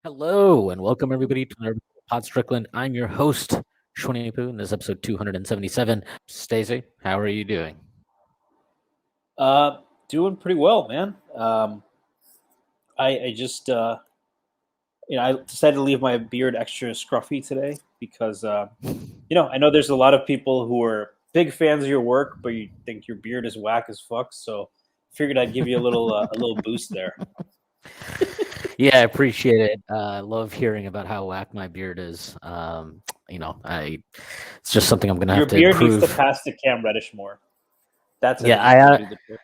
Hello and welcome everybody to another Pod Strickland. I'm your host, Shwin and this is episode 277. Stacy, how are you doing? Doing pretty well, man. I just I decided to leave my beard extra scruffy today because I know there's a lot of people who are big fans of your work, but you think your beard is whack as fuck. So figured I'd give you a little boost there. Yeah, I appreciate it. I love hearing about how whack my beard is. It's just something I'm gonna Your have to beard needs to improve. pass the Cam Reddish more. That's how Yeah, you need to do the trick.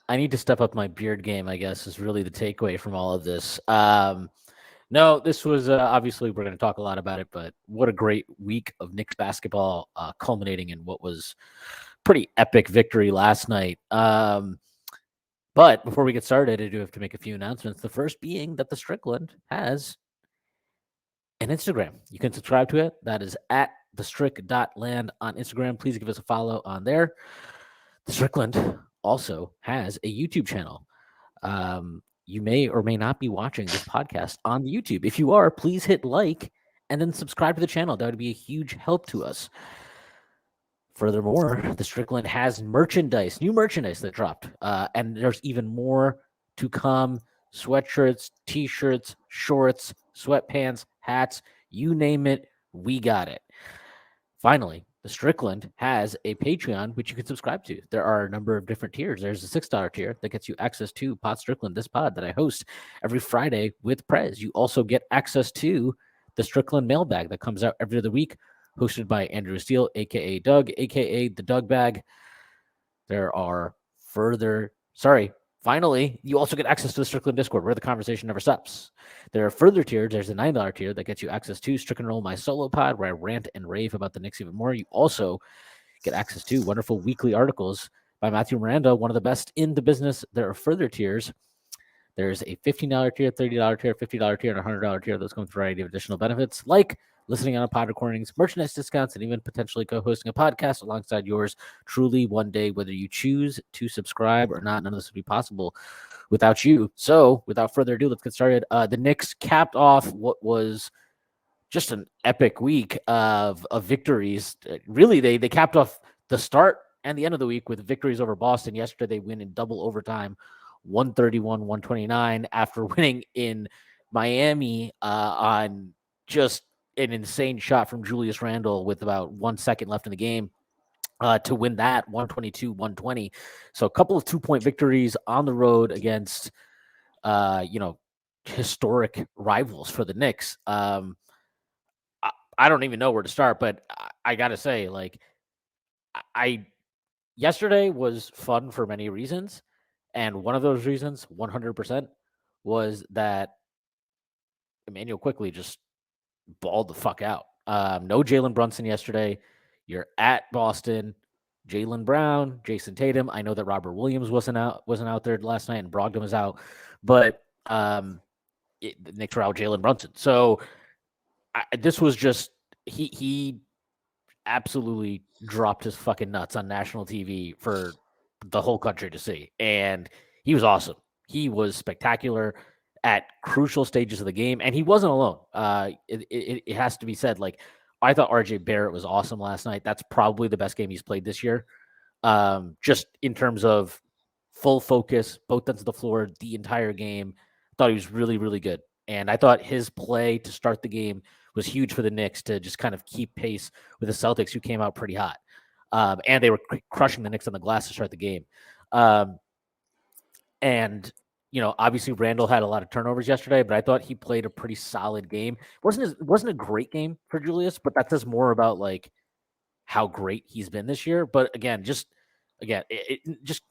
I need to step up my beard game, I guess, is really the takeaway from all of this. No, this was obviously we're going to talk a lot about it, but what a great week of Knicks basketball, culminating in what was pretty epic victory last night. But before we get started, I do have to make a few announcements. The first being that the Strickland has an Instagram. You can subscribe to it. That is at thestrick.land on Instagram. Please give us a follow on there. The Strickland also has a YouTube channel. You may or may not be watching this podcast on YouTube. If you are, please hit like and then subscribe to the channel. That would be a huge help to us. Furthermore, the Strickland has merchandise, new merchandise that dropped, and there's even more to come. Sweatshirts, t-shirts, shorts, sweatpants, hats, you name it, we got it. Finally, the Strickland has a Patreon, which you can subscribe to. There are a number of different tiers. There's a $6 tier that gets you access to Pod Strickland, this pod that I host every Friday with Prez. You also get access to the Strickland mailbag that comes out every other week, hosted by Andrew Steele, a.k.a. Doug, a.k.a. the Doug Bag. There are finally, you also get access to the Strickland Discord where the conversation never stops. There are further tiers. There's a $9 tier that gets you access to Strickland Roll, my solo pod, where I rant and rave about the Knicks even more. You also get access to wonderful weekly articles by Matthew Miranda, one of the best in the business. There are further tiers. There's a $15 tier, $30 tier, $50 tier, and a $100 tier. Those come with a variety of additional benefits, like listening on pod recordings, merchandise discounts, and even potentially co-hosting a podcast alongside yours truly one day. Whether you choose to subscribe or not, none of this would be possible without you. So without further ado, let's get started. The Knicks capped off what was just an epic week of victories. Really, they capped off the start and the end of the week with victories over Boston. Yesterday, they win in double overtime, 131-129, after winning in Miami on just an insane shot from Julius Randle with about 1 second left in the game. To win that 122-120. So a couple of 2-point victories on the road against, historic rivals for the Knicks. I don't even know where to start, but I got to say, like, I yesterday was fun for many reasons. And one of those reasons, 100%, was that Immanuel Quickley just balled the fuck out. No Jalen Brunson yesterday. You're at Boston. Jalen Brown, Jason Tatum. I know that Robert Williams wasn't out there last night, and Brogdon was out, but the Knicks were out Jalen Brunson. So this was just he absolutely dropped his fucking nuts on national TV for the whole country to see, and he was awesome. He was spectacular at crucial stages of the game, and he wasn't alone. It has to be said. Like, I thought RJ Barrett was awesome last night. That's probably the best game he's played this year. Just in terms of full focus, both ends of the floor, the entire game. I thought he was really, really good. And I thought his play to start the game was huge for the Knicks to just kind of keep pace with the Celtics, who came out pretty hot. And they were crushing the Knicks on the glass to start the game. And obviously Randle had a lot of turnovers yesterday, but I thought he played a pretty solid game. Wasn't a great game for Julius, but that says more about like how great he's been this year. But again, just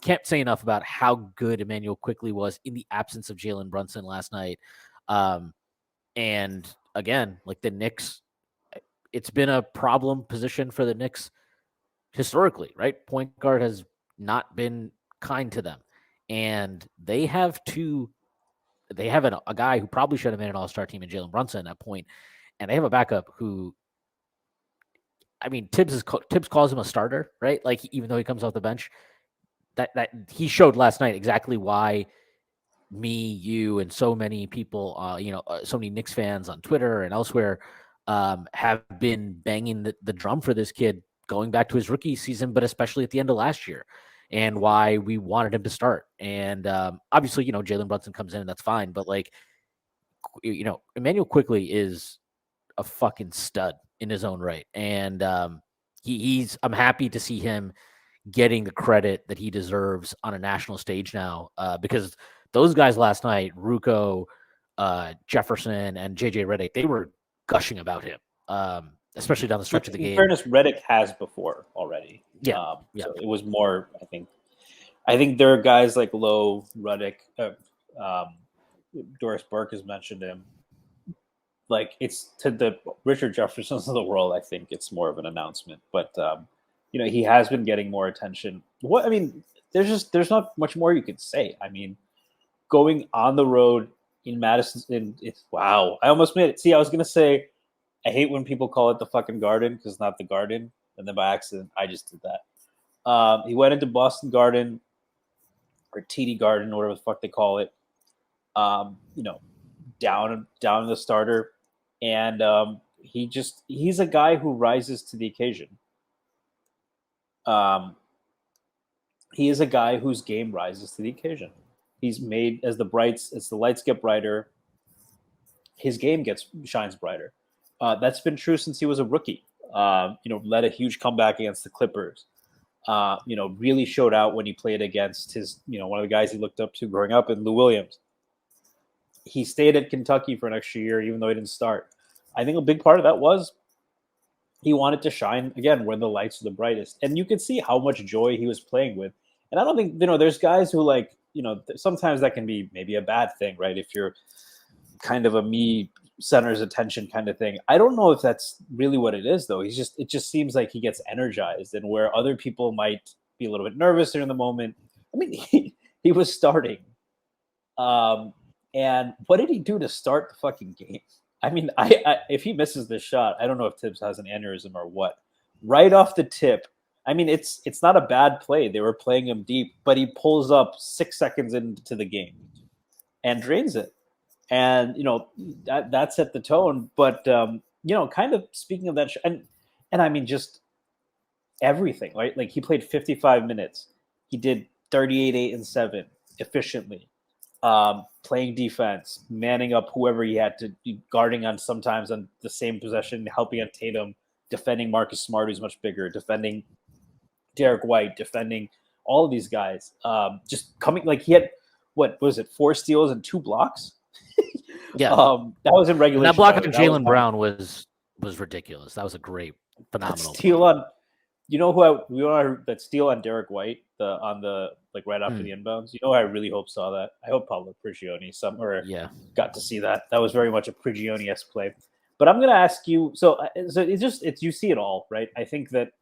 can't say enough about how good Immanuel Quickley was in the absence of Jalen Brunson last night. And again, like the Knicks, it's been a problem position for the Knicks historically, right? Point guard has not been kind to them. And they have a guy who probably should have made an all-star team in Jalen Brunson at that point. And they have a backup who, I mean, Tibbs calls him a starter, right? Like, even though he comes off the bench, that he showed last night exactly why me, you, and so many people, so many Knicks fans on Twitter and elsewhere have been banging the drum for this kid going back to his rookie season, but especially at the end of last year, and why we wanted him to start. And obviously, Jalen Brunson comes in and that's fine, but like, Immanuel Quickley is a fucking stud in his own right. And I'm happy to see him getting the credit that he deserves on a national stage now, because those guys last night, Ruko, Jefferson, and JJ Redick, they were gushing about him, especially down the stretch of the game. In fairness, Redick has before already. Yeah. So it was more, I think there are guys like Lowe, Redick, Doris Burke has mentioned him. Like, it's to the Richard Jeffersons of the world. I think it's more of an announcement, but he has been getting more attention. There's not much more you can say. I mean, going on the road in Madison, it's wow. I almost made it. See, I was gonna say, I hate when people call it the fucking Garden because it's not the Garden, and then by accident I just did that. He went into Boston Garden or TD Garden, or whatever the fuck they call it. Down the starter, and he's a guy who rises to the occasion. He is a guy whose game rises to the occasion. He's made as the lights get brighter, his game shines brighter. That's been true since he was a rookie. Led a huge comeback against the Clippers. Really showed out when he played against his, one of the guys he looked up to growing up in Lou Williams. He stayed at Kentucky for an extra year, even though he didn't start. I think a big part of that was he wanted to shine again when the lights are the brightest. And you could see how much joy he was playing with. And I don't think, there's guys who sometimes that can be maybe a bad thing, right? If you're kind of a me centers attention kind of thing. I don't know if that's really what it is, though. It just seems like he gets energized, and where other people might be a little bit nervous during the moment. I mean, he was starting. And what did he do to start the fucking game? I mean, if he misses this shot, I don't know if Tibbs has an aneurysm or what. Right off the tip, I mean, it's not a bad play. They were playing him deep, but he pulls up 6 seconds into the game and drains it. And, that set the tone. But, kind of speaking of that, and I mean, just everything, right? Like, he played 55 minutes. He did 38, 8, and 7 efficiently. Playing defense, manning up whoever he had to be guarding on sometimes on the same possession, helping out Tatum, defending Marcus Smart, who's much bigger, defending Derek White, defending all of these guys. Just coming, like, he had, what was it, 4 steals and 2 blocks? Yeah. That was in regulation. And that block on Jaylen Brown was ridiculous. That was a great, phenomenal steal on. You know that steal on Derek White, right after the inbounds. You know, I really hope saw that. I hope Pablo Prigioni somewhere got to see that. That was very much a Prigioni-esque play. But I'm going to ask you. So it's you see it all, right? I think that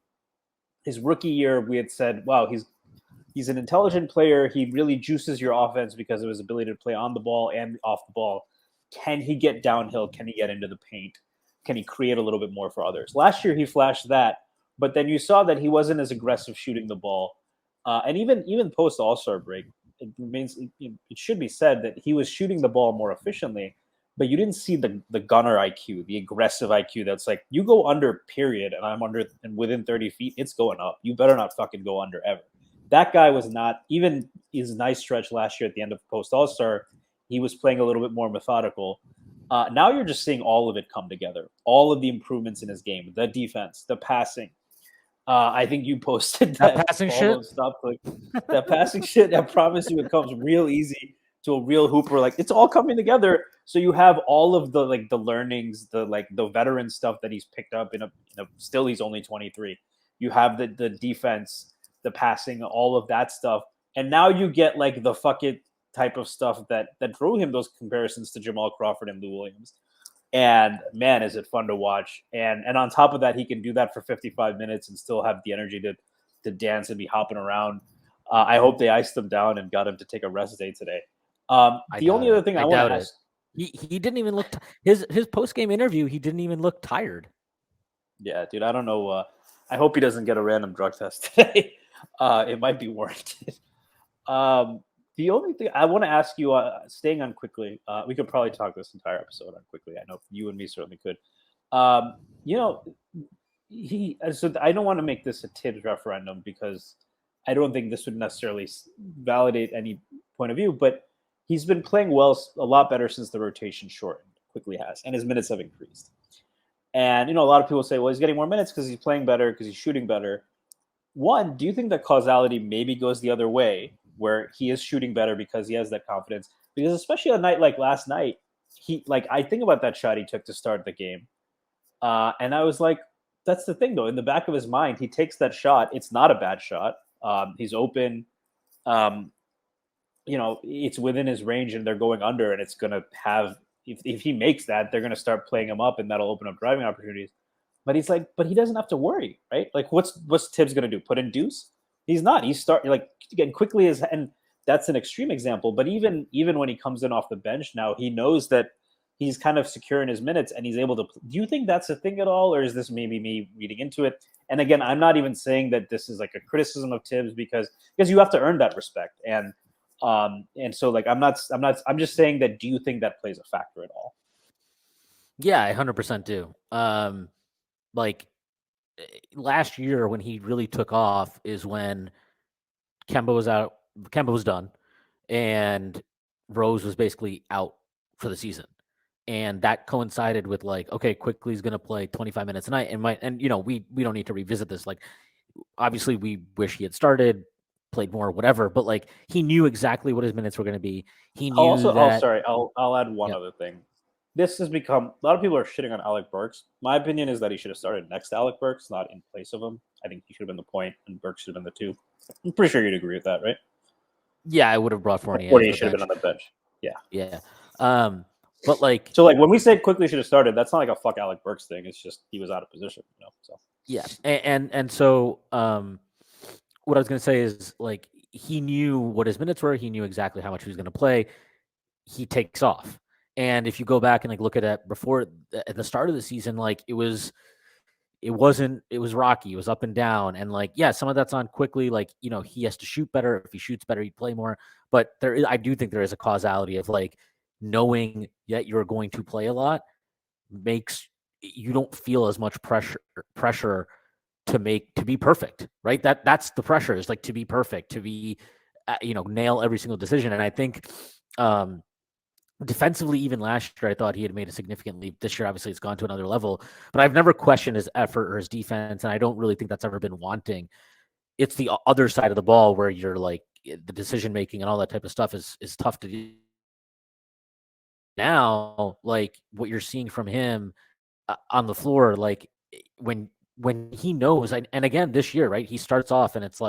his rookie year, we had said, wow, he's an intelligent player. He really juices your offense because of his ability to play on the ball and off the ball. Can he get downhill? Can he get into the paint? Can he create a little bit more for others? Last year, he flashed that. But then you saw that he wasn't as aggressive shooting the ball. And even post All-Star break, it should be said that he was shooting the ball more efficiently, but you didn't see the gunner IQ, the aggressive IQ that's like, you go under, period, and I'm under, and within 30 feet, it's going up. You better not fucking go under ever. That guy was not, even his nice stretch last year at the end of post All-Star, he was playing a little bit more methodical. Now you're just seeing all of it come together. All of the improvements in his game, the defense, the passing. I think you posted that passing shit. That passing shit. I promise you, it comes real easy to a real hooper. Like, it's all coming together. So you have all of the learnings, the veteran stuff that he's picked up in a still he's only 23. You have the defense, the passing, all of that stuff, and now you get like the fuck it type of stuff that drew him those comparisons to Jamal Crawford and Lou Williams. And man, is it fun to watch. And on top of that, he can do that for 55 minutes and still have the energy to dance and be hopping around. I hope they iced him down and got him to take a rest day today. The only other thing I want to ask, he didn't even look his post-game interview, he didn't even look tired. Yeah, dude, I don't know. I hope he doesn't get a random drug test today. It might be warranted. The only thing I want to ask you, staying on Quickly, we could probably talk this entire episode on Quickly. I know you and me certainly could. You know, so I don't want to make this a Tibbs referendum because I don't think this would necessarily validate any point of view, but he's been playing well, a lot better since the rotation shortened. Quickly has, and his minutes have increased. And a lot of people say, well, he's getting more minutes because he's playing better, because he's shooting better. One, do you think that causality maybe goes the other way, where he is shooting better because he has that confidence? Because especially a night like last night, I think about that shot he took to start the game, and I was like, that's the thing though. In the back of his mind, he takes that shot. It's not a bad shot. He's open. It's within his range, and they're going under, and it's going to have. If he makes that, they're going to start playing him up, and that'll open up driving opportunities. But he's like, but he doesn't have to worry, right? Like, what's Tibbs going to do? Put in Deuce? He's not. He's getting quickly and that's an extreme example. But even when he comes in off the bench now, he knows that he's kind of secure in his minutes and he's able to. Do you think that's a thing at all, or is this maybe me reading into it? And again, I'm not even saying that this is like a criticism of Tibbs because you have to earn that respect. And so I'm just saying that. Do you think that plays a factor at all? Yeah, I 100% do. Like last year when he really took off is when Kemba was out, Kemba was done, and Rose was basically out for the season. And that coincided with okay, Quickly's going to play 25 minutes a night, and we don't need to revisit this. Like, obviously, we wish he had started, played more, whatever. But he knew exactly what his minutes were going to be. He knew I'll add one other thing. This has become a lot of people are shitting on Alec Burks. My opinion is that he should have started next to Alec Burks, not in place of him. I think he should have been the point, and Burks should have been the two. I'm pretty sure you'd agree with that, right? Yeah, I would have brought Fournier. Fournier should have been on the bench. Yeah. Yeah. But so when we say Quickly should have started, that's not like a fuck Alec Burks thing. It's just he was out of position, So yeah, and so what I was going to say is he knew what his minutes were. He knew exactly how much he was going to play. He takes off. And if you go back and look at it before at the start of the season, it was rocky. It was up and down. And some of that's on Quickly. He has to shoot better. If he shoots better, he'd play more. But I do think there is a causality of knowing that you're going to play a lot makes you don't feel as much pressure to be perfect, right? That's the pressure is to be perfect, to be, nail every single decision. And I think, defensively, even last year, I thought he had made a significant leap. This year, obviously, it's gone to another level. But I've never questioned his effort or his defense, and I don't really think that's ever been wanting. It's the other side of the ball where you're the decision making and all that type of stuff is tough to do. Now, what you're seeing from him on the floor, when he knows, and again this year, right? He starts off and it's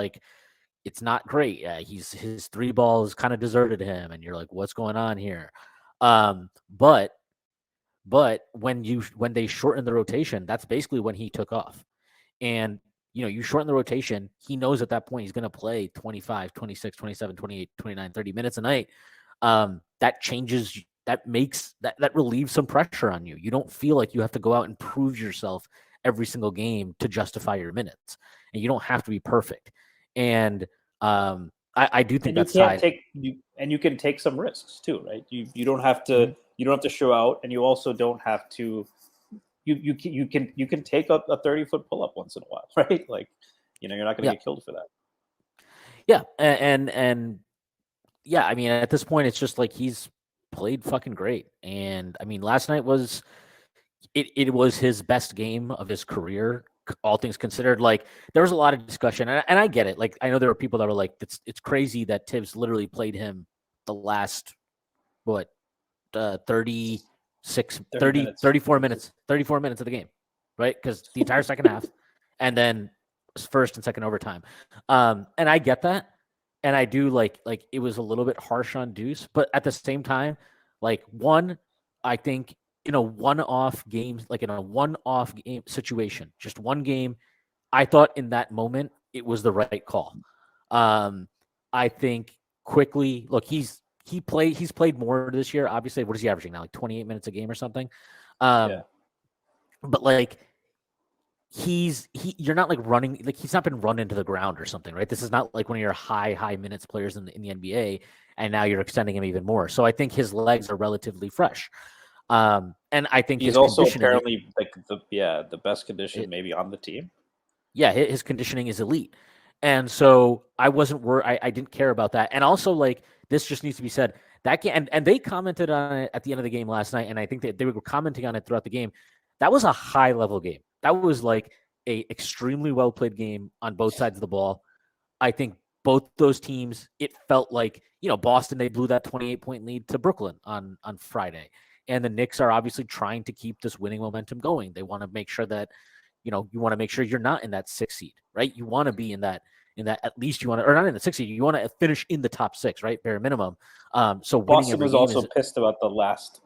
not great. His three balls kind of deserted him, and you're like, what's going on here? But when they shorten the rotation, that's basically when he took off. And you shorten the rotation, he knows at that point he's going to play 25, 26, 27, 28, 29, 30 minutes a night. That changes, that makes that relieves some pressure on you. You don't feel like you have to go out and prove yourself every single game to justify your minutes, and you don't have to be perfect. And I do think that's tied. And you can take some risks too, right? You don't have to you don't have to show out, and you also don't have to. You can take a 30-foot pull-up once in a while, right? You're not going to get killed for that. Yeah, and yeah, I mean, at this point, it's just he's played fucking great. And I mean, last night was it was his best game of his career, all things considered. There was a lot of discussion, and I get it. I know there were people that were like, it's crazy that Tibbs literally played him the last 34 minutes of the game, right? Because the entire second half, and then first and second overtime. And I get that. And I do it was a little bit harsh on Deuce, but at the same time, I think in a one-off game, in a one-off game situation, just one game, I thought in that moment it was the right call. I think Quickly, look, he's played more this year. Obviously, what is he averaging now? 28 minutes a game or something. But you're not like running, like he's not been run into the ground or something, right? This is not like one of your high minutes players in the NBA, and now you're extending him even more. So I think his legs are relatively fresh. And I think He's his also conditioning, apparently like the best condition maybe on the team. yeah, his conditioning is elite. And so I wasn't worried. I didn't care about that. And also, like, this just needs to be said. That game, and they commented on it at the end of the game last night, and I think that they were commenting on it throughout the game. That was a high level game. That was like a extremely well played game on both sides of the ball. I think both those teams, it felt like, Boston, they blew that 28-point lead to Brooklyn on Friday. And the Knicks are obviously trying to keep this winning momentum going. They want to make sure that, you want to make sure you're not in that 6 seed, right? You want to be in that, at least you want to, or not in the 6 seed, you want to finish in the top 6, right? Bare minimum. So winning Boston every was game also is, pissed about the last,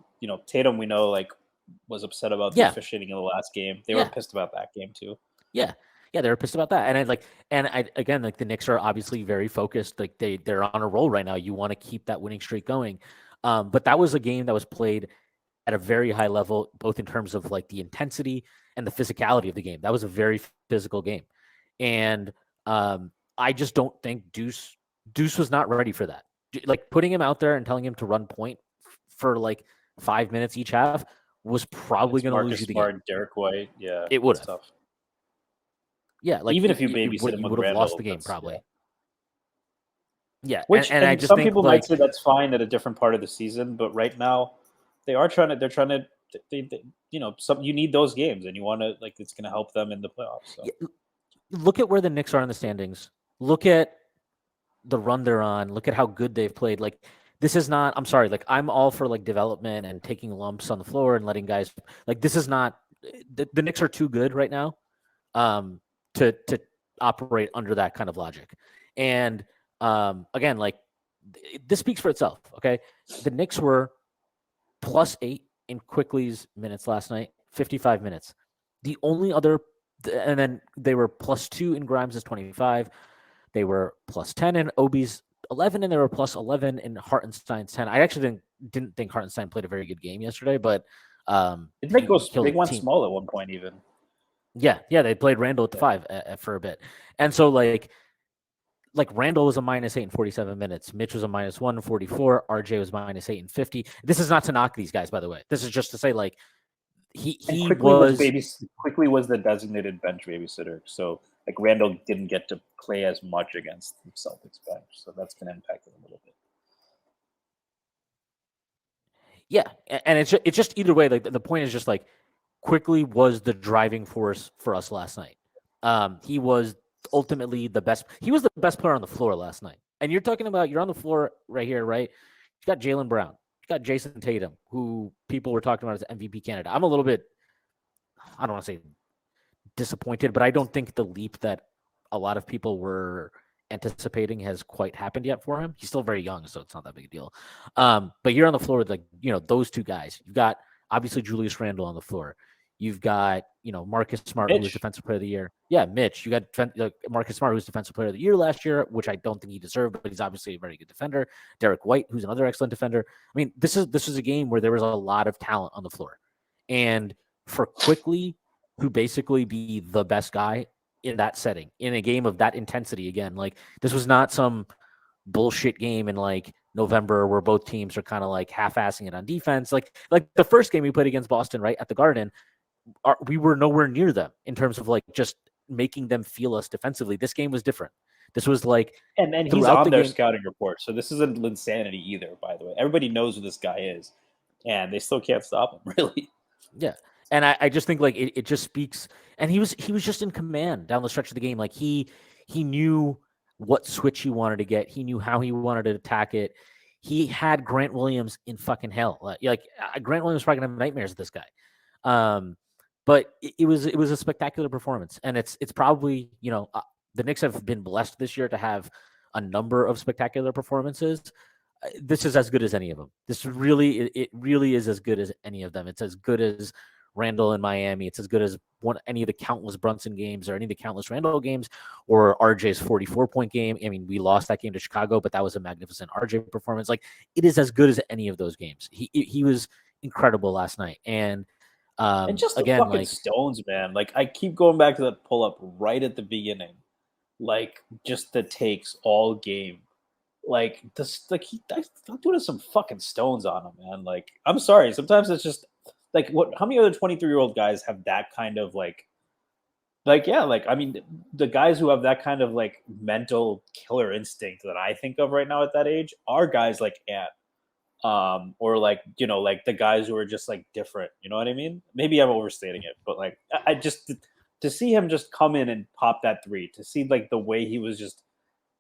Tatum, we know, like, was upset about the yeah, officiating in the last game. They were yeah, pissed about that game too. yeah. Yeah, they were pissed about that. And again, like the Knicks are obviously very focused. Like they're on a roll right now. You want to keep that winning streak going. But that was a game that was played at a very high level, both in terms of like the intensity and the physicality of the game. That was a very physical game. And I just don't think Deuce was not ready for that. Like putting him out there and telling him to run point for like 5 minutes each half was probably It's going to lose Marcus you the Smart game. and Derek White. Yeah, It would it's have. tough. Yeah, like Even if you you babysit him with would have lost Randle, the game probably. yeah. Yeah, Which, and I and just some think people might like say that's fine at a different part of the season, but right now they're trying to you need those games, and you want to, like, it's going to help them in the playoffs. So. look at where the Knicks are in the standings. Look at the run they're on. Look at how good they've played. Like this is not. I'm sorry. Like I'm all for like development and taking lumps on the floor and letting guys. Like this is not. The Knicks are too good right now, to operate under that kind of logic. And again, like this speaks for itself. Okay, the Knicks were +8 in Quickley's minutes last night, 55 minutes. The only other, and then they were +2 in Grimes' 25. They were +10 in Obi's 11, and they were +11 in Hartenstein's 10. I actually didn't think Hartenstein played a very good game yesterday, but They killed the went team. small at one point even. Yeah, they played Randle at the 5 for a bit. And so like Randle was a -8 in 47 minutes. Mitch was a -1 in 44. RJ was -8 in 50. This is not to knock these guys, by the way. This is just to say, like, he Quickly was the designated bench babysitter. So like Randall didn't get to play as much against the Celtics bench. So that's going to impact it a little bit. Yeah, and it's just either way. Like the point is just like Quickley was the driving force for us last night. He was ultimately the best. He was the best player on the floor last night. And you're talking about you're on the floor right here, right? You got Jaylen Brown, you got Jason Tatum, who people were talking about as MVP candidate. I'm a little bit, I don't want to say disappointed, but I don't think the leap that a lot of people were anticipating has quite happened yet for him. He's still very young, so it's not that big a deal. But you're on the floor with those two guys. You've got obviously Julius Randle on the floor. You've got Marcus Smart, who was Defensive Player of the Year. Yeah, Mitch. You got Marcus Smart, who was Defensive Player of the Year last year, which I don't think he deserved, but he's obviously a very good defender. Derek White, who's another excellent defender. I mean, this is a game where there was a lot of talent on the floor, and for Quickley, who basically be the best guy in that setting, in a game of that intensity, again, like this was not some bullshit game in like November where both teams are kind of like half-assing it on defense. Like the first game we played against Boston, right at the Garden, we were nowhere near them in terms of like just making them feel us defensively. This game was different. This was like, and he's on their scouting report, so this isn't insanity either. By the way, everybody knows who this guy is, and they still can't stop him, really. Yeah. And I just think like it just speaks, and he was just in command down the stretch of the game. Like he knew what switch he wanted to get. He knew how he wanted to attack it. He had Grant Williams in fucking hell. Like Grant Williams probably gonna have nightmares with this guy. But it was a spectacular performance, and it's probably the Knicks have been blessed this year to have a number of spectacular performances. This is as good as any of them. This really, it really is as good as any of them. It's as good as Randle in Miami. It's as good as any of the countless Brunson games or any of the countless Randle games or RJ's 44-point game. I mean, we lost that game to Chicago, but that was a magnificent RJ performance. Like, it is as good as any of those games. He was incredible last night. And And just the Again, fucking like stones, man. Like I keep going back to that pull up right at the beginning. Like just the takes all game. Like this, like I'm doing some fucking stones on him, man. Like I'm sorry, sometimes it's just like what? How many other 23-year-old guys have that kind of like yeah, like I mean, the guys who have that kind of like mental killer instinct that I think of right now at that age are guys like Ant, or like like the guys who are just like different. You know what I mean? Maybe I'm overstating it, but like I just to see him just come in and pop that three, to see like the way he was just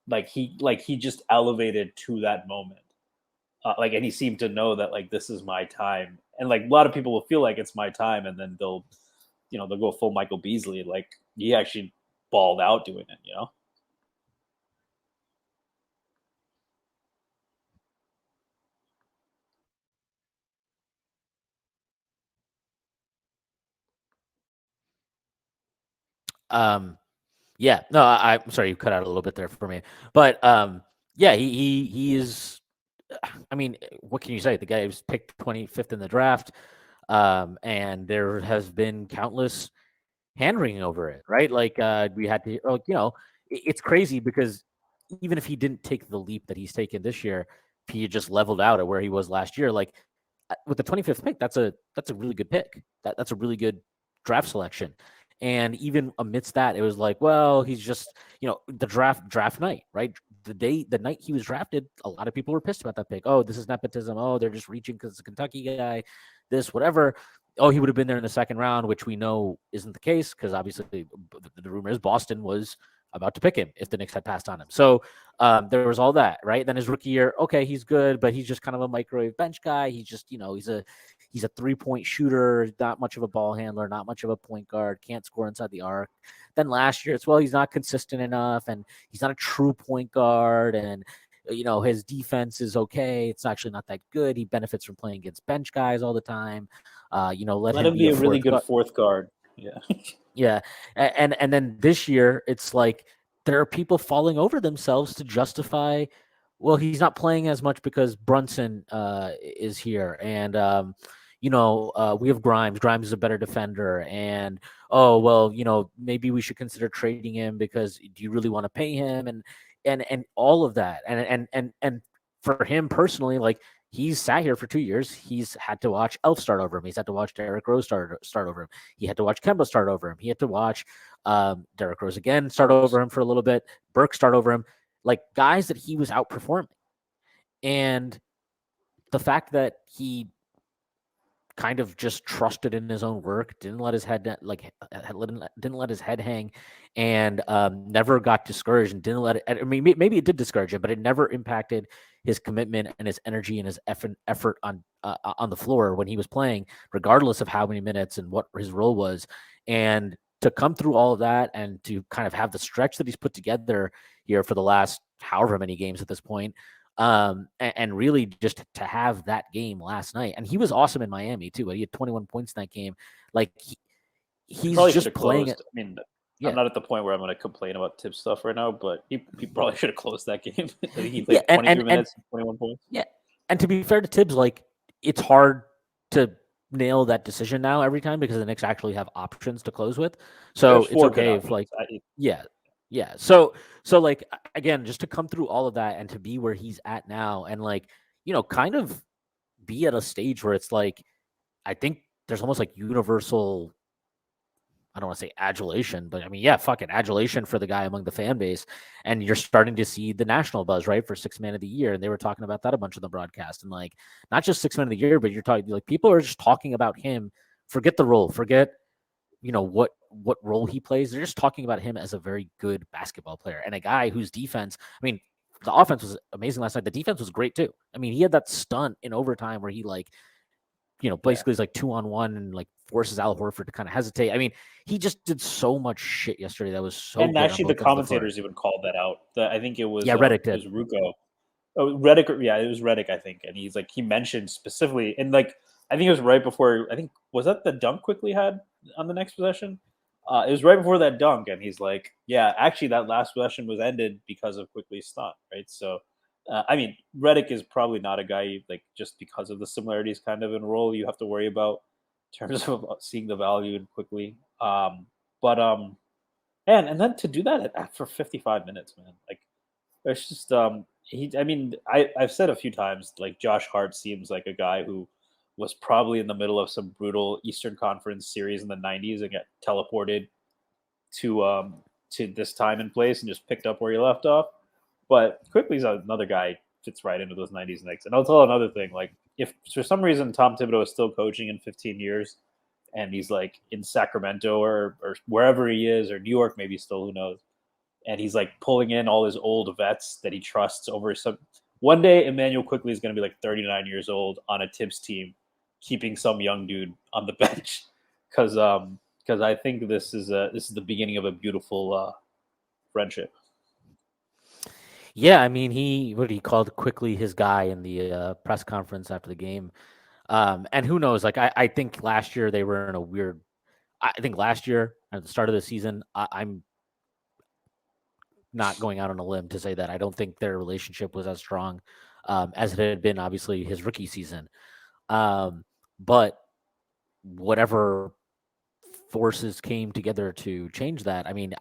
like he just elevated to that moment, like, and he seemed to know that like this is my time, and like a lot of people will feel like it's my time, and then they'll go full Michael Beasley. Like he actually balled out doing it. um yeah, no, I'm sorry, you cut out a little bit there for me. But yeah, he is I mean, what can you say? The guy was picked 25th in the draft. And there has been countless hand wringing over it, right? Like we had to, like, it's crazy because even if he didn't take the leap that he's taken this year, if he had just leveled out at where he was last year, like with the 25th pick, that's a really good pick. That's a really good draft selection. And even amidst that, it was like, well, he's just, the draft night, right? The night he was drafted, a lot of people were pissed about that pick. Oh, this is nepotism. Oh, they're just reaching because it's a Kentucky guy. This, whatever. Oh, he would have been there in the second round, which we know isn't the case because obviously the rumor is Boston was about to pick him if the Knicks had passed on him. So there was all that, right? Then his rookie year, okay, he's good, but he's just kind of a microwave bench guy. He's just, he's a 3-point shooter, not much of a ball handler, not much of a point guard, can't score inside the arc. Then last year, it's he's not consistent enough, and he's not a true point guard, and his defense is okay. It's actually not that good. He benefits from playing against bench guys all the time. Let Let him him be be a a really fourth good guard. fourth guard. Yeah. Yeah, and then this year it's like there are people falling over themselves to justify. Well, he's not playing as much because Brunson is here, and we have Grimes. Grimes is a better defender, and oh well, maybe we should consider trading him because do you really want to pay him and all of that, and for him personally, like he's sat here for 2 years. He's had to watch Elf start over him. He's had to watch Derrick Rose start over him. He had to watch Kemba start over him. He had to watch Derrick Rose again start over him for a little bit. Burke start over him. Like guys that he was outperforming. And the fact that he kind of just trusted in his own work, didn't let his head didn't let his head hang, and never got discouraged, and didn't let it. I mean, maybe it did discourage him, but it never impacted his commitment and his energy and his effort on the floor when he was playing, regardless of how many minutes and what his role was. And to come through all of that and to kind of have the stretch that he's put together here for the last however many games at this point, and really just to have that game last night. And he was awesome in Miami too. He had 21 points in that game. Like He he's probably should just have playing it. closed. I mean, I'm Yeah. not at the point where I'm going to complain about Tibbs stuff right now, but he probably should have closed that game. I think he Yeah. played 23 minutes, 21 points. Yeah. And to be fair to Tibbs, like it's hard to nail that decision now every time because the Knicks actually have options to close with. So There's it's four good okay if options. like, yeah. Yeah. So like again, just to come through all of that and to be where he's at now and like, kind of be at a stage where it's like, I think there's almost like universal, I don't want to say adulation, but I mean, yeah, fucking adulation for the guy among the fan base. And you're starting to see the national buzz, right, for six man of the year. And they were talking about that a bunch on the broadcast. And like, not just six man of the year, but you're talking like people are just talking about him. Forget the role, forget, what role he plays. They're just talking about him as a very good basketball player and a guy whose defense, I mean, the offense was amazing last night. The defense was great too. I mean, he had that stunt in overtime where he like, Yeah. basically is like 2-on-1 and like forces Al Horford to kind of hesitate. I mean, he just did so much shit yesterday that was so And good on actually, the both ends of the floor. commentators even called that out. I think Yeah, Reddick it did. was Ruko. Oh, Reddick. Yeah, it was Reddick, I think. And he's like, he mentioned specifically, and like, I think it was right before, I think, was that the dunk Quickly had on the next possession? It was right before that dunk. And he's like, yeah, actually, that last possession was ended because of Quickly's stunt, right? So, I mean, Reddick is probably not a guy, like, just because of the similarities kind of in role you have to worry about in terms of seeing the value in Quickly. But and then to do that for 55 minutes, man, like it's just I mean, I've said a few times, like Josh Hart seems like a guy who was probably in the middle of some brutal Eastern Conference series in the 90s and got teleported to this time and place and just picked up where he left off. But Quickly's another guy fits right into those 90s Knicks. And I'll tell another thing, like if for some reason Tom Thibodeau is still coaching in 15 years and he's like in Sacramento or wherever he is, or New York maybe still, who knows, and he's like pulling in all his old vets that he trusts over some. One day, Immanuel Quickley is going to be like 39 years old on a Tibbs team, keeping some young dude on the bench, because I think this is the beginning of a beautiful friendship. Yeah, I mean, he called Quickly his guy in the press conference after the game. And who knows? Like, I think last year they were in a weird. I think last year at the start of the season, I'm not going out on a limb to say that I don't think their relationship was as strong as it had been, obviously, his rookie season. But whatever forces came together to change that, I mean,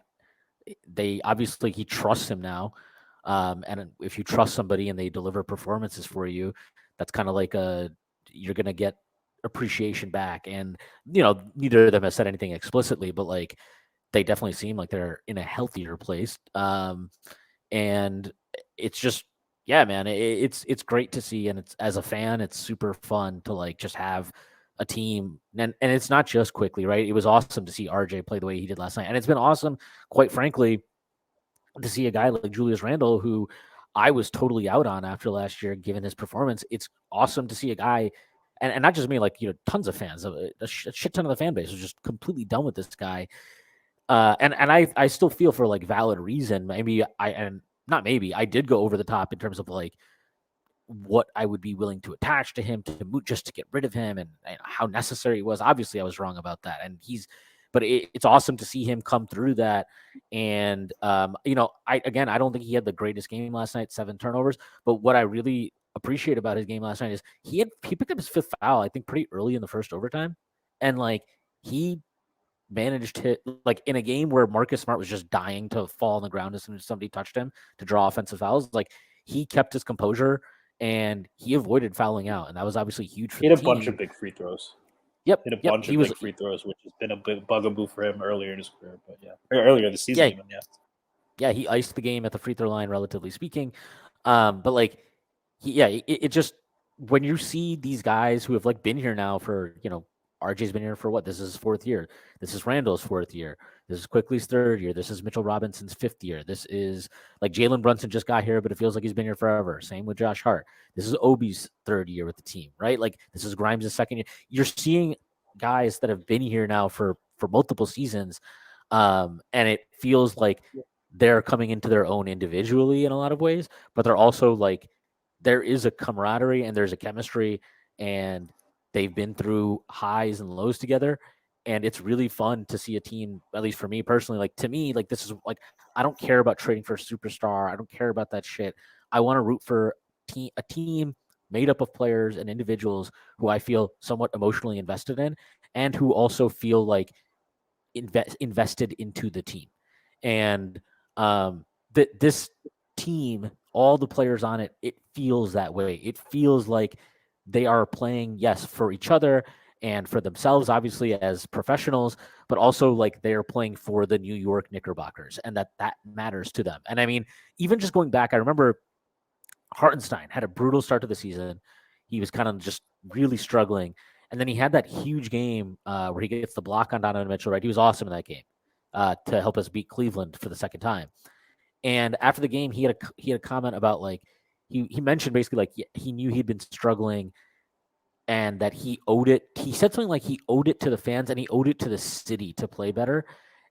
they obviously he trusts him now. And if you trust somebody and they deliver performances for you, that's kind of like you're going to get appreciation back. And, neither of them has said anything explicitly, but like they definitely seem like they're in a healthier place. And it's just, yeah, man, it's great to see. And it's, as a fan, it's super fun to like just have a team. And it's not just Quickly, right? It was awesome to see RJ play the way he did last night. And it's been awesome, quite frankly, to see a guy like Julius Randle, who I was totally out on after last year, given his performance. It's awesome to see a guy, and not just me, like, tons of fans, a shit ton of the fan base was just completely done with this guy. And I still feel for like valid reason. Maybe I did go over the top in terms of like what I would be willing to attach to him just to get rid of him, and how necessary it was. Obviously, I was wrong about that, and but it's awesome to see him come through that. And I don't think he had the greatest game last night, 7 turnovers. But what I really appreciate about his game last night is he picked up his 5th foul, I think, pretty early in the first overtime, and like he managed to, like, in a game where Marcus Smart was just dying to fall on the ground as soon as somebody touched him to draw offensive fouls, like he kept his composure and he avoided fouling out, and that was obviously huge for He the had a bunch team. of big free throws. Yep, Hit a yep. bunch of big free throws, which has been a big bugaboo for him earlier in his career. But yeah, or earlier this season, yeah, even yeah. He iced the game at the free throw line, relatively speaking. But like, it just, when you see these guys who have like been here now for, RJ's been here for what? This is his 4th year. This is Randall's 4th year. This is Quickly's 3rd year. This is Mitchell Robinson's 5th year. This is like Jalen Brunson just got here, but it feels like he's been here forever. Same with Josh Hart. This is Obi's 3rd year with the team, right? Like this is Grimes' 2nd year. You're seeing guys that have been here now for multiple seasons, and it feels like they're coming into their own individually in a lot of ways, but they're also like, there is a camaraderie and there's a chemistry, and they've been through highs and lows together. And it's really fun to see a team, at least for me personally, like to me, like this is like, I don't care about trading for a superstar. I don't care about that shit. I want to root for a team made up of players and individuals who I feel somewhat emotionally invested in, and who also feel like invested into the team. And this team, all the players on it, it feels that way. It feels like they are playing, yes, for each other and for themselves, obviously, as professionals, but also like they are playing for the New York Knickerbockers, and that matters to them. And I mean, even just going back, I remember Hartenstein had a brutal start to the season. He was kind of just really struggling. And then he had that huge game where he gets the block on Donovan Mitchell, right? He was awesome in that game to help us beat Cleveland for the 2nd time. And after the game, he had a comment about like, he mentioned basically like he knew he'd been struggling and that he owed it. He said something like he owed it to the fans and he owed it to the city to play better.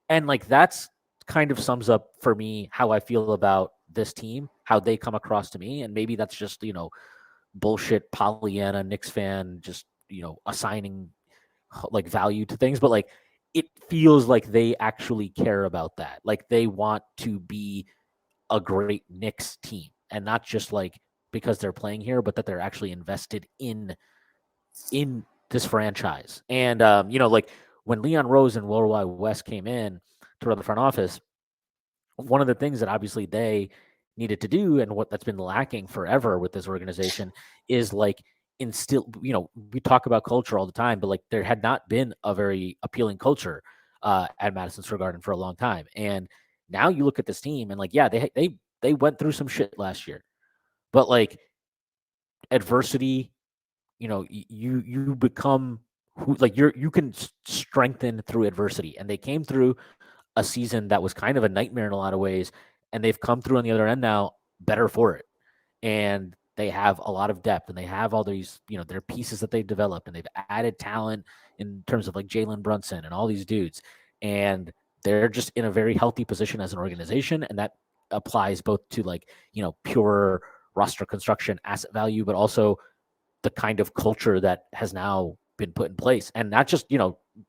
And like that's kind of sums up for me how I feel about this team, how they come across to me. And maybe that's just, bullshit Pollyanna Knicks fan, just, assigning like value to things. But like it feels like they actually care about that. Like they want to be a great Knicks team, and not just like because they're playing here, but that they're actually invested in this franchise. And like when Leon Rose and Worldwide West came in to run the front office, one of the things that obviously they needed to do and what that's been lacking forever with this organization is like instill, we talk about culture all the time, but like there had not been a very appealing culture at Madison Square Garden for a long time. And now you look at this team and like, yeah, they went through some shit last year, but like adversity, you become who, like you can strengthen through adversity, and they came through a season that was kind of a nightmare in a lot of ways, and they've come through on the other end now better for it. And they have a lot of depth, and they have all these, their pieces that they've developed, and they've added talent in terms of like Jalen Brunson and all these dudes, and they're just in a very healthy position as an organization, and that applies both to like pure roster construction, asset value, but also the kind of culture that has now been put in place, and not just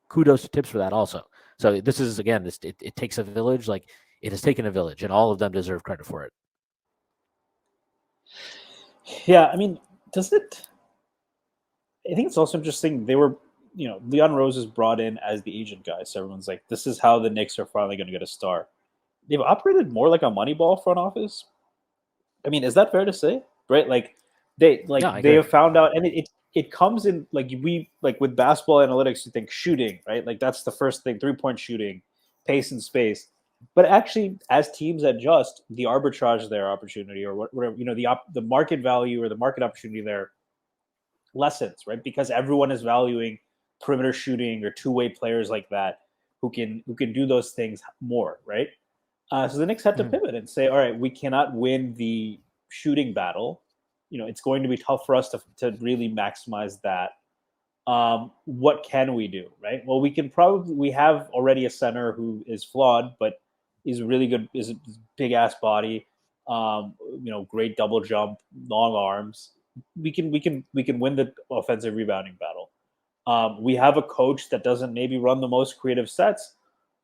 kudos to Tips for that also. So this is again, it takes a village. Like it has taken a village, and all of them deserve credit for it. Yeah, I mean, does it? I think it's also interesting. They were, Leon Rose is brought in as the agent guy, so everyone's like, this is how the Knicks are finally going to get a star. They've operated more like a Moneyball front office. I mean, is that fair to say? Right? Like they have found out, and it comes in like with basketball analytics, you think shooting, right? Like that's the first thing, 3-point shooting, pace and space. But actually, as teams adjust, the arbitrage their opportunity or whatever, the market value or the market opportunity there lessens, right? Because everyone is valuing perimeter shooting or two-way players like that who can do those things more, right? So the Knicks had to pivot and say, all right, we cannot win the shooting battle. It's going to be tough for us to really maximize that. What can we do, right? Well, we have already a center who is flawed, but is really good, is a big ass body, great double jump, long arms. We can win the offensive rebounding battle. We have a coach that doesn't maybe run the most creative sets,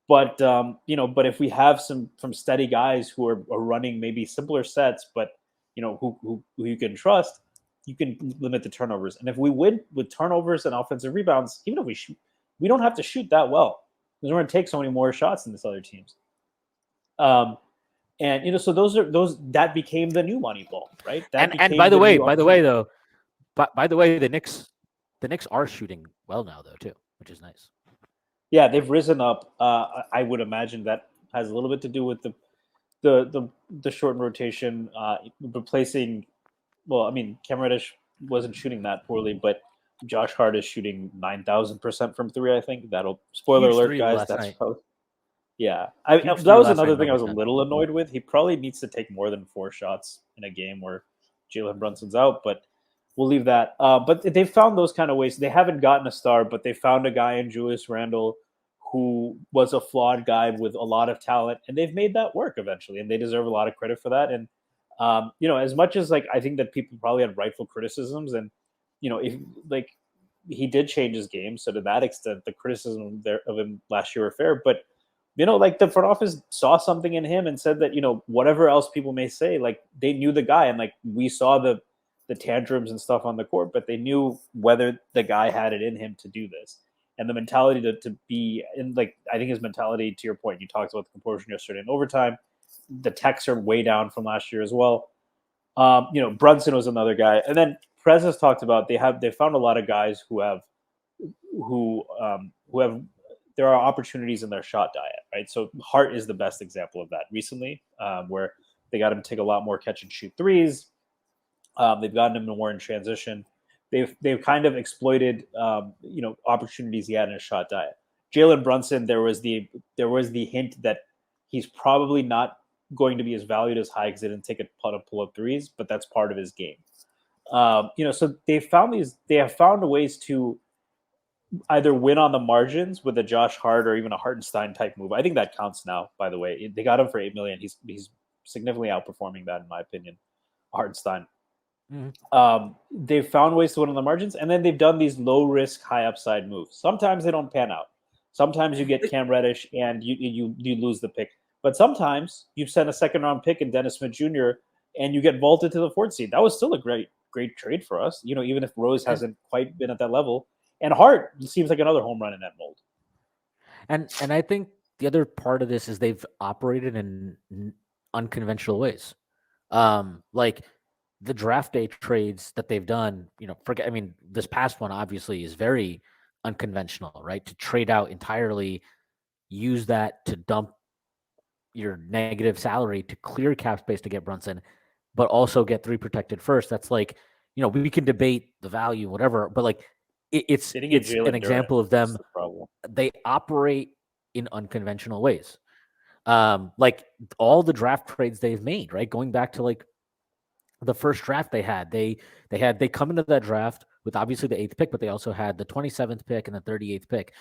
but but if we have some steady guys who are running maybe simpler sets, but who you can trust, you can limit the turnovers. And if we win with turnovers and offensive rebounds, even if we shoot, we don't have to shoot that well because we're going to take so many more shots than this other teams. And so those that became the new Moneyball, right? And by the way, the Knicks are shooting well now though too, which is nice. Yeah, they've risen up. I would imagine that has a little bit to do with the shortened rotation, replacing. Well, I mean, Cam Reddish wasn't shooting that poorly, but Josh Hart is shooting 9,000% from three. I think that'll spoiler alert, guys. That's probably, yeah. That was another thing I was a little annoyed with. He probably needs to take more than 4 shots in a game where Jalen Brunson's out, but we'll leave that. But they found those kind of ways. They haven't gotten a star, but they found a guy in Julius Randle who was a flawed guy with a lot of talent, and they've made that work eventually, and they deserve a lot of credit for that. And as much as like I think that people probably had rightful criticisms, and if like he did change his game, so to that extent, the criticism there of him last year were fair. But like the front office saw something in him and said that whatever else people may say, like they knew the guy, and like we saw the tantrums and stuff on the court, but they knew whether the guy had it in him to do this. And the mentality to be in, like, I think his mentality, to your point, you talked about the composure yesterday in overtime. The techs are way down from last year as well. Brunson was another guy. And then Prez has talked about they found a lot of guys who have there are opportunities in their shot diet, right? So Hart is the best example of that recently, where they got him to take a lot more catch and shoot threes. They've gotten him more in transition. They've kind of exploited opportunities he had in his shot diet. Jalen Brunson, there was the hint that he's probably not going to be as valued as high because they didn't take a ton of pull-up threes, but that's part of his game. So they have found ways to either win on the margins with a Josh Hart or even a Hartenstein type move. I think that counts now, by the way. They got him for $8 million. He's significantly outperforming that, in my opinion, Hartenstein. Mm-hmm. They've found ways to win on the margins, and then they've done these low risk, high upside moves. Sometimes they don't pan out. Sometimes you get Cam Reddish and you lose the pick. But sometimes you send a second round pick in Dennis Smith Jr. and you get vaulted to the 4th seed. That was still a great trade for us. Even if Rose hasn't quite been at that level, And Hart seems like another home run in that mold. And I think the other part of this is they've operated in unconventional ways. Like the draft day trades that they've done, forget. I mean, this past one obviously is very unconventional, right? To trade out entirely, use that to dump your negative salary to clear cap space to get Brunson, but also get 3 protected first. That's like, we can debate the value, whatever, but like it's They didn't get it's an Jalen Duren. example of That's them. the problem. They operate in unconventional ways. Like all the draft trades they've made, right? Going back to like the first draft they come into that draft with obviously the 8th pick, but they also had the 27th pick and the 38th pick.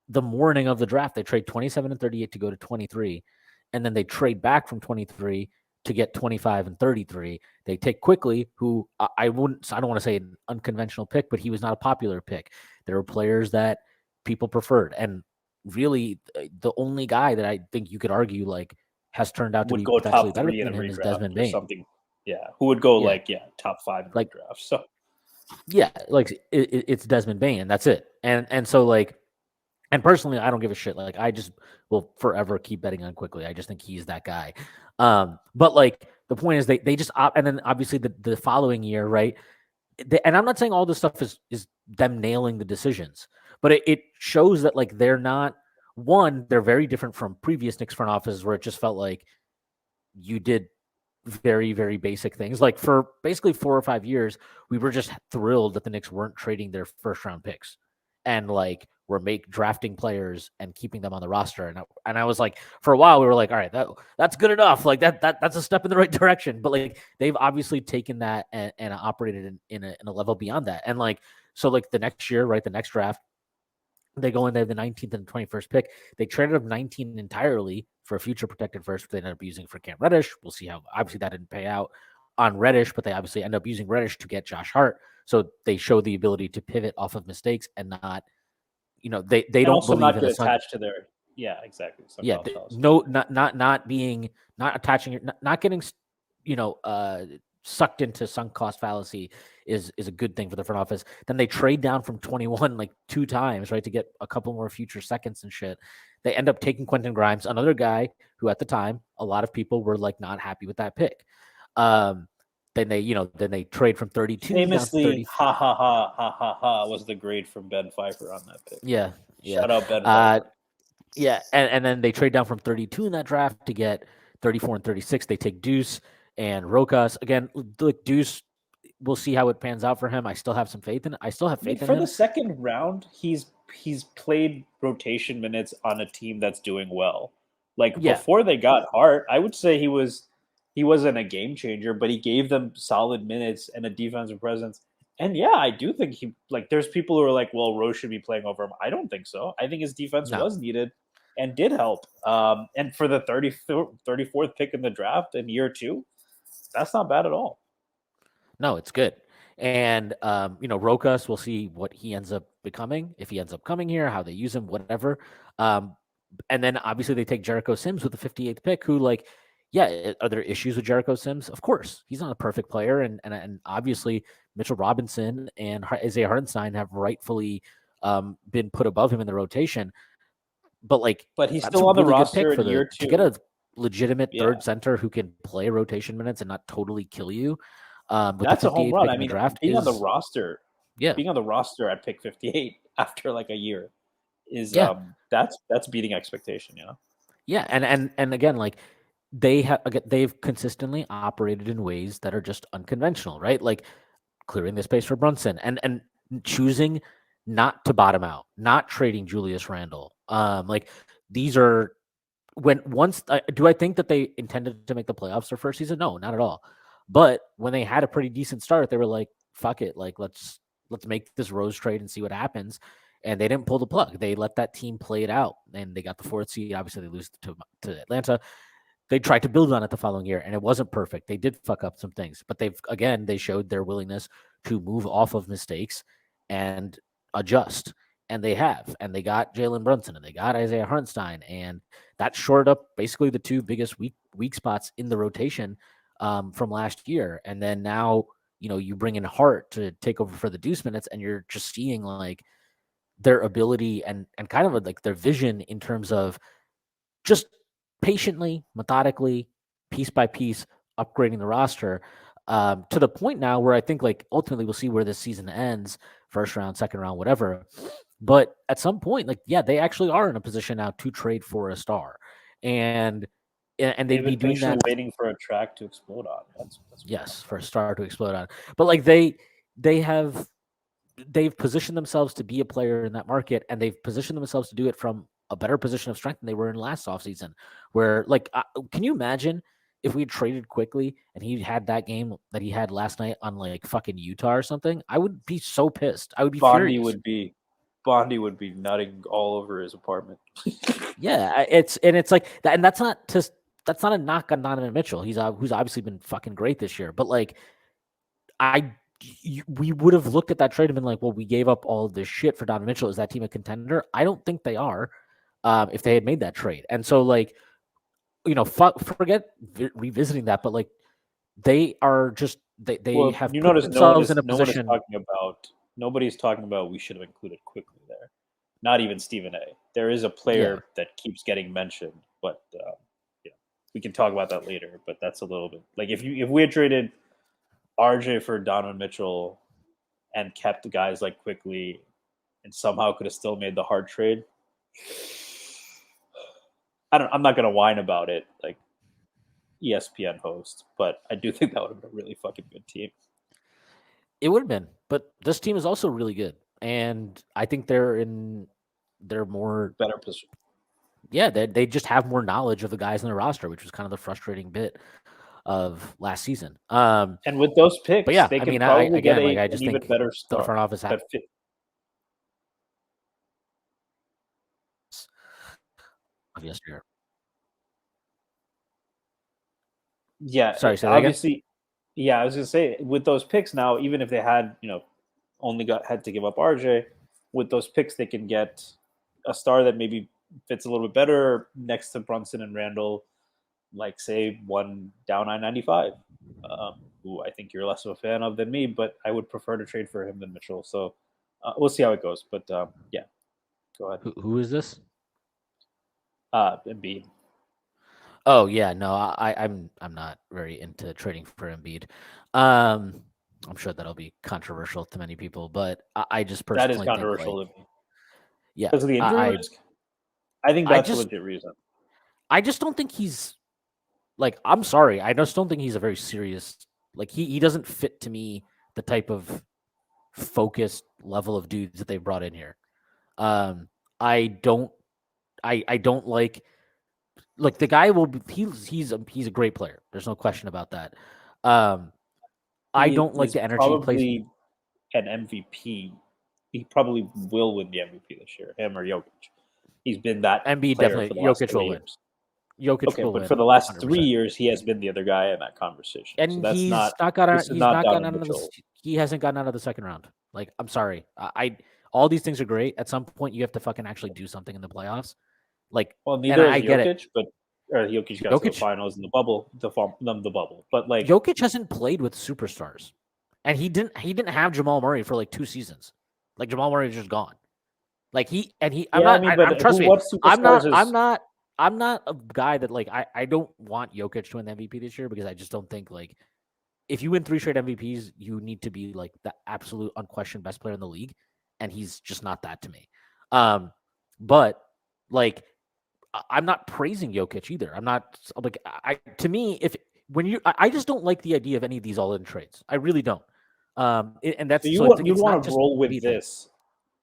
The morning of the draft, they trade 27 and 38 to go to 23, and then they trade back from 23 to get 25 and 33. They take Quickley, who I don't want to say an unconventional pick, but he was not a popular pick. There were players that people preferred, and really the only guy that I think you could argue like has turned out to Would be go potentially top better 3 in a than him is redraft Desmond or Bane. something. Yeah, who would go Yeah. top 5 in Like, redraft? So yeah, like it's Desmond Bane, and that's it. And so like, and personally, I don't give a shit. Like, I just will forever keep betting on Quickley. I just think he's that guy. But like the point is, they just and then obviously the following year, right? And I'm not saying all this stuff is them nailing the decisions, but it shows that like they're not they're very different from previous Knicks front offices where it just felt like you did very, very basic things. Like for basically 4 or 5 years, we were just thrilled that the Knicks weren't trading their first round picks and like were drafting players and keeping them on the roster. And I was like, for a while, we were like, all right, that's good enough. Like that's a step in the right direction. But like they've obviously taken that and operated in a level beyond that. And like, so like the next year, right, the next draft, they go in, they have the 19th and 21st pick. They traded up 19 entirely for a future protected first, but they ended up using for Cam Reddish. We'll see how, obviously, that didn't pay out on Reddish, but they obviously end up using Reddish to get Josh Hart. So they show the ability to pivot off of mistakes and not, they and don't also believe not in get the Sun. attached to their exactly. Yeah, Suncoast fallacy. no, not being, not attaching, not getting, sucked into sunk cost fallacy is a good thing for the front office. Then they trade down from 21 like 2 times, right, to get a couple more future seconds and shit. They end up taking Quentin Grimes, another guy who at the time a lot of people were like not happy with that pick. Then they trade from 32 down to Famously, 30. ha ha ha ha ha ha was the grade from Ben Pfeiffer on that pick. Yeah. Shout out Ben Pfeiffer. Yeah, and then they trade down from 32 in that draft to get 34 and 36. They take Deuce and Rokas. Again, look, Deuce, we'll see how it pans out for him. I still have some faith in it. I still have faith in for him. the second round, he's played rotation minutes on a team that's doing well. Like before they got Hart, I would say he wasn't a game changer, but he gave them solid minutes and a defensive presence. And yeah, I do think there's people who are like, well, Rose should be playing over him. I don't think so. I think his defense was needed and did help. And for the 34th pick in the draft in year 2, that's not bad at all. No, it's good. And, Rokas, we'll see what he ends up becoming, if he ends up coming here, how they use him, whatever. And then obviously they take Jericho Sims with the 58th pick, who are there issues with Jericho Sims? Of course. He's not a perfect player. And obviously Mitchell Robinson and Isaiah Hartenstein have rightfully been put above him in the rotation. But he's still on the roster in year 2. To get a legitimate third center who can play rotation minutes and not totally kill you. That's a home run. I mean, being on the roster at pick 58 after like a year is that's beating expectation, Yeah, and again, like they've consistently operated in ways that are just unconventional, right? Like clearing the space for Brunson and choosing not to bottom out, not trading Julius Randle. Like these are do I think that they intended to make the playoffs their first season? No, not at all. But when they had a pretty decent start, they were like, fuck it. Like, let's make this Rose trade and see what happens. And they didn't pull the plug. They let that team play it out. And they got the 4th seed. Obviously, they lose to Atlanta. They tried to build on it the following year, and it wasn't perfect. They did fuck up some things. But they showed their willingness to move off of mistakes and adjust. And they have. And they got Jalen Brunson, and they got Isaiah Hartenstein. And that shored up basically the 2 biggest weak spots in the rotation from last year. And then now, you bring in Hart to take over for the Deuce minutes, and you're just seeing like their ability and kind of like their vision in terms of just patiently, methodically, piece by piece, upgrading the roster to the point now where I think like ultimately we'll see where this season ends, first round, second round, whatever. But at some point, like, yeah, they actually are in a position now to trade for a star. And they'd They've be been doing patiently that. waiting for a track to explode on. That's Yes, for a star to explode on. But like they've positioned themselves to be a player in that market, and they've positioned themselves to do it from a better position of strength than they were in last offseason. Where, like, can you imagine if we traded Quickly and he had that game that he had last night on like fucking Utah or something? I would be so pissed. I would be Bondi furious. would be nutting all over his apartment. Yeah, it's like that, and that's not a knock on Donovan Mitchell. He's who's obviously been fucking great this year, but like we would have looked at that trade and been like, well, we gave up all of this shit for Donovan Mitchell. Is that team a contender? I don't think they are. If they had made that trade, and so like, forget revisiting that, but like they are just they Well, have you put notice themselves in a position. nobody's talking about we should have included Quickly there. Not even Stephen A. There is a Yeah, player that keeps getting mentioned, but we can talk about that later. But that's a little bit like if we had traded RJ for Donovan Mitchell and kept the guys like Quickly and somehow could have still made the hard trade. I'm not gonna whine about it like ESPN host, but I do think that would have been a really fucking good team. it would have been, but this team is also really good, and I think they're more. Better position. Yeah, they just have more knowledge of the guys in the roster, which was kind of the frustrating bit of last season. And with those But picks, yeah, they I could mean, I probably get again, like I an just even think better the star front office has that fit. of yesteryear. Yeah, Sorry, say that again. obviously. Yeah, I was gonna say with those picks now, even if they had only had to give up RJ, with those picks they can get a star that maybe fits a little bit better next to Brunson and Randle, like say one down I-95, who I think you're less of a fan of than me, but I would prefer to trade for him than Mitchell. So we'll see how it goes. But yeah, go ahead. Who is this? Embiid. Oh yeah, no, I'm not very into trading for Embiid. I'm sure that'll be controversial to many people, but I just That is personally think like, controversial to me yeah, because of the injury risk. I think I that's a just legit reason. I just don't think he's like, I'm sorry, I just don't think he's a very serious, like he doesn't fit to me the type of focused level of dudes that they've brought in here. Um, I don't I don't like the guy will be, he's a great player. There's no question about that. Um, I He don't like is the energy he plays. probably an MVP. He probably will win the MVP this year, him or Jokic. He's been that Embiid player for definitely. the last Jokic 3 will win. years. Jokic Okay, will but for win, the last 3 100%. years, he has been the other guy in that conversation. So And that's he's not. not got This is he's not not gotten Donovan out of Mitchell. the he hasn't gotten out of the second round. Like, I'm sorry. I all these things are great. At some point, you have to fucking actually do something in the playoffs. Like, Well, and neither is I get it. Jokic, but Jokic got to the Jokic finals in the bubble, the bubble. But like, Jokic hasn't played with superstars, and he didn't have Jamal Murray for like 2 seasons. Like, Jamal Murray is just gone. Like I'm yeah, I not. mean, but I'm who? trust me. What I'm superstars not. is? I'm not a guy that like I don't want Jokic to win the MVP this year because I just don't think like if you win 3 straight MVPs, you need to be like the absolute unquestioned best player in the league, and he's just not that to me. But like I'm not praising Jokic either. I'm not like I to me if when you I just don't like the idea of any of these all in trades. I really don't. And So that's so it's, you it's want not to just roll with Embiid thing. this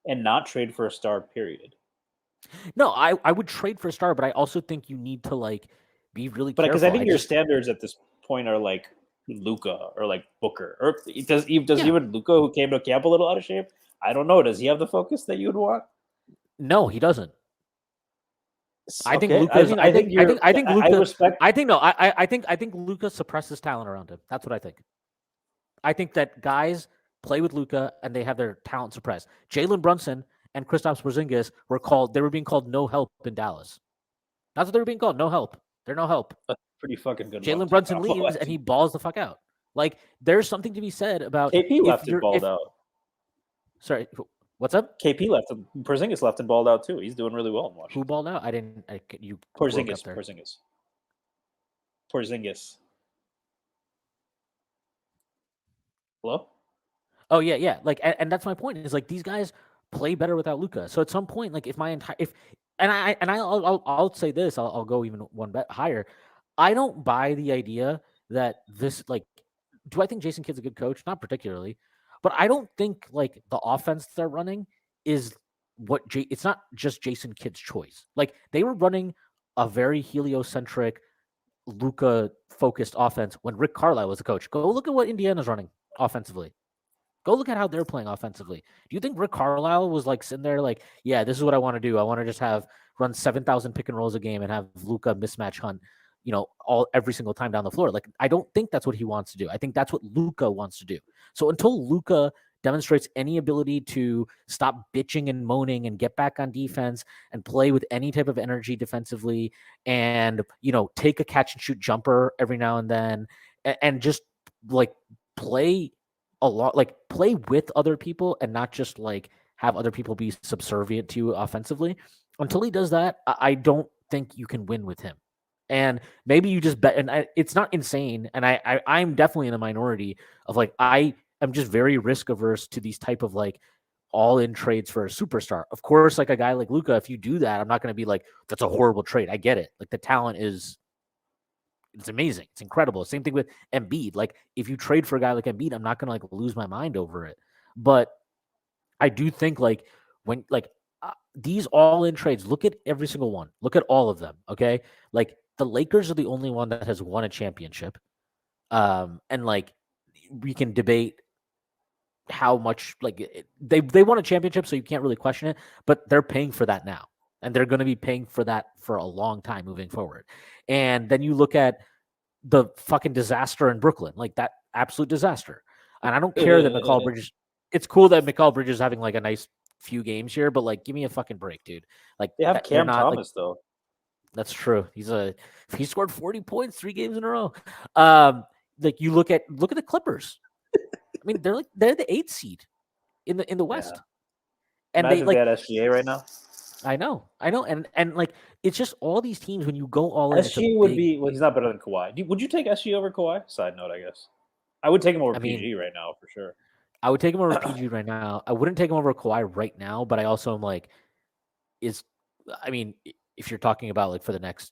and not trade for a star? Period. No, I would trade for a star, but I also think you need to like be really But because I careful. think your standards at this point are like Luca or like Booker, or does Yeah. even Luca, who came to camp a little out of shape? I don't know. Does he have the focus that you would want? No, he doesn't. I think Okay, I Luca's. mean, I think I think I Luca. respect. I think no. I think Luca suppresses talent around him. That's what I think. I think that guys play with Luca and they have their talent suppressed. Jalen Brunson and Kristaps Porzingis were called. They were being called no help in Dallas. That's what they were being called. No help. They're no help. A pretty fucking good one Jalen too. Brunson leaves and he balls the fuck out. Like there's something to be said about KP if left it you're balled if out. sorry What's up? KP left him. Porzingis left and balled out too. He's doing really well in Who Washington. balled out? I didn't. You broke up there. Porzingis. Hello? Oh yeah. Like, and that's my point. Is like these guys play better without Luka. So at some point, like if my entire I'll say this, I'll go even one bet higher. I don't buy the idea that this like. Do I think Jason Kidd's a good coach? Not particularly, but I don't think like the offense they're running is it's not just Jason Kidd's choice. Like they were running a very heliocentric, Luka focused offense when Rick Carlisle was the coach. Go look at what Indiana's running offensively. Go look at how they're playing offensively. Do you think Rick Carlisle was like sitting there like, yeah, this is what I want to do. I want to just run 7,000 pick and rolls a game and have Luka mismatch hunt, every single time down the floor. Like, I don't think that's what he wants to do. I think that's what Luka wants to do. So until Luka demonstrates any ability to stop bitching and moaning and get back on defense and play with any type of energy defensively and, take a catch and shoot jumper every now and then and just like play a lot, like play with other people and not just like have other people be subservient to you offensively. Until he does that, I don't think you can win with him. And maybe you just bet, and it's not insane. And I'm definitely in the minority of like, I am just very risk averse to these type of like all in trades for a superstar. Of course, like a guy like Luka, if you do that, I'm not going to be like, that's a horrible trade. I get it. Like the talent it's amazing. It's incredible. Same thing with Embiid. Like if you trade for a guy like Embiid, I'm not going to like lose my mind over it. But I do think like when like these all in trades, look at every single one. Look at all of them. Okay. Like the Lakers are the only one that has won a championship. And like we can debate how much like they won a championship, so you can't really question it, but they're paying for that now. And they're going to be paying for that for a long time moving forward. And then you look at the fucking disaster in Brooklyn, like that absolute disaster. And I don't care that Mikal Bridges. It's cool that Mikal Bridges is having like a nice few games here, but like, give me a fucking break, dude. Like they have Cam Thomas though. That's true. He scored 40 points 3 games in a row. Like you look at the Clippers. I mean, they're the 8th seed in the West. Yeah. And imagine they had SGA right now. I know, and like it's just all these teams when you go all in. SGA would be he's not better than Kawhi. Would you take SGA over Kawhi? Side note, I guess I would take him over PG right now for sure. I would take him over PG right now. I wouldn't take him over Kawhi right now, but I also am like, if you're talking about like for the next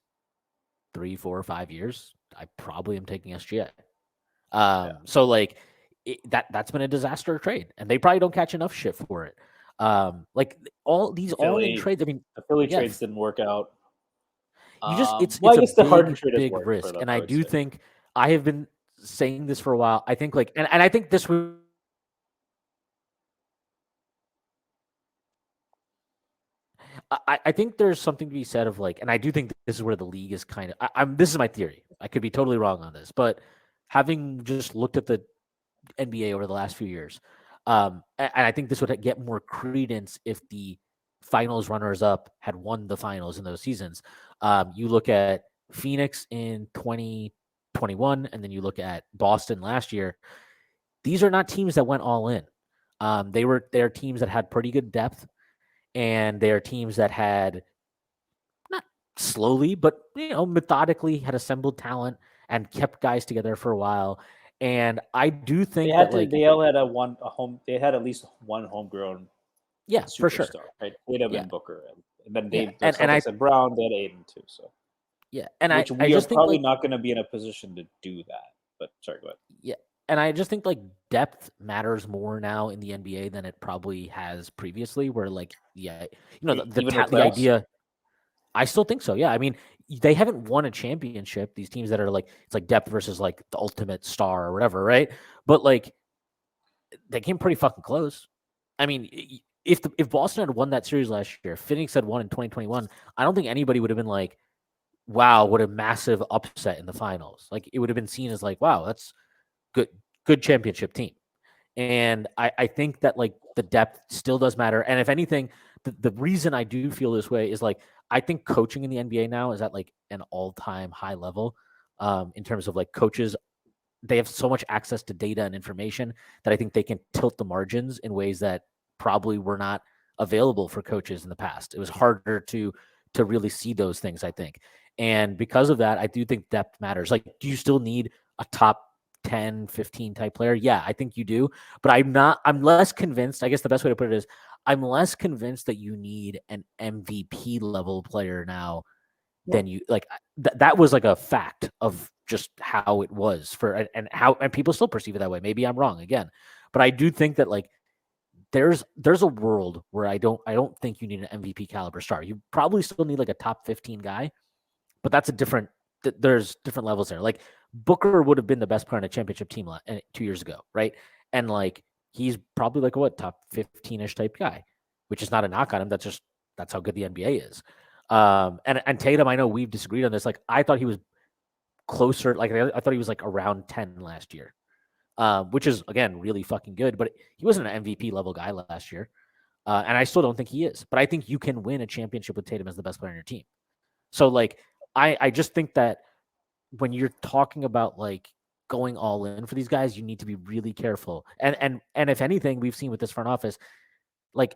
3, 4, 5 years, I probably am taking SGA. So like that's been a disaster trade, and they probably don't catch enough shit for it. Like all these all-in trades. I mean, the Philly trades didn't work out. It's I a guess the Harden trade big risk, and I do think I have been saying this for a while. I think like, and I think this would. I think there's something to be said of like, and I do think this is where the league is kind of. This is my theory. I could be totally wrong on this, but having just looked at the NBA over the last few years, and I think this would get more credence if the finals runners-up had won the finals in those seasons. You look at Phoenix in 2021, and then you look at Boston last year. These are not teams that went all in. They're teams that had pretty good depth, and they're teams that had not slowly, but methodically had assembled talent and kept guys together for a while. And I do think they all had they had at least one homegrown superstar, for sure, right? Tatum and Booker, and then I said Brown, they had Aiden too. So and we are probably not going to be in a position to do that. But sorry, go ahead. Yeah, and I just think like depth matters more now in the NBA than it probably has previously. Where like the idea, I still think so. Yeah, I mean they haven't won a championship. These teams that are like it's like depth versus like the ultimate star or whatever, right? But like they came pretty fucking close. I mean, if Boston had won that series last year, Phoenix had won in 2021, I don't think anybody would have been like, wow, what a massive upset in the finals. Like it would have been seen as like, wow, that's good championship team. And I think that like the depth still does matter. And if anything, the reason I do feel this way is like, I think coaching in the NBA now is at like an all-time high level in terms of like coaches. They have so much access to data and information that I think they can tilt the margins in ways that probably were not available for coaches in the past. It was harder to really see those things, I think. And because of that, I do think depth matters. Like, do you still need a top 10, 15 type player? Yeah, I think you do. But I'm less convinced. I guess the best way to put it is I'm less convinced that you need an MVP level player now than you like. That was like a fact of just how it was and people still perceive it that way. Maybe I'm wrong again, but I do think that like there's a world where I don't think you need an MVP caliber star. You probably still need like a top 15 guy, but that's a different. There's different levels there. Like Booker would have been the best player on a championship team 2 years ago, right? And like he's probably like a top 15ish type guy, which is not a knock on him. That's how good the NBA is. And Tatum, I know we've disagreed on this. Like I thought he was closer. Like I thought he was like around 10 last year, which is again really fucking good. But he wasn't an MVP level guy last year, and I still don't think he is. But I think you can win a championship with Tatum as the best player on your team. So like I just think that when you're talking about like going all in for these guys, you need to be really careful. And if anything, we've seen with this front office, like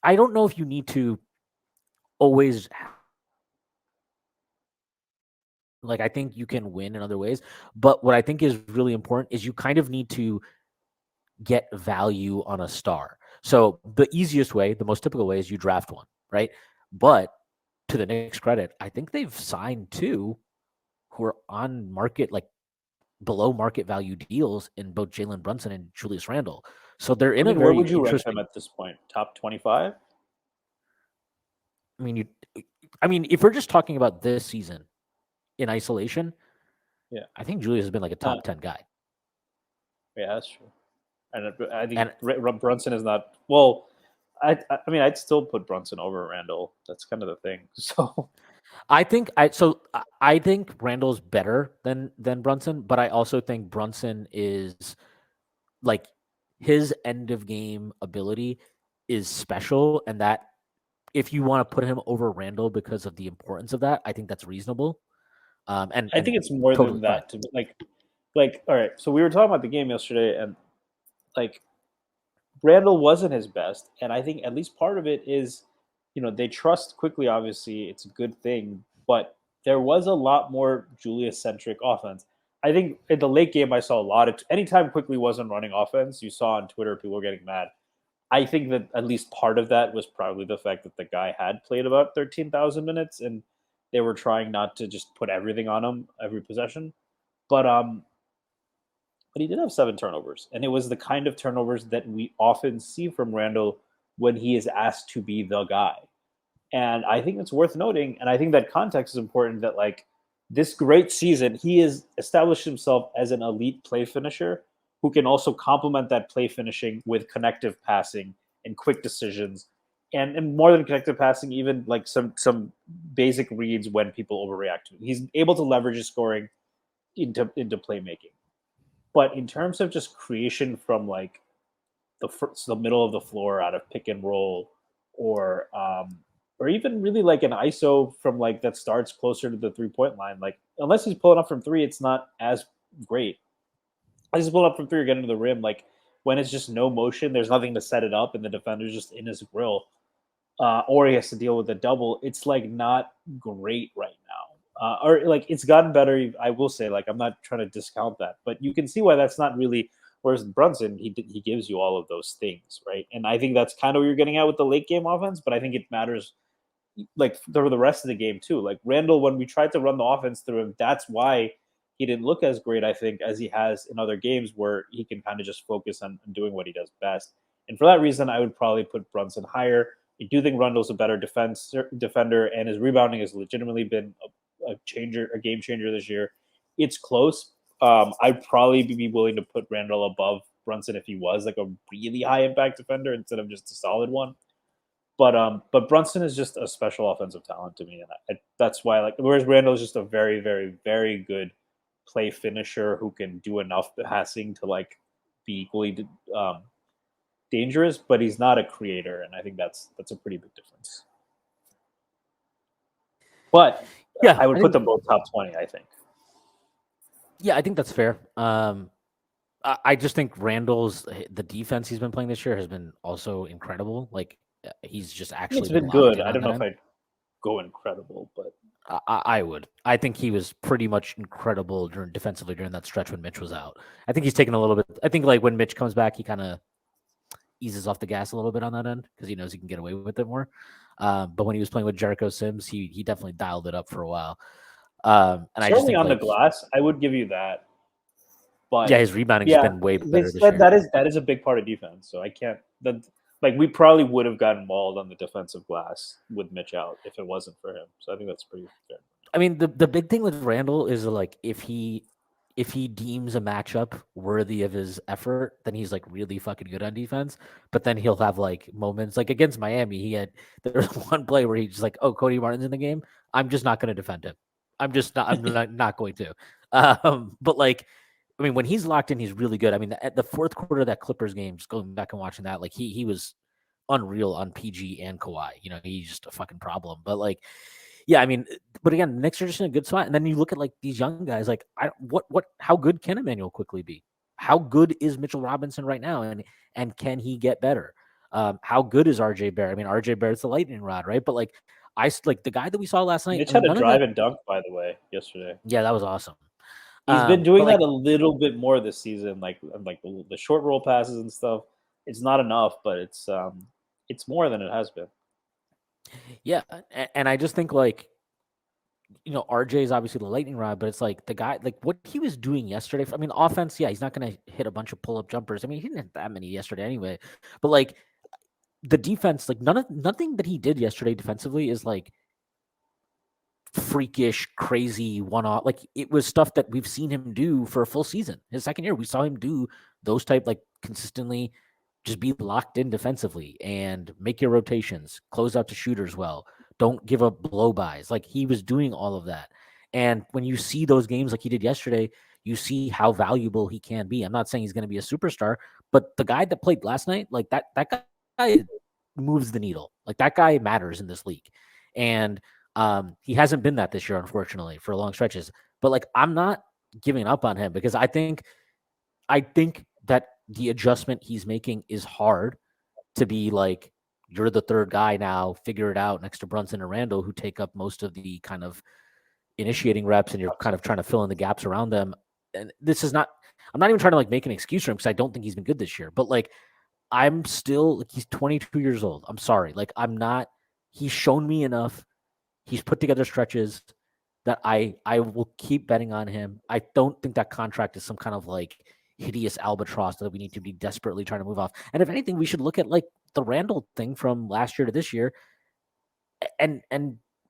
I don't know if you need to always like I think you can win in other ways, but what I think is really important is you kind of need to get value on a star. So the easiest way, the most typical way is you draft one, right? But to the Knicks' credit, I think they've signed two who are on market, like below market value deals in both Jalen Brunson and Julius Randle. So they're in a where very would you rank them interesting. at this point? Top 25? I mean, if we're just talking about this season in isolation, Yeah. I think Julius has been like a top 10 guy. Yeah, that's true. And I think And Brunson is not. Well, I mean, I'd still put Brunson over Randall. That's kind of the thing. So I think Randall's better than Brunson, but I also think Brunson is like his end of game ability is special, and that if you want to put him over Randall because of the importance of that, I think that's reasonable. I think And it's more totally than fine. that. Like, all right. So we were talking about the game yesterday, and like Randall wasn't his best, and I think at least part of it is, they trust Quickly. Obviously, it's a good thing, but there was a lot more Julius centric offense. I think in the late game, I saw a lot of anytime Quickly wasn't running offense, you saw on Twitter people were getting mad. I think that at least part of that was probably the fact that the guy had played about 13,000 minutes, and they were trying not to just put everything on him every possession. But he did have 7 turnovers, and it was the kind of turnovers that we often see from Randall when he is asked to be the guy. And I think it's worth noting, and I think that context is important. That like this great season, he has established himself as an elite play finisher who can also complement that play finishing with connective passing and quick decisions, and more than connective passing, even like some basic reads when people overreact to him. He's able to leverage his scoring into playmaking. But in terms of just creation from like the middle of the floor out of pick and roll, or even really like an ISO from like that starts closer to the 3 point line, like unless he's pulling up from three, it's not as great. Unless he's pulling up from three or getting to the rim, like when it's just no motion, there's nothing to set it up, and the defender's just in his grill, or he has to deal with a double. It's like not great right now, or like it's gotten better. I will say, like I'm not trying to discount that, but you can see why that's not really. Whereas Brunson, he gives you all of those things, right? And I think that's kind of what you're getting at with the late game offense. But I think it matters, like for the rest of the game too. Like Randall, when we tried to run the offense through him, that's why he didn't look as great, I think, as he has in other games where he can kind of just focus on doing what he does best. And for that reason, I would probably put Brunson higher. I do think Rundle's a better defender, and his rebounding has legitimately been a game changer this year. It's close. I'd probably be willing to put Randle above Brunson if he was like a really high impact defender instead of just a solid one. But Brunson is just a special offensive talent to me, and that's why whereas Randle is just a very very very good play finisher who can do enough passing to like be equally dangerous, but he's not a creator, and I think that's a pretty big difference. But Yeah, I would put them both top 20. I think. Yeah, I think that's fair. I just think the defense he's been playing this year has been also incredible. Like he's just It's actually been been locked good. in I on don't that know if end. I'd go incredible, but I would. I think he was pretty much incredible defensively during that stretch when Mitch was out. I think he's taken a little bit. I think like when Mitch comes back, he kind of eases off the gas a little bit on that end because he knows he can get away with it more. But when he was playing with Jericho Sims, he definitely dialed it up for a while. And I just certainly think on the like glass, I would give you that. yeah, But his rebounding's yeah, been way they better this said year. that is a big part of defense. So I can't. That like we probably would have gotten mauled on the defensive glass with Mitch out if it wasn't for him. So I think that's pretty fair. I mean, the big thing with Randall is like if he deems a matchup worthy of his effort, then he's like really fucking good on defense. But then he'll have like moments like against Miami, there was one play where he's just like, "Oh, Cody Martin's in the game. I'm just not going to defend him. I'm not going to." But like, I mean, when he's locked in, he's really good. I mean, at the fourth quarter of that Clippers game, just going back and watching that, like he was unreal on PG and Kawhi. You know, he's just a fucking problem. But like, yeah, I mean, but again, the Knicks are just in a good spot. And then you look at like these young guys, like how good can Immanuel Quickley be? How good is Mitchell Robinson right now? And can he get better? How good is RJ Barrett? I mean, RJ Barrett's the lightning rod, right? But like like the guy that we saw last night. Mitch I had mean, a none of drive that. and dunk, by the way, yesterday. Yeah, that was awesome. He's been But doing like, that a little bit more this season, like the short roll passes and stuff. It's not enough, but it's more than it has been. yeah, and I just think like RJ is obviously the lightning rod, but it's like the guy, like what he was doing yesterday. I mean, offense, yeah, he's not going to hit a bunch of pull up jumpers. I mean, he didn't hit that many yesterday anyway. But like the defense, like nothing that he did yesterday defensively is like freakish, crazy one off. Like it was stuff that we've seen him do for a full season. His second year, we saw him do those type like consistently just be locked in defensively and make your rotations, close out to shooters well. Don't give up blow bys. Like he was doing all of that. And when you see those games like he did yesterday, you see how valuable he can be. I'm not saying he's going to be a superstar, but the guy that played last night, like that guy moves the needle. Like that guy matters in this league. And he hasn't been that this year, unfortunately, for long stretches. But like I'm not giving up on him because I think that the adjustment he's making is hard to be like, you're the third guy now, figure it out next to Brunson and Randle, who take up most of the kind of initiating reps and you're kind of trying to fill in the gaps around them. And this is not, I'm not even trying to like make an excuse for him because I don't think he's been good this year, but like, I'm still like, he's 22 years old. I'm sorry. Like, he's shown me enough. He's put together stretches that I will keep betting on him. I don't think that contract is some kind of like hideous albatross that we need to be desperately trying to move off. And if anything, we should look at like the Randall thing from last year to this year and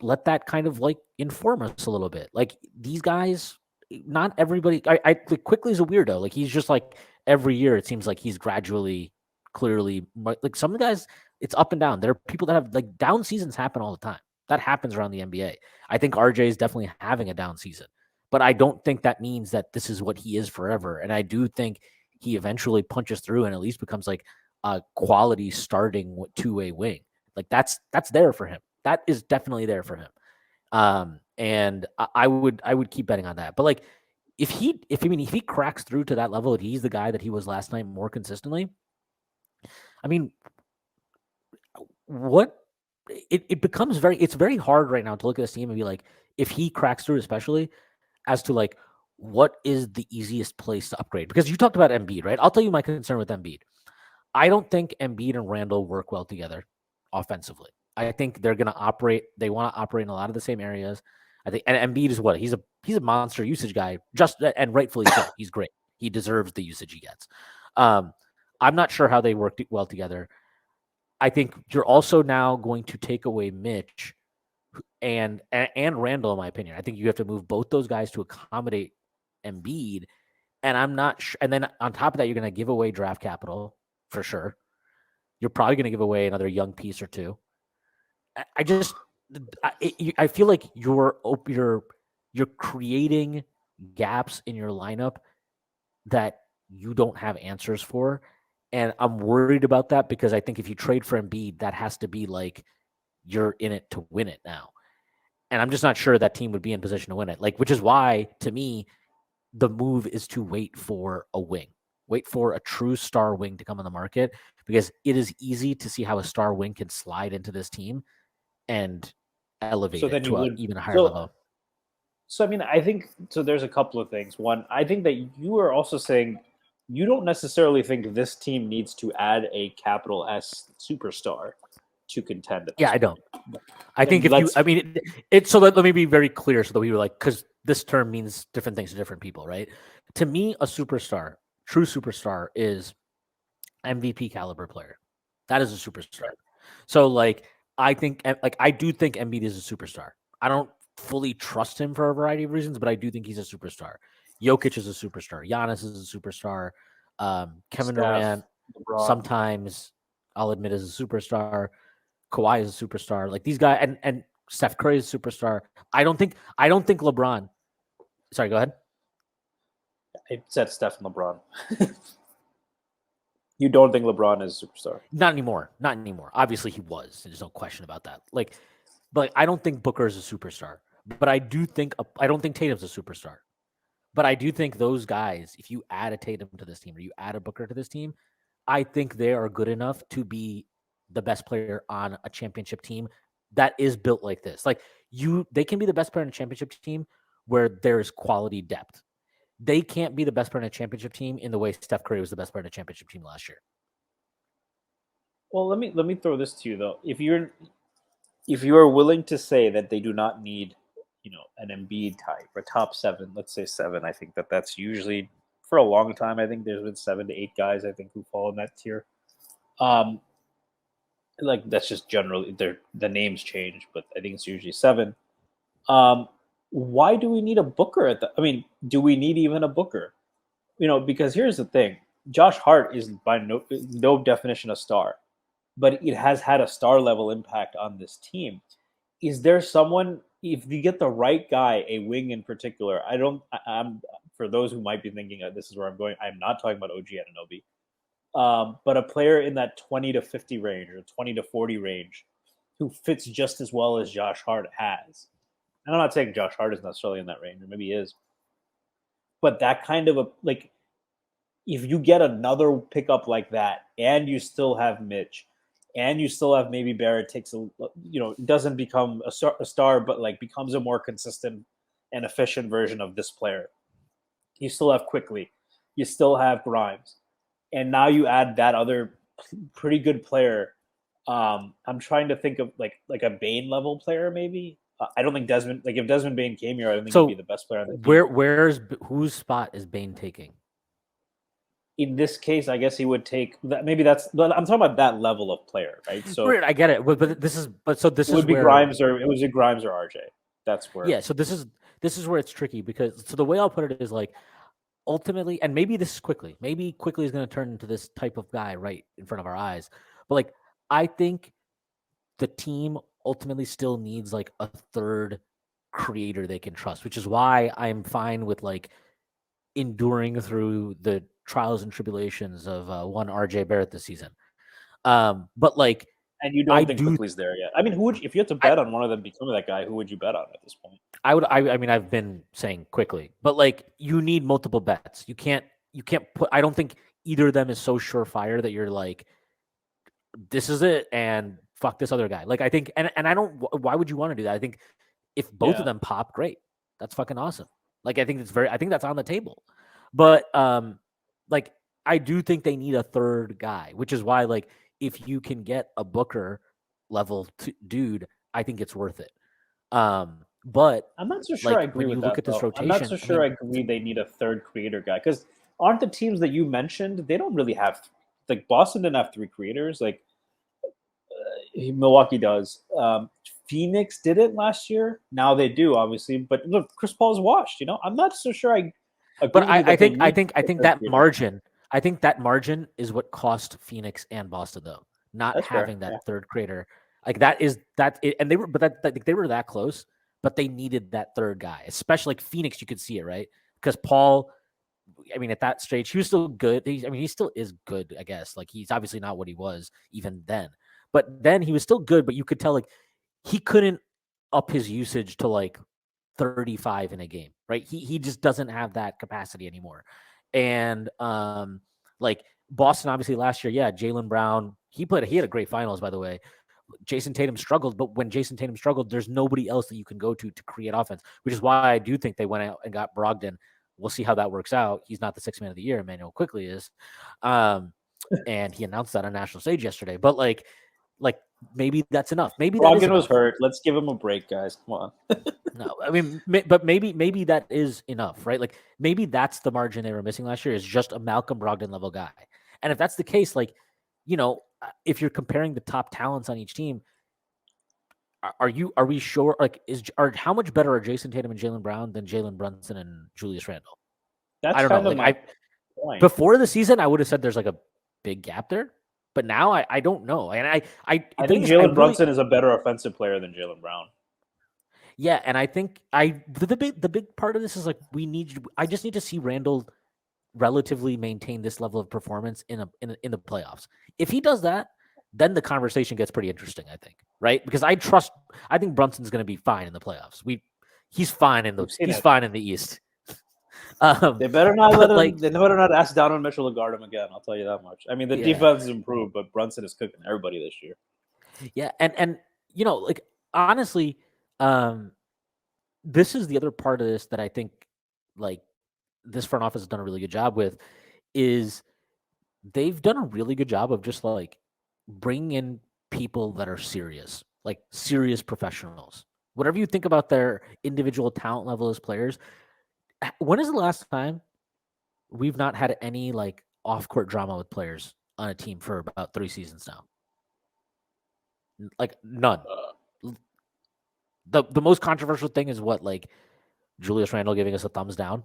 let that kind of like inform us a little bit. Like these guys, not everybody. I like Quickly is a weirdo. Like he's just like every year it seems like he's gradually, clearly like some of the guys. It's up and down. There are people that have like down seasons happen all the time. That happens around the NBA. I think RJ is definitely having a down season, but I don't think that means that this is what he is forever. And I do think he eventually punches through and at least becomes like a quality starting two-way wing. Like that's there for him. That is definitely there for him. And I would keep betting on that. But like if he cracks through to that level, and he's the guy that he was last night more consistently. I mean, what it becomes it's very hard right now to look at this team and be like, if he cracks through, especially as to like what is the easiest place to upgrade? Because you talked about Embiid, right? I'll tell you my concern with Embiid. I don't think Embiid and Randall work well together offensively. I think they're going to operate. They want to operate in a lot of the same areas. I think, and Embiid is what he's a monster usage guy, just and rightfully so. He's great. He deserves the usage he gets. Um, I'm not sure how they work well together. I think you're also now going to take away Mitch and Randall, in my opinion. I think you have to move both those guys to accommodate Embiid. And I'm not sure. And then on top of that, you're going to give away draft capital for sure. You're probably going to give away another young piece or two. I just, I feel like you're creating gaps in your lineup that you don't have answers for, and I'm worried about that because I think if you trade for Embiid, that has to be like you're in it to win it now, and I'm just not sure that team would be in position to win it. Like, which is why to me the move is to wait for a wing. Wait for a true star wing to come on the market because it is easy to see how a star wing can slide into this team and elevate So it then you to would. even a higher So level. I mean, I think so. There's a couple of things. One, I think that you are also saying you don't necessarily think this team needs to add a capital S superstar to contend at Yeah, this I don't. point. I think And if you, let's I mean, let me be very clear so that we were like, because this term means different things to different people, right? To me, a superstar, true superstar, is MVP caliber player. That is a superstar. So, like, I do think Embiid is a superstar. I don't fully trust him for a variety of reasons, but I do think he's a superstar. Jokic is a superstar. Giannis is a superstar. Kevin Steph, Durant, LeBron. sometimes I'll admit is a superstar. Kawhi is a superstar. Like these guys, and Steph Curry is a superstar. I don't think LeBron. Sorry, go ahead. I said Steph and LeBron. You don't think LeBron is a superstar? Not anymore. Not anymore. Obviously, he was. There's no question about that. But I don't think Booker is a superstar. But I don't think Tatum's a superstar. But I do think those guys, if you add a Tatum to this team or you add a Booker to this team, I think they are good enough to be the best player on a championship team that is built like this. They can be the best player on a championship team where there's quality depth. They can't be the best player on a championship team in the way Steph Curry was the best player on a championship team last year. Well, let me throw this to you though. If you are willing to say that they do not need, an Embiid type or top seven, let's say seven, I think that's usually for a long time. I think there's been 7 to 8 guys I think who fall in that tier. Um, like that's just generally the names change, but I think it's usually seven. Um, why do we need a Booker at the? I mean, do we need even a Booker? Because here's the thing: Josh Hart is by no definition a star, but it has had a star level impact on this team. Is there someone, if you get the right guy, a wing in particular? I'm for those who might be thinking this is where I'm going. I'm not talking about OG Anunoby, but a player in that 20 to 50 range or 20 to 40 range who fits just as well as Josh Hart has. And I'm not saying Josh Hart is necessarily in that range, or maybe he is, but that kind of if you get another pickup like that, and you still have Mitch, and you still have maybe Barrett takes doesn't become a star, but like becomes a more consistent and efficient version of this player. You still have Quickley, you still have Grimes, and now you add that other pretty good player. I'm trying to think of like a Bane level player, maybe. I don't think Desmond. Like if Desmond Bane came here, I don't think he'd be So the best player on the team. whose spot is Bane taking? In this case, I guess he would take that. Maybe but I'm talking about that level of player, right? So Right, I get it. But this it is would be where Grimes or it was Grimes or RJ. That's where. yeah. So this is where it's tricky because the way I'll put it is like ultimately, and maybe this is maybe quickly is going to turn into this type of guy right in front of our eyes. But like I think the team ultimately still needs like a third creator they can trust, which is why I'm fine with like enduring through the trials and tribulations of one RJ Barrett this season. But like And you I don't think do, Quickly's there yet? I mean, if you had to I, bet on one of them becoming that guy, who would you bet on at this point? I mean, I've been saying quickly, but like you need multiple bets. You can't put. I don't think either of them is so surefire that you're like, this is it, and fuck this other guy. Like I think, and I don't. Why would you want to do that? I think if both of Yeah, them pop, great. That's fucking awesome. Like I think that's on the table. But like I do think they need a third guy, which is why like if you can get a Booker level dude, I think it's worth it. But I'm not so sure I like agree when with you look that at this though. I'm not rotation, so I sure I mean, agree they need a third creator guy because aren't the teams that you mentioned they don't really have like Boston didn't have three creators like Milwaukee does. Phoenix did it last year. Now they do, obviously. But look, Chris Paul's washed. I'm not so sure I agree but with you I that they think I need think I a think third that creator guy. margin, I think that margin is what cost Phoenix and Boston though, not That's fair. having that Yeah. third creator. Like that is that, and they were, but like, they were that close, but they needed that third guy, especially like Phoenix. You could see it right because Paul. I mean, at that stage, he was still good. He still is good, I guess. Like he's obviously not what he was even then, but then he was still good. But you could tell like he couldn't up his usage to like 35 in a game, right? He just doesn't have that capacity anymore. And Like Boston, obviously last year, yeah, Jaylen Brown, he had a great finals, by the way. Jason Tatum struggled, but when Jason Tatum struggled, there's nobody else that you can go to create offense, which is why I do think they went out and got Brogdon. We'll see how that works out. He's not the sixth man of the year. Immanuel Quickley is. And he announced that on national stage yesterday. But like maybe that's enough. Maybe that is Brogdon was enough. hurt. Let's give him a break, guys. Come on. No, I mean, but maybe that is enough, right? Like maybe that's the margin they were missing last year is just a Malcolm Brogdon level guy. And if that's the case, like, if you're comparing the top talents on each team, are we sure? Like, how much better are Jason Tatum and Jaylen Brown than Jalen Brunson and Julius Randle? That's I don't kind know. of Like, my point. before the season, I would have said there's like a big gap there, but now I don't know. And I think Jalen Brunson is a better offensive player than Jaylen Brown. Yeah, and I think the big part of this is like I just need to see Randle relatively maintain this level of performance in the playoffs. If he does that, then the conversation gets pretty interesting, I think, right? Because I think Brunson's going to be fine in the playoffs. He's fine in the East. They better not let him. They better not ask Donovan Mitchell to guard him again. I'll tell you that much. I mean, the defense has improved, but Brunson is cooking everybody this year. Yeah, and like honestly, this is the other part of this that I think like this front office has done a really good job with is they've done a really good job of just like bringing in people that are serious, like serious professionals. Whatever you think about their individual talent level as players, when is the last time we've not had any like off-court drama with players on a team for about 3 seasons now? Like none. The most controversial thing is what, like Julius Randle giving us a thumbs down.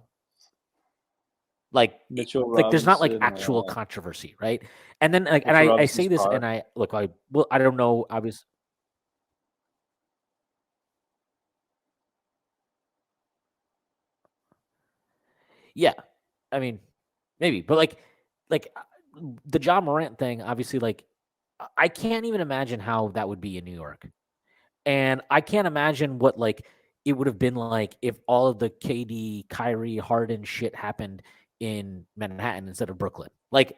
Like there's not like actual controversy, right? And then like, and I say this, and I don't know, obviously. Yeah, I mean, maybe, but like the Ja Morant thing, obviously, like I can't even imagine how that would be in New York, and I can't imagine what like it would have been like if all of the KD, Kyrie, Harden shit happened in Manhattan instead of Brooklyn. Like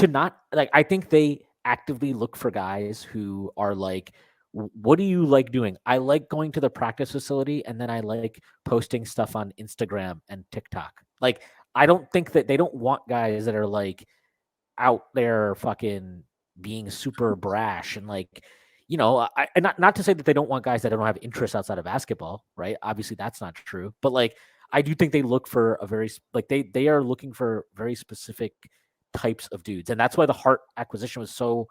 I think they actively look for guys who are like, what do you like doing? I like going to the practice facility and then I like posting stuff on Instagram and TikTok. Like, I don't think that they don't want guys that are like out there fucking being super brash and like, not to say that they don't want guys that don't have interests outside of basketball, right? Obviously that's not true, but like, I do think they look for they are looking for very specific types of dudes. And that's why the Hart acquisition was so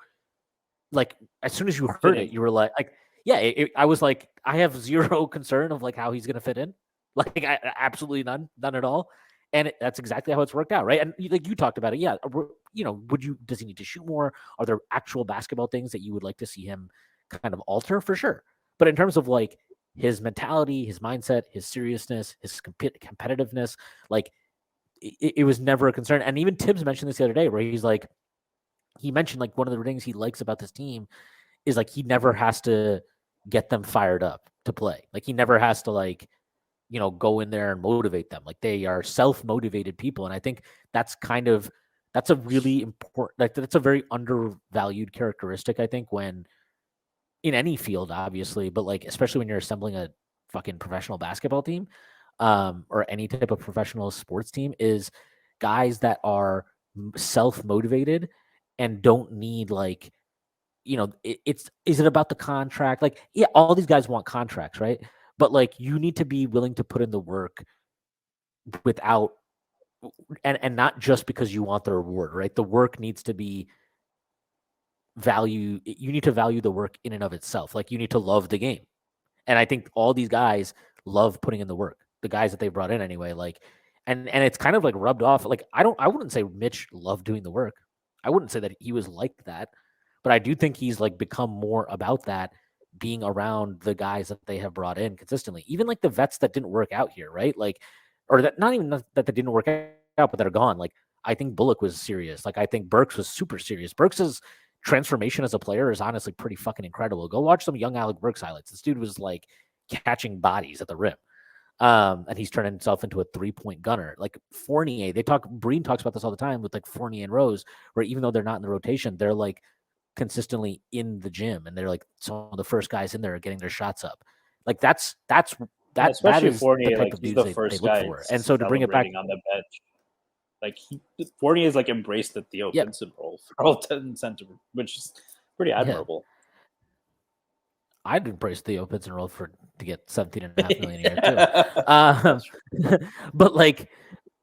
like, as soon as you heard it, you were like, yeah, I was like, I have zero concern of like how he's going to fit in. Like absolutely none at all. And that's exactly how it's worked out. Right. And like you talked about it. Yeah. Does he need to shoot more? Are there actual basketball things that you would like to see him kind of alter? For sure. But in terms of like his mentality, his mindset, his seriousness, his competitiveness, like it was never a concern. And even Tibbs mentioned this the other day where he mentioned like one of the things he likes about this team is like he never has to get them fired up to play. Like he never has to like, go in there and motivate them. Like they are self-motivated people. And I think that's a really important, like that's a very undervalued characteristic, I think, when in any field, obviously, but like, especially when you're assembling a fucking professional basketball team, or any type of professional sports team, is guys that are self-motivated and don't need like, is it about the contract? Like, yeah, all these guys want contracts, right? But like, you need to be willing to put in the work without, and not just because you want the reward, right? The work needs to be you need to value the work in and of itself. Like you need to love the game. And I think all these guys love putting in the work. The guys that they brought in anyway, like, and it's kind of like rubbed off. Like I wouldn't say Mitch loved doing the work. I wouldn't say that he was like that, but I do think he's like become more about that, being around the guys that they have brought in consistently. Even like the vets that didn't work out here, right? Like, or that not even that they didn't work out, but that are gone. Like I think Bullock was serious. Like I think Burks was super serious. Burks's transformation as a player is honestly pretty fucking incredible. Go watch some young Alec Burks highlights. This dude was like catching bodies at the rim. And he's turning himself into a 3-point gunner. Like Fournier, Breen talks about this all the time with like Fournier and Rose, where even though they're not in the rotation, they're like consistently in the gym, and they're like some of the first guys in there are getting their shots up. Like that And that especially is the Fournier, type like of he's dudes the they first look guy for. And so to bring it back, celebrating on the bench. Like Fournier has like embraced the Theo yeah, Vincent role for all 10 center, which is pretty yeah, admirable. I'd embrace Theo Pinson role to get 17.5 million a year too. But like,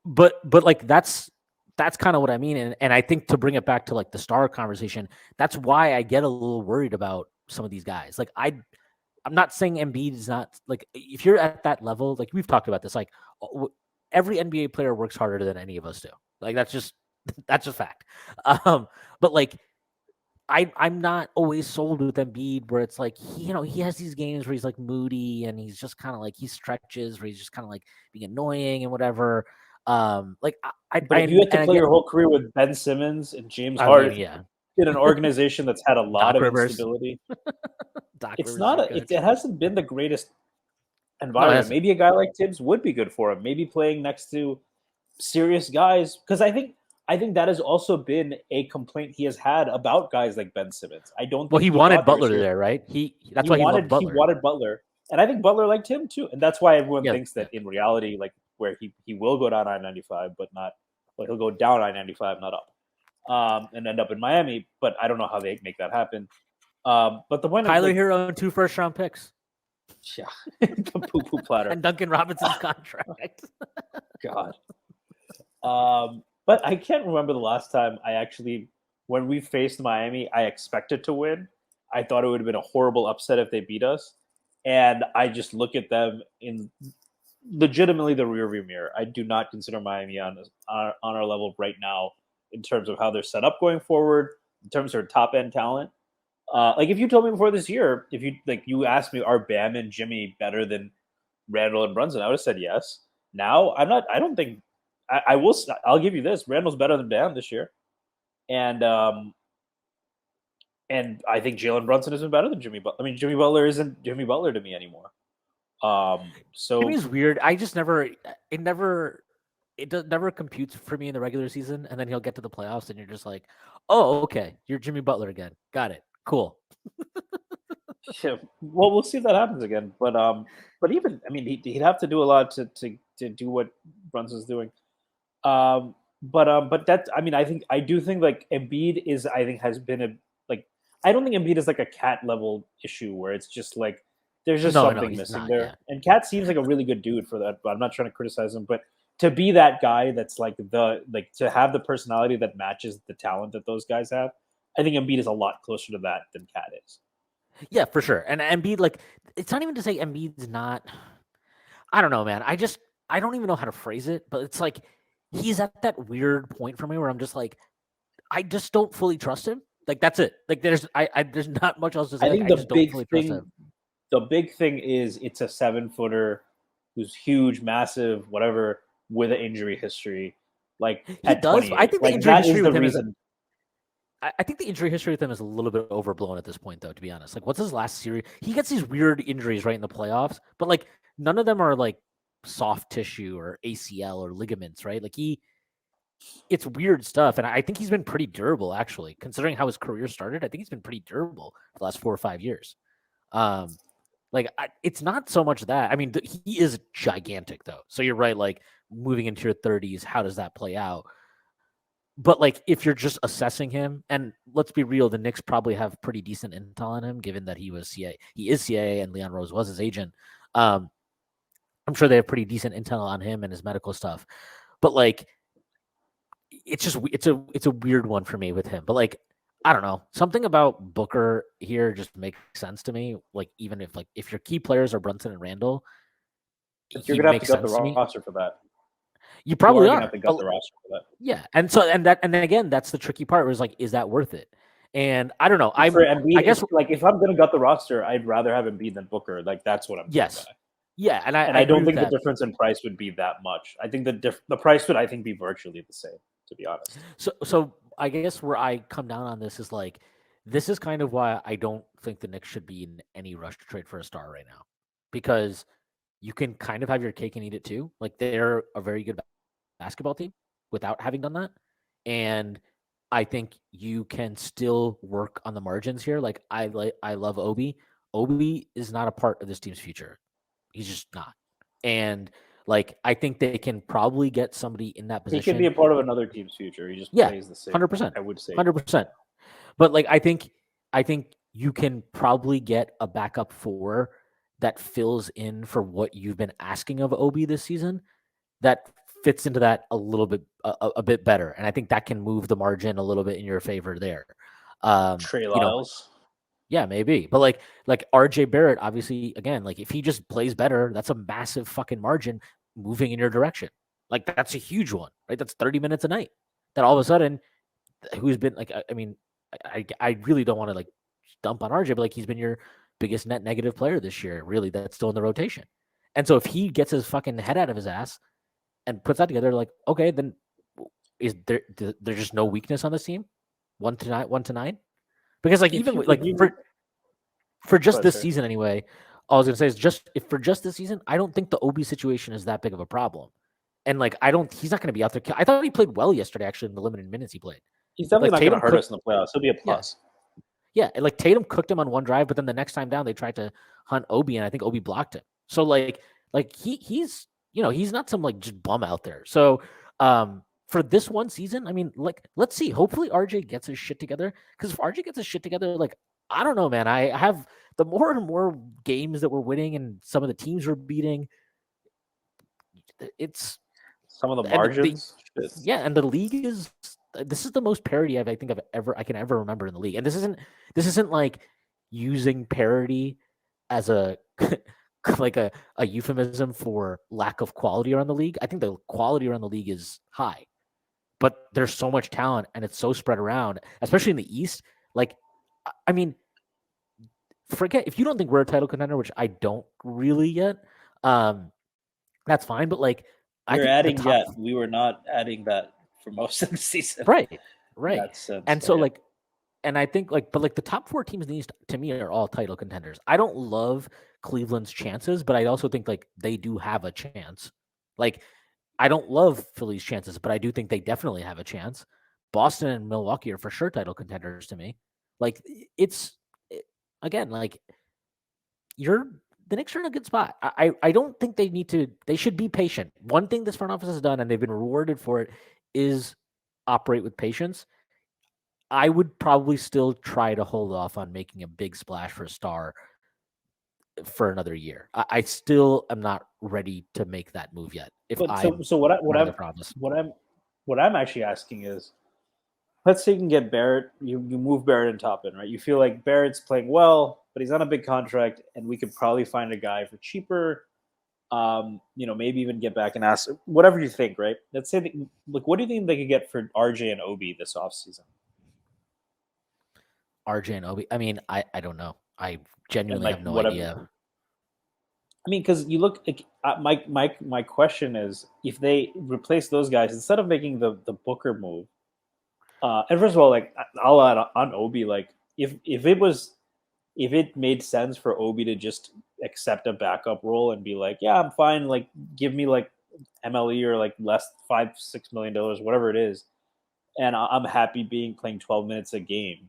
but like that's kind of what I mean. And I think to bring it back to like the star conversation, that's why I get a little worried about some of these guys. Like I'm not saying Embiid is not like, if you're at that level, like we've talked about this, like every NBA player works harder than any of us do. Like that's just fact. But like I'm not always sold with Embiid where it's like he has these games where he's like moody and he's just kind of like he stretches where he's just kind of like being annoying and whatever. Like But if you had to play your whole career with Ben Simmons and James Harden in an organization that's had a lot of instability, it's not it hasn't been the greatest environment. No, maybe a guy like Tibbs would be good for him. Maybe playing next to serious guys, because I think that has also been a complaint he has had about guys like Ben Simmons. I don't. Well, he wanted Butler there, right? That's why he loved Butler. He wanted Butler, and I think Butler liked him too, and that's why everyone thinks that in reality, like where he will go down I-95, but not. Well, he'll go down I-95, not up, and end up in Miami. But I don't know how they make that happen. But the point, Tyler Hero and 2 first-round picks. Yeah, the poo-poo platter and Duncan Robinson's contract. God. But I can't remember the last time when we faced Miami, I expected to win. I thought it would have been a horrible upset if they beat us. And I just look at them in legitimately the rearview mirror. I do not consider Miami on our level right now in terms of how they're set up going forward, in terms of their top end talent. Like if you told me before this year, if you asked me, are Bam and Jimmy better than Randle and Brunson, I would have said yes. Now I'm not. I don't think. I will. I'll give you this. Randle's better than Bam this year, and I think Jalen Brunson has been better than Jimmy Butler. I mean, Jimmy Butler isn't Jimmy Butler to me anymore. So Jimmy's weird. I just never. It never computes for me in the regular season, and then he'll get to the playoffs, and you're just like, oh, okay, you're Jimmy Butler again. Got it. Cool. Yeah, well, we'll see if that happens again. But even he'd have to do a lot to do what Brunson's doing. But that I do think like Embiid has been I don't think Embiid is like a Cat level issue where it's just like there's just something missing there. Yeah. And Cat seems like a really good dude for that, but I'm not trying to criticize him. But to be that guy that's like to have the personality that matches the talent that those guys have, I think Embiid is a lot closer to that than Cat is. Yeah, for sure. And Embiid, like, it's not even to say Embiid's not. I don't know, man. I don't even know how to phrase it, but it's like he's at that weird point for me where I'm just like, I just don't fully trust him. Like that's it. Like there's not much else to say. I think the big thing is it's a 7-footer who's huge, massive, whatever, with an injury history. Like he does. I think the injury history with him is. I think the injury history with him is a little bit overblown at this point, though. To be honest, like what's his last series? He gets these weird injuries right in the playoffs, but like none of them are like soft tissue or ACL or ligaments, right? Like it's weird stuff, and I think he's been pretty durable actually, considering how his career started. I think he's been pretty durable for the last 4 or 5 years. It's not so much that. I mean, he is gigantic though. So you're right. Like moving into your 30s, how does that play out? But like, if you're just assessing him, and let's be real, the Knicks probably have pretty decent intel on him, given that he is CAA, and Leon Rose was his agent. I'm sure they have pretty decent intel on him and his medical stuff. But like, it's a weird one for me with him. But like, I don't know, something about Booker here just makes sense to me. Like, even if your key players are Brunson and Randle, you're gonna have to gut the roster for that. You probably are. Have to gut the roster for that. Yeah, and then again, that's the tricky part. Was like, is that worth it? And I don't know. I guess like if I'm gonna gut the roster, I'd rather have Embiid than Booker. Like that's what I'm. Yes. Yeah, and I don't think the difference in price would be that much. I think the price would be virtually the same, to be honest. So I guess where I come down on this is like, this is kind of why I don't think the Knicks should be in any rush to trade for a star right now, because you can kind of have your cake and eat it too. Like they're a very good basketball team without having done that. And I think you can still work on the margins here. Like I love Obi. Obi is not a part of this team's future. He's just not. And like I think they can probably get somebody in that He could be position. a part of another team's future. He just Yeah, plays the same. 100%. I would say. 100%. But like I think you can probably get a backup four that fills in for what you've been asking of Obi this season that fits into that a little bit a bit better, and I think that can move the margin a little bit in your favor there. Trey You know, Lyles. yeah, maybe, but like RJ Barrett, obviously, again, like if he just plays better, that's a massive fucking margin moving in your direction. Like that's a huge one, right? That's 30 minutes a night. That all of a sudden, who's been like, I mean, I really don't want to like dump on RJ, but like he's been your biggest net negative player this year. Really, that's still in the rotation. And so if he gets his fucking head out of his ass and puts that together, like, okay, then is there's just no weakness on this team? 1 to 9, 1 to 9? Because like If even you with, if like you for go just ahead, this sir. season anyway, all I was gonna say is just if for just this season, I don't think the Obi situation is that big of a problem. And like I don't he's not gonna be out there. I thought he played well yesterday, actually, in the limited minutes he played. He's definitely Like not going to Tatum hurt us cooked, in the playoffs. He'll be a yeah. plus. Yeah, and like Tatum cooked him on one drive, but then the next time down they tried to hunt Obi, and I think Obi blocked him. So like he's he's not some like just bum out there. So for this one season, I mean, like let's see. Hopefully RJ gets his shit together. Because if RJ gets his shit together, like I don't know, man. I have the more and more games that we're winning and some of the teams we're beating. It's Some of the and the margins. Shit. yeah, and the league is this is the most parity I think I can ever remember in the league. And this isn't like using parity as a like a euphemism for lack of quality around the league. I think the quality around the league is high, but there's so much talent and it's so spread around, especially in the East. Like, I mean, forget if you don't think we're a title contender, which I don't really yet. Um, that's fine, but like, I You're think the adding top. yet. We were not adding that for most of the season. Right, In right. that sense, And but so yeah. like and I think like but like the top 4 teams in the East to me are all title contenders. I don't love Cleveland's chances, but I also think like they do have a chance. Like I don't love Philly's chances, but I do think they definitely have a chance. Boston and Milwaukee are for sure title contenders to me. Like it's again like you're the Knicks are in a good spot. I don't think they need to. They should be patient. One thing this front office has done, and they've been rewarded for it, is operate with patience. I would probably still try to hold off on making a big splash for a star for another year. I still am not ready to make that move yet. If But I'm so what I running the front office, what I'm what I'm actually asking is, let's say you can get Barrett. You move Barrett and top in, right? You feel like Barrett's playing well, but he's on a big contract, and we could probably find a guy for cheaper. Maybe even get back and ask whatever you think, right? Let's say, like, what do you think they could get for RJ and Obi this offseason? RJ and Obi. I mean, I don't know. I And genuinely like have no whatever. idea. I mean, because you look, like, my question is, if they replace those guys instead of making the Booker move, and first of all, like I'll add on Obi, like if it made sense for Obi to just accept a backup role and be like, yeah, I'm fine, like give me like MLE or like less $5-6 million, whatever it is, and I'm happy being playing 12 minutes a game.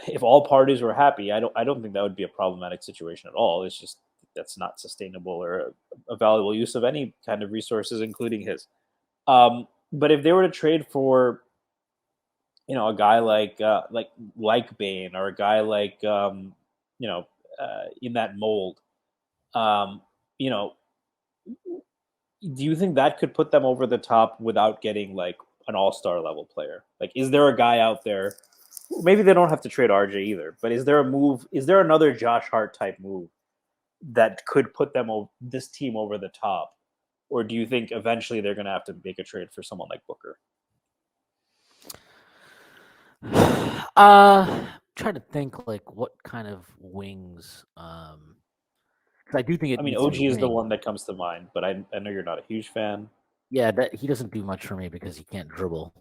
If all parties were happy, I don't think that would be a problematic situation at all. It's just that's not sustainable or a valuable use of any kind of resources, including his. But if they were to trade for a guy like Bane or a guy like in that mold, um, you know, do you think that could put them over the top without getting like an all-star level player? Like, is there a guy out there? Maybe they don't have to trade RJ either, but is there a move? Is there another Josh Hart type move that could put this team over the top? Or do you think eventually they're going to have to make a trade for someone like Booker? Trying to think like what kind of wings. Because I do think I it mean, needs to be a OG is the wing. one that comes to mind, but I know you're not a huge fan. Yeah, that he doesn't do much for me because he can't dribble.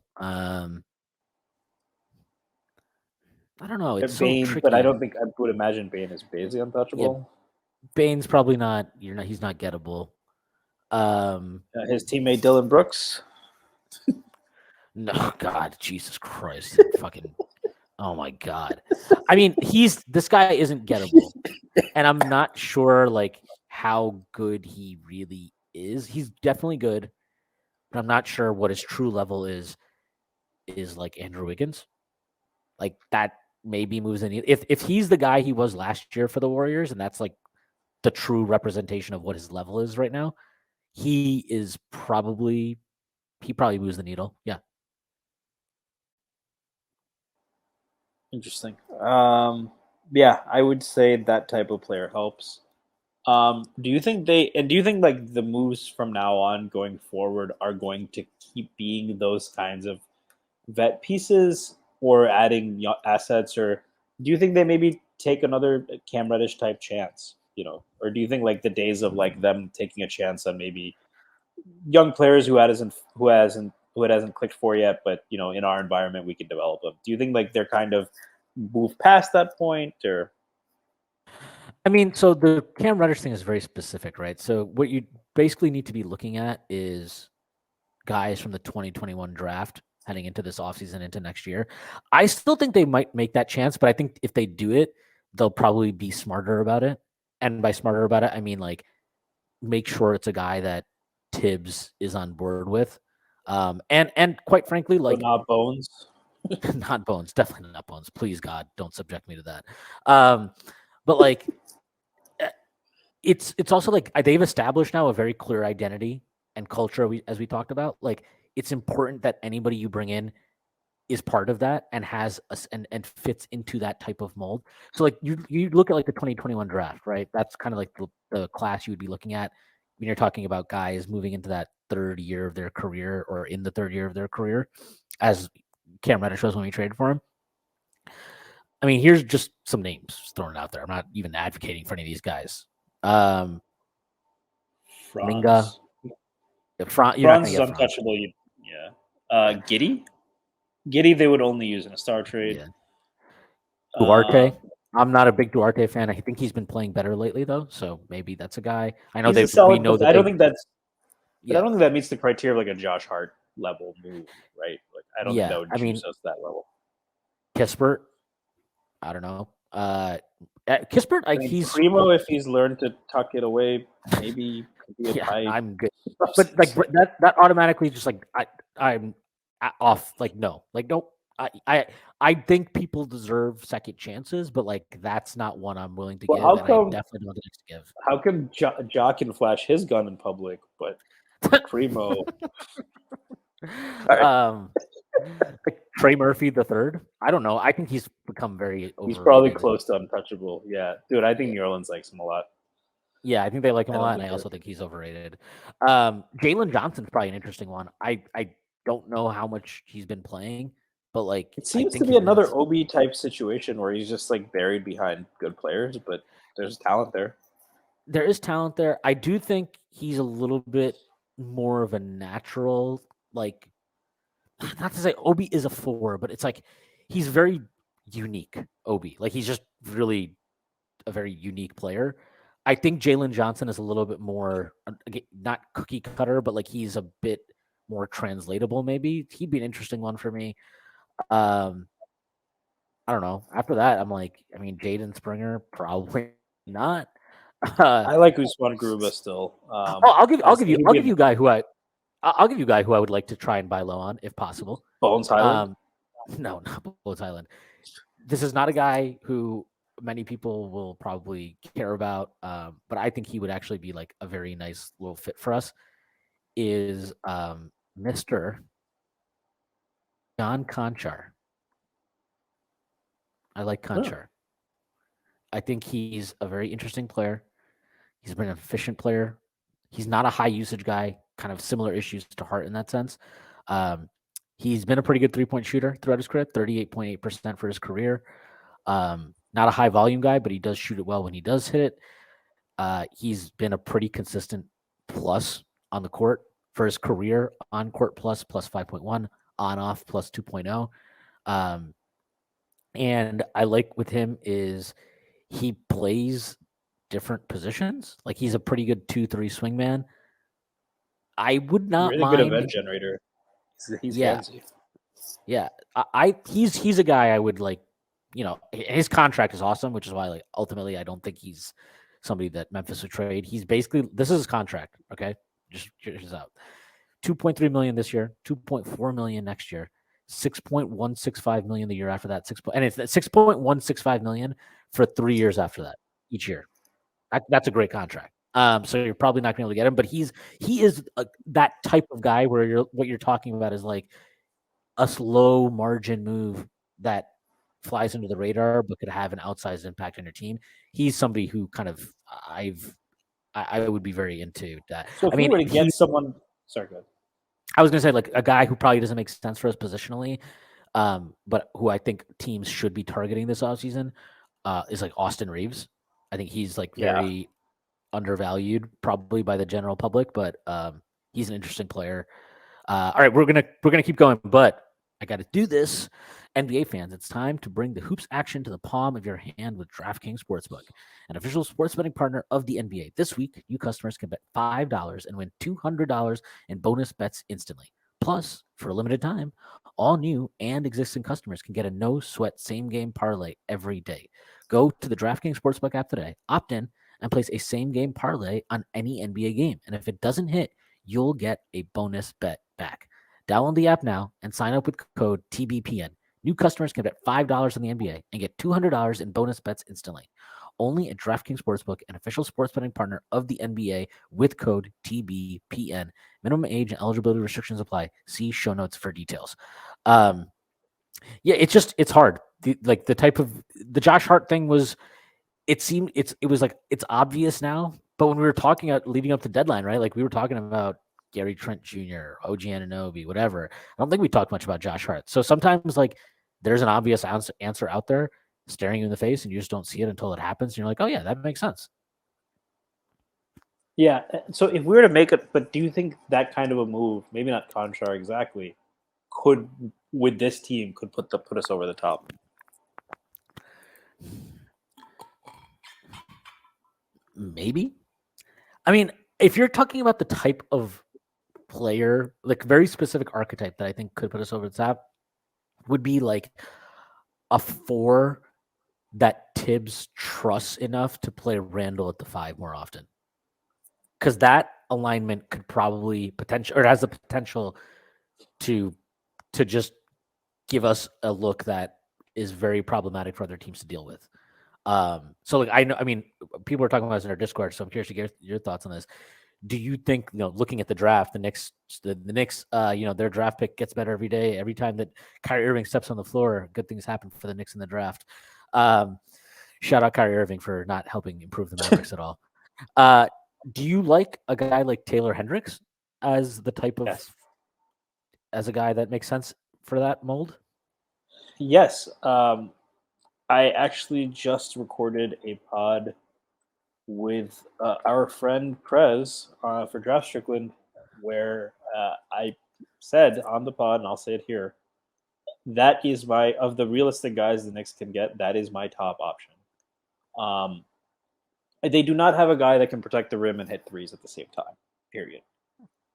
I don't know. It's so Bane, but I tricky. don't think I would imagine Bane is basically Yeah, untouchable. Bane's probably not. He's not gettable. His teammate Dylan Brooks. No, God, Jesus Christ, fucking. Oh my God. I mean, this guy isn't gettable, and I'm not sure like how good he really is. He's definitely good, but I'm not sure what his true level is. Is like Andrew Wiggins, like that maybe moves the needle. If he's the guy he was last year for the Warriors, and that's like the true representation of what his level is right now, he probably moves the needle. Yeah. Interesting. Yeah, I would say that type of player helps. Do you think like the moves from now on going forward are going to keep being those kinds of vet pieces or adding assets, or do you think they maybe take another Cam Reddish type chance? Or do you think like the days of like them taking a chance on maybe young players who it hasn't clicked for yet, but in our environment we can develop them? Do you think like they're kind of moved past that point, or I mean, so the Cam Reddish thing is very specific, right? So what you basically need to be looking at is guys from the 2021 draft heading into this offseason into next year. I still think they might make that chance, but I think if they do it, they'll probably be smarter about it. And by smarter about it, I mean like make sure it's a guy that Tibbs is on board with. And quite frankly, so like not Bones? not Bones, definitely not Bones. Please God, don't subject me to that. But like it's also like they've established now a very clear identity and culture. As we talked about, like it's important that anybody you bring in is part of that and has and fits into that type of mold. So like you look at like the 2021 draft, right? That's kind of like the class you would be looking at when you're talking about guys moving into that third year of their career or in the third year of their career, as Cam Reddish was when we traded for him. I mean, here's just some names thrown out there. I'm not even advocating for any of these guys. Minga, Franz. You're not Franz going is to get Franz. untouchable. Yeah. Yeah, Giddy they would only use in a star trade. yeah. Uh, Duarte. I'm not a big Duarte fan. I think he's been playing better lately, though. So maybe that's a guy. I know he's a we solid, know but that they. I Yeah, don't think that meets the criteria of like a Josh Hart level move, right? Like I don't think yeah. that would I mean, juice us that level. Kispert. I don't know. Kispert, I like mean, he's Primo, if he's learned to tuck it away, maybe could be a yeah. tight I'm good, but like substance. that automatically just like I'm off. Like no, like nope. I think people deserve second chances, but like that's not one I'm willing to Well, give, and I definitely don't think to give. how come Jock can flash his gun in public, but Primo? Sorry. um, like Trey Murphy the third. I don't know. I think he's become very He's probably overrated. close to untouchable. Yeah, dude, I think Yeah, New Orleans likes him a lot. yeah, I think they like him I a don't lot, and think I they're. also think he's overrated. Jalen Johnson's probably an interesting one. I don't know how much he's been playing, but like It I seems to think be his another minutes. Obi type situation where he's just like buried behind good players, but there's talent there. There is talent there. I do think he's a little bit more of a natural, like not to say Obi is a four, but it's like he's very unique. Obi, like he's just really a very unique player. I think Jalen Johnson is a little bit more not cookie cutter, but like he's a bit more translatable. Maybe he'd be an interesting one for me. Um, I don't know. After that, I'm like, I mean, Jaden Springer probably not. Uh, I like Usman Garuba still. I'll He'd I'll be give you a guy who I'll give you a guy who I would like to try and buy low on if possible. Bones Highland. Um, no, not Bullets Island. This is not a guy who many people will probably care about, but I think he would actually be like a very nice little fit for us. Is Mr. John Conchar. I like Oh, Conchar. I think he's a very interesting player. He's been an efficient player. He's not a high usage guy, kind of similar issues to Hart in that sense. Um, he's been a pretty good 3-point shooter throughout his career, 38.8% for his career. Not a high volume guy, but he does shoot it well when he does hit it. He's been a pretty consistent plus on the court for his career, on court plus 5.1, on off plus 2.0. And I like with him is he plays different positions. Like he's a pretty good 2-3 swingman. I would not Really good mind. event generator. He's Yeah, handsy. yeah. He's a guy I would like. His contract is awesome, which is why like ultimately I don't think he's somebody that Memphis would trade. He's basically this is his contract. Okay, just check this out. 2.3 million this year, 2.4 million next year, 6.165 million the year after that, and it's 6.165 million for 3 years after that each year. That's a great contract. So you're probably not going to be able to get him, but he is that type of guy where what you're talking about is like a slow margin move that flies under the radar but could have an outsized impact on your team. He's somebody who kind of I would be very into that. So if I we mean, were to get someone, sorry, go ahead. I was going to say like a guy who probably doesn't make sense for us positionally, but who I think teams should be targeting this offseason is like Austin Reeves. I think he's like very undervalued probably by the general public, but he's an interesting player. All right, we're gonna keep going, but I got to do this. NBA fans, it's time to bring the hoops action to the palm of your hand with DraftKings Sportsbook, an official sports betting partner of the NBA. This week, new customers can bet $5 and win $200 in bonus bets instantly. Plus, for a limited time, all new and existing customers can get a no-sweat same-game parlay every day. Go to the DraftKings Sportsbook app today, opt in, and place a same-game parlay on any NBA game. And if it doesn't hit, you'll get a bonus bet back. Download the app now and sign up with code TBPN. New customers can bet $5 on the NBA and get $200 in bonus bets instantly. Only at DraftKings Sportsbook, an official sports betting partner of the NBA with code TBPN. Minimum age and eligibility restrictions apply. See show notes for details. Yeah, it's hard. The Josh Hart thing was it was like it's obvious now, but when we were talking leading up to deadline, right? Like we were talking about Gary Trent Jr., OG Anunoby, whatever. I don't think we talked much about Josh Hart. So sometimes like there's an obvious answer out there staring you in the face and you just don't see it until it happens. And you're like, oh yeah, that makes sense. Yeah. So if we were to make it, but do you think that kind of a move, maybe not Conchar exactly, could with this team could put us over the top? Maybe. I mean, if you're talking about the type of player, like very specific archetype that I think could put us over the top, would be like a 4 that Tibbs trusts enough to play Randle at the 5 more often. Because that alignment could probably has the potential to just give us a look that is very problematic for other teams to deal with. So like I mean, people are talking about this in our Discord, so I'm curious to get your thoughts on this. Do you think, looking at the draft, the Knicks, their draft pick gets better every day. Every time that Kyrie Irving steps on the floor, good things happen for the Knicks in the draft. Shout out Kyrie Irving for not helping improve the Mavericks at all. Do you like a guy like Taylor Hendricks as the type of as a guy that makes sense for that mold? Yes. I actually just recorded a pod with our friend Prez for Draft Strickland, where I said on the pod, and I'll say it here, that is of the realistic guys the Knicks can get, that is my top option. They do not have a guy that can protect the rim and hit threes at the same time, period.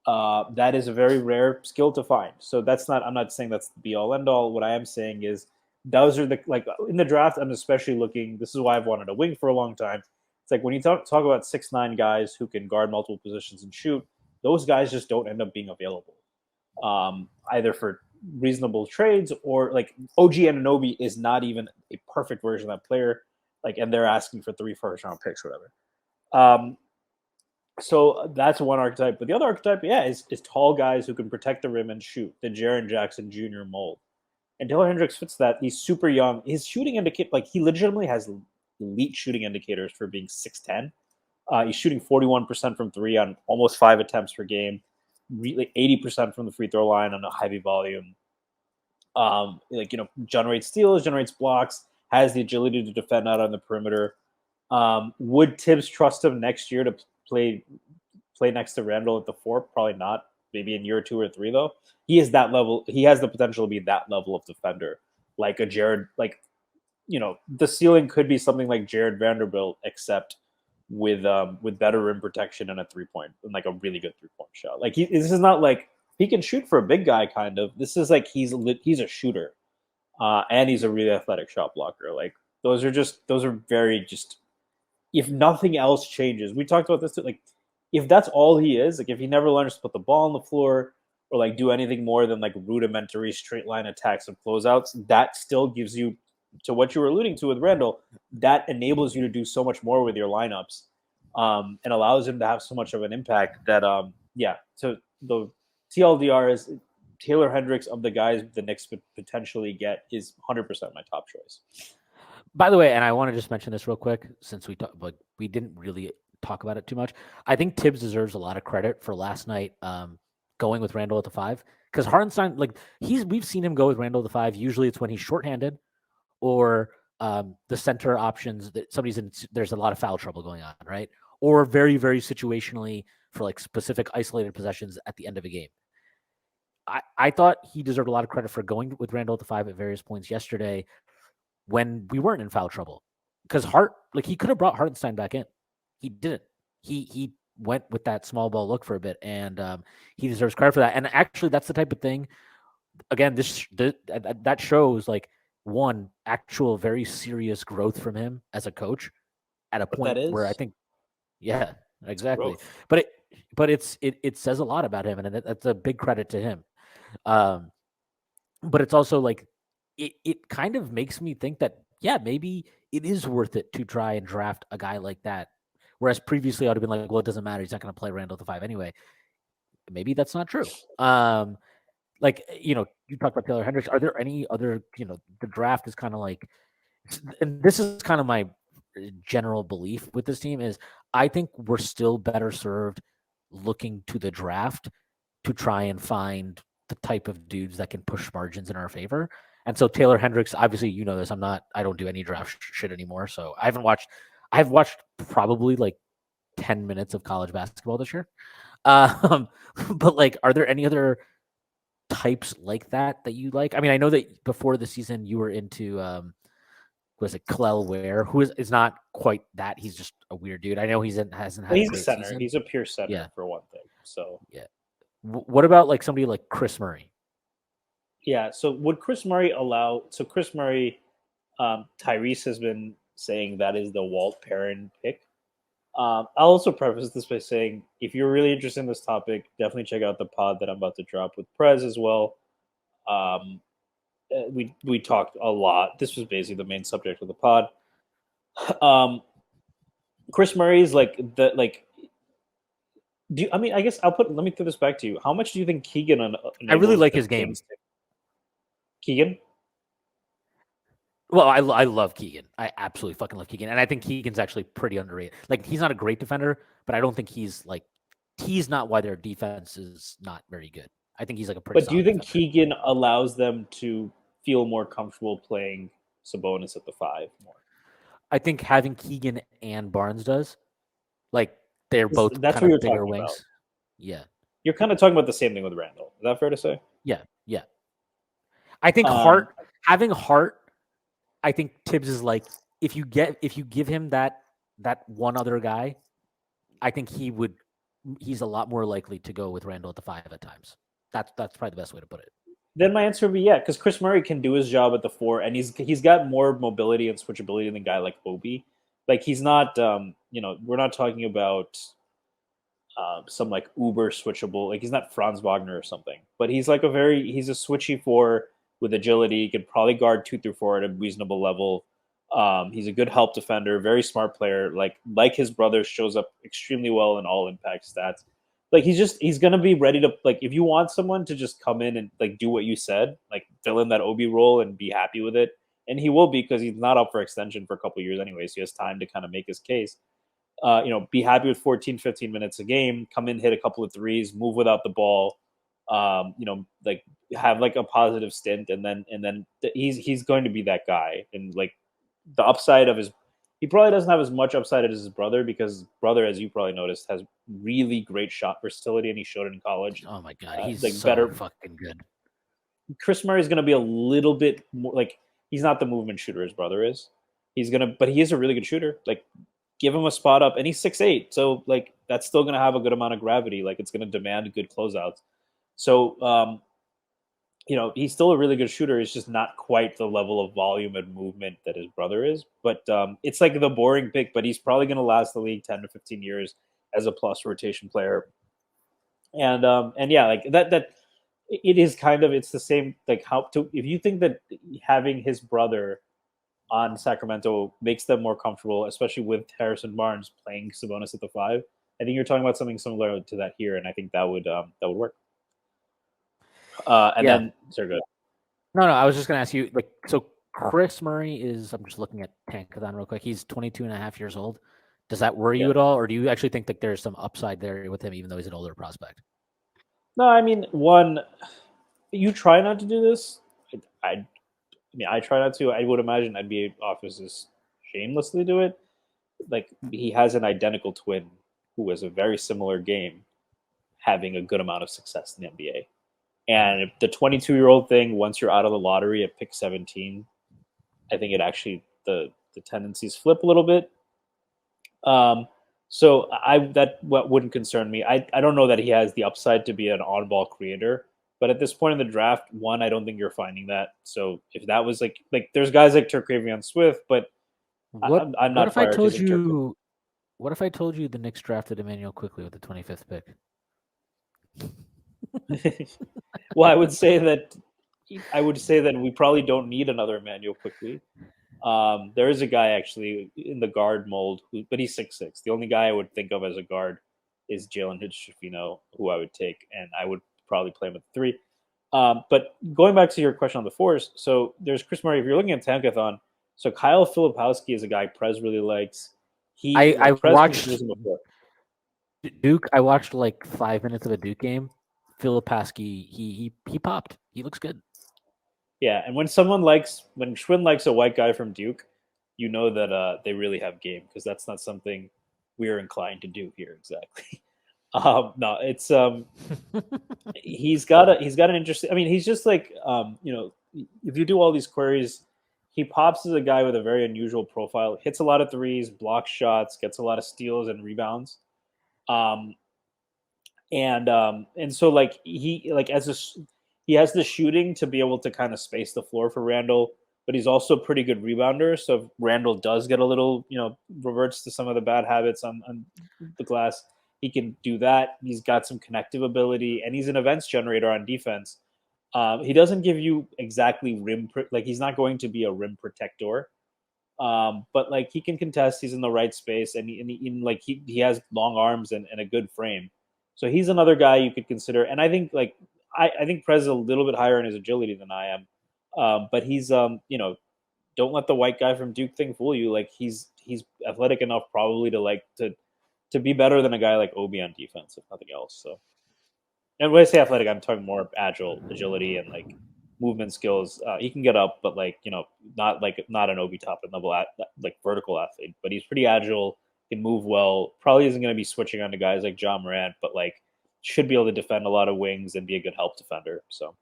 That is a very rare skill to find. So I'm not saying that's the be all end all. What I am saying is those are in the draft, I'm especially looking, this is why I've wanted a wing for a long time. It's like when you talk about 6'9" guys who can guard multiple positions and shoot, those guys just don't end up being available. Either for reasonable trades or like OG Anunoby is not even a perfect version of that player. And they're asking for 3 first-round picks or whatever. So that's one archetype. But the other archetype, is tall guys who can protect the rim and shoot, the Jaren Jackson Jr. mold. And Taylor Hendricks fits that. He's super young. His shooting indicator, he legitimately has elite shooting indicators for being 6'10". He's shooting 41% from 3 on almost 5 attempts per game, really 80% from the free throw line on a heavy volume. Generates steals, generates blocks, has the agility to defend out on the perimeter. Would Tibbs trust him next year to play next to Randle at the 4? Probably not. Maybe in year 2 or 3 though. He is that level. He has the potential to be that level of defender, like a Jared. The ceiling could be something like Jared Vanderbilt, except with better rim protection and a 3-point and like a really good 3-point shot. Like this is not like he can shoot for a big guy kind of. This is like he's a shooter, and he's a really athletic shot blocker. Like those are very just. If nothing else changes, we talked about this too. Like if that's all he is, like if he never learns to put the ball on the floor or like do anything more than like rudimentary straight line attacks and closeouts, that still gives you, to what you were alluding to with Randle, that enables you to do so much more with your lineups, and allows him to have so much of an impact that So the TLDR is Taylor Hendricks, of the guys the Knicks could potentially get, is 100% my top choice. By the way, and I want to just mention this real quick, since we didn't really talk about it too much. I think Tibbs deserves a lot of credit for last night going with Randle at the 5, because Hartenstein, like we've seen him go with Randle at the 5. Usually it's when he's shorthanded or the center options that there's a lot of foul trouble going on, right? Or very, very situationally for like specific isolated possessions at the end of a game. I thought he deserved a lot of credit for going with Randle at the 5 at various points yesterday when we weren't in foul trouble, because he could have brought Hartenstein back in. He didn't. He went with that small ball look for a bit, and he deserves credit for that. And actually, that's the type of thing. Again, that shows like one actual very serious growth from him as a coach at a point where I think, yeah, exactly. But it says a lot about him, and that's a big credit to him. But it's also like it kind of makes me think that, yeah, maybe it is worth it to try and draft a guy like that. Whereas previously I would have been like, well, it doesn't matter. He's not going to play Randle at the 5 anyway. Maybe that's not true. Like, you talked about Taylor Hendricks. Are there any other, the draft is kind of like, and this is kind of my general belief with this team is I think we're still better served looking to the draft to try and find the type of dudes that can push margins in our favor. And so Taylor Hendricks, obviously, this, I don't do any draft shit anymore. So I've watched probably like 10 minutes of college basketball this year. But like, are there any other types like that you like? I mean, I know that before the season you were into, was it Clell Ware, who is not quite that. He's just a weird dude. I know hasn't had he's a great center. season. He's a pure center for one thing. So yeah. What about like somebody like Chris Murray? Yeah. So would Chris Murray allow? So Chris Murray, Tyrese has been saying that is the Walt Perrin pick. I'll also preface this by saying, if you're really interested in this topic, definitely check out the pod that I'm about to drop with Prez as well. We talked a lot. This was basically the main subject of the pod. Chris Murray is like the like. I guess let me throw this back to you. How much do you think Keegan? I really like his game. Keegan? Well, I love Keegan. I absolutely fucking love Keegan. And I think Keegan's actually pretty underrated. Like, he's not a great defender, but I don't think he's not why their defense is not very good. I think he's like a pretty But do you think defender. Keegan allows them to feel more comfortable playing Sabonis at the 5 more? I think having Keegan and Barnes does. Like, they're both that's kind what of bigger wings. About. Yeah. You're kind of talking about the same thing with Randle. Is that fair to say? Yeah. I think having Hart, I think Tibbs is like, if you give him that one other guy, I think he's a lot more likely to go with Randle at the 5 at times. That's probably the best way to put it. Then my answer would be yeah, because Chris Murray can do his job at the 4, and he's got more mobility and switchability than a guy like Obi. Like, he's not, we're not talking about some like uber switchable. Like, he's not Franz Wagner or something, but he's like he's a switchy 4 with agility. He could probably guard 2 through 4 at a reasonable level. He's a good help defender, very smart player. Like his brother, shows up extremely well in all impact stats. Like, he's gonna be ready to, like, if you want someone to just come in and like do what you said, like fill in that Obi role and be happy with it, and he will be, because he's not up for extension for a couple of years anyway, so he has time to kind of make his case. Be happy with 14, 15 minutes a game, come in, hit a couple of threes, move without the ball, like have like a positive stint, and then he's going to be that guy. And like the upside of he probably doesn't have as much upside as his brother, because his brother, as you probably noticed, has really great shot versatility, and he showed it in college. Oh my god, he's like so better, fucking good. Chris Murray is going to be a little bit more like, he's not the movement shooter his brother is. But he is a really good shooter. Like, give him a spot up, and he's 6'8", so like that's still going to have a good amount of gravity. Like it's going to demand good closeouts. So he's still a really good shooter. It's just not quite the level of volume and movement that his brother is. But it's like the boring pick, but he's probably going to last the league 10 to 15 years as a plus rotation player. And yeah, like that it is kind of, it's the same, like how to, if you think that having his brother on Sacramento makes them more comfortable, especially with Harrison Barnes playing Sabonis at the 5. I think you're talking about something similar to that here, and I think that would work. And Yeah. then, sorry, go ahead. No, I was just going to ask you, like, so Chris Murray is, I'm just looking at Tankathon real quick. He's 22 and a half years old. Does that worry you Yeah. at all? Or do you actually think that there's some upside there with him, even though he's an older prospect? No, I mean, one, you try not to do this. I mean, I try not to. I would imagine NBA offices shamelessly do it. Like, he has an identical twin who has a very similar game, having a good amount of success in the NBA. And the 22-year-old thing, once you're out of the lottery at pick 17, I think it actually, the tendencies flip a little bit. So that what wouldn't concern me. I don't know that he has the upside to be an on-ball creator, but at this point in the draft, one, I don't think you're finding that. So if that was like there's guys like Turkavion Swift, but I'm not if I told prioritizing you? What if I told you the Knicks drafted Immanuel Quickley with the 25th pick? Well, I would say that we probably don't need another Immanuel Quickley. There is a guy actually in the guard mold, but he's 6'6". The only guy I would think of as a guard is Jalen Hood-Schifino, who I would take, and I would probably play him at 3. But going back to your question on the 4s, so there's Chris Murray. If you're looking at Tankathon, so Kyle Filipowski is a guy Prez really likes. I Prez watched before. Duke. I watched like 5 minutes of a Duke game. Filipowski, he popped. He looks good. Yeah, and when Shwin likes a white guy from Duke, you know that they really have game, because that's not something we're inclined to do here exactly. No, it's he's got an interesting. I mean, he's just like if you do all these queries, he pops as a guy with a very unusual profile. Hits a lot of threes, blocks shots, gets a lot of steals and rebounds. And so like he has the shooting to be able to kind of space the floor for Randle, but he's also a pretty good rebounder. So if Randle does get a little, reverts to some of the bad habits on the glass, he can do that. He's got some connective ability, and he's an events generator on defense. He doesn't give you exactly he's not going to be a rim protector, but like he can contest. He's in the right space, and he has long arms and a good frame. So he's another guy you could consider. And I think I think Prez is a little bit higher in his agility than I am, but he's don't let the white guy from Duke thing fool you. Like he's athletic enough probably to be better than a guy like Obi on defense, if nothing else. So, and when I say athletic, I'm talking more agility and like movement skills. He can get up, but not an Obi top level vertical athlete, but he's pretty agile, can move well. Probably isn't going to be switching on to guys like John Morant, but should be able to defend a lot of wings and be a good help defender. So,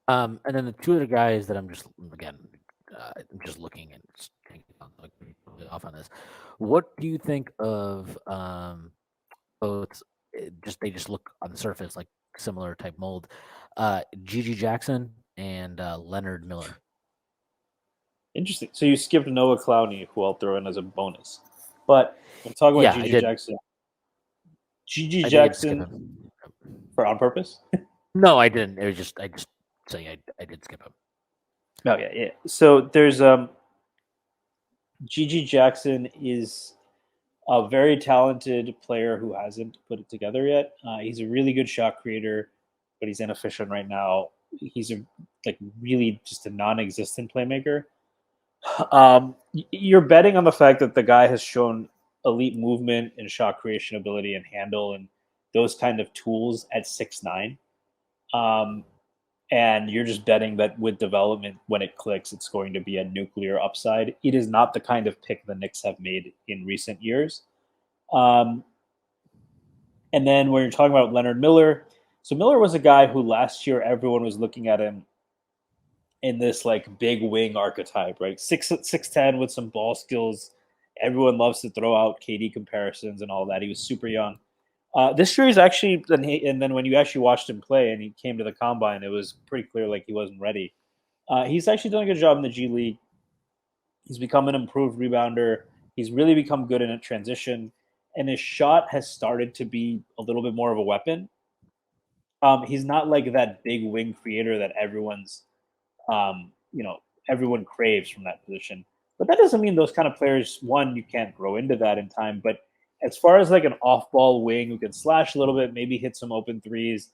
and then the two other guys that I'm just looking and off on this. What do you think of both? They just look on the surface like similar type mold. Gigi Jackson and Leonard Miller. Interesting. So you skipped Noah Clowney, who I'll throw in as a bonus. But I'm talking about Gigi Jackson. Gigi Jackson for on purpose? No, I didn't. It was I just saying I did skip him. Oh yeah. So there's Gigi Jackson is a very talented player who hasn't put it together yet. He's a really good shot creator, but he's inefficient right now. He's really just a non-existent playmaker. You're betting on the fact that the guy has shown elite movement and shot creation ability and handle and those kind of tools at 6'9". And you're just betting that with development, when it clicks, it's going to be a nuclear upside. It is not the kind of pick the Knicks have made in recent years. And then when you're talking about Leonard Miller, so Miller was a guy who last year everyone was looking at him in this big wing archetype, right? 6'10" with some ball skills, Everyone loves to throw out KD comparisons and all that. He was super young. This year, he's actually, and then when you actually watched him play and he came to the combine, it was pretty clear like he wasn't ready. He's actually done a good job in the G League. He's become an improved rebounder. He's really become good in a transition, and his shot has started to be a little bit more of a weapon. He's not like that big wing creator that um, you know, everyone craves from that position. But that doesn't mean those kind of players, one, you can't grow into that in time. But as far as like an off-ball wing who can slash a little bit, maybe hit some open threes,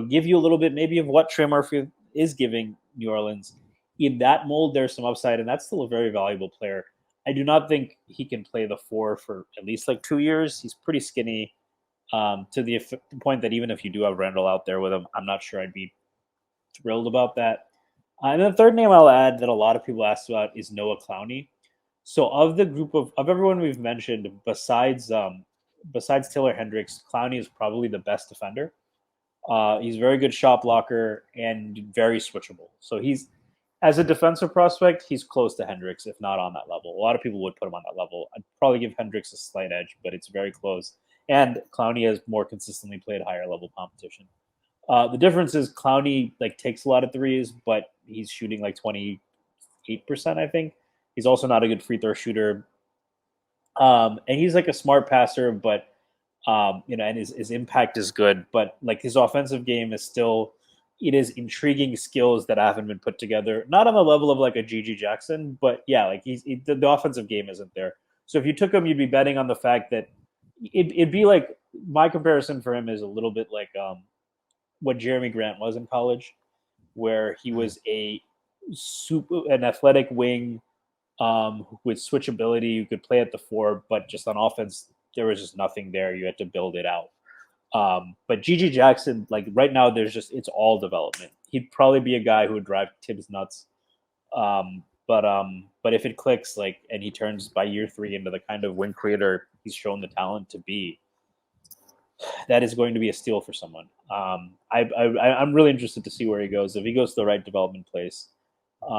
give you a little bit maybe of what Trey Murphy is giving New Orleans. In that mold, there's some upside, and that's still a very valuable player. I do not think he can play the four for at least like 2 years. He's pretty skinny to the point that even if you do have Randle out there with him, I'm not sure I'd be thrilled about that. And the third name I'll add that a lot of people asked about is Noah Clowney. So of the group of everyone we've mentioned, besides Taylor Hendricks, Clowney is probably the best defender. He's a very good shot blocker and very switchable. So he's as a defensive prospect, he's close to Hendricks, if not on that level. A lot of people would put him on that level. I'd probably give Hendricks a slight edge, but it's very close. And Clowney has more consistently played higher level competition. The difference is Clowney like takes a lot of threes, but he's shooting like 28%, I think. He's also not a good free throw shooter. And he's like a smart passer, but and his impact is good, but like his offensive game is still it is intriguing skills that haven't been put together. Not on the level of like a GG Jackson, but yeah, like the offensive game isn't there. So if you took him, you'd be betting on the fact that it'd be like my comparison for him is a little bit like what Jeremy Grant was in college, where he was an athletic wing with switchability. You could play at the four, but just on offense, there was just nothing there. You had to build it out. But GG Jackson, like right now, it's all development. He'd probably be a guy who would drive Tibbs nuts. But if it clicks, like, and he turns by year 3 into the kind of wing creator he's shown the talent to be, that is going to be a steal for someone. I'm really interested to see where he goes. If he goes to the right development place,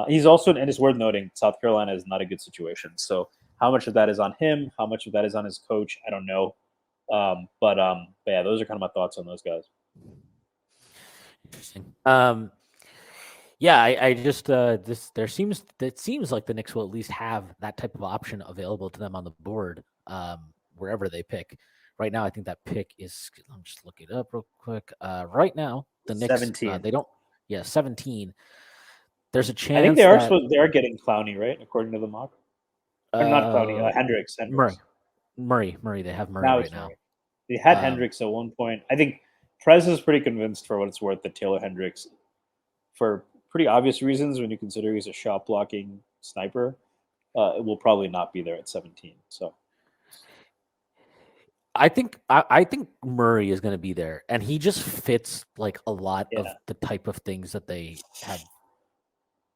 he's also, and it's worth noting, South Carolina is not a good situation. So how much of that is on him? How much of that is on his coach? I don't know. But yeah, those are kind of my thoughts on those guys. Interesting. Yeah, I just it seems like the Knicks will at least have that type of option available to them on the board, wherever they pick. Right now, I think that pick is. I'm just looking it up real quick. Right now, the Knicks 17. They don't. Yeah, 17. There's a chance. I think they are getting Clowney, right, according to the mock. Or not Clowney, Hendricks. Murray. They have Murray now right now. They had Hendricks at one point. I think Prez is pretty convinced, for what it's worth, that Taylor Hendricks, for pretty obvious reasons, when you consider he's a shot blocking sniper, it will probably not be there at 17. So I think Murray is going to be there, and he just fits like a lot of the type of things that they have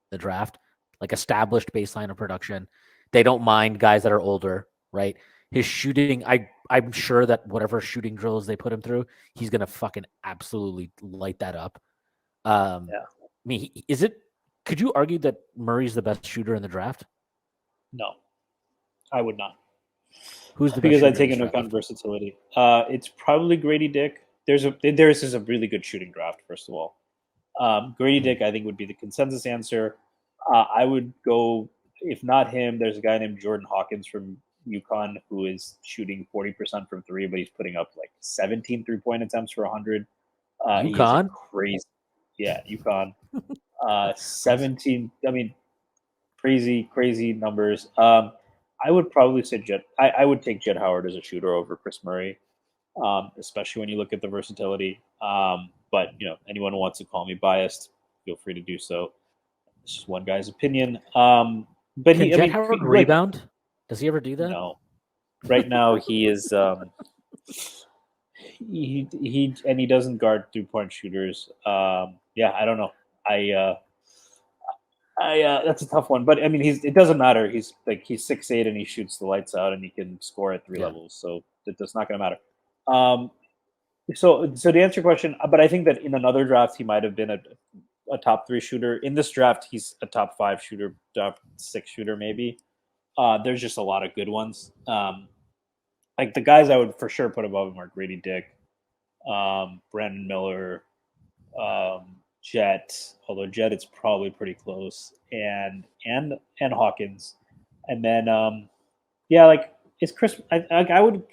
the draft, like established baseline of production. They don't mind guys that are older, right? His shooting, I'm sure that whatever shooting drills they put him through, he's gonna fucking absolutely light that up. I mean, could you argue that Murray's the best shooter in the draft? No, I would not. Who's the best? Because I take into account versatility. It's probably Grady Dick. There's a really good shooting draft. First of all, Grady Dick I think would be the consensus answer. I would go, if not him, there's a guy named Jordan Hawkins from UConn who is shooting 40% from 3, but he's putting up like 17 3-point attempts for 100. UConn, crazy, yeah, UConn. 17. I mean, crazy numbers. I would probably say I would take Jett Howard as a shooter over Chris Murray, especially when you look at the versatility. But anyone who wants to call me biased, feel free to do so. It's just one guy's opinion. But can Jett Howard rebound? Does he ever do that? No. Right now he is. He doesn't guard 3-point shooters. Yeah, I don't know. That's a tough one, but I mean, it doesn't matter. He's 6'8" and he shoots the lights out, and he can score at 3 levels. So that's not going to matter. So to answer your question, but I think that in another draft he might have been a top 3 shooter. In this draft, he's a top 5 shooter, top 6 shooter maybe. There's just a lot of good ones. Like the guys I would for sure put above him are Grady Dick, Brandon Miller, Jet. Although Jet it's probably pretty close, and Hawkins, and then yeah, like it's Chris. I would.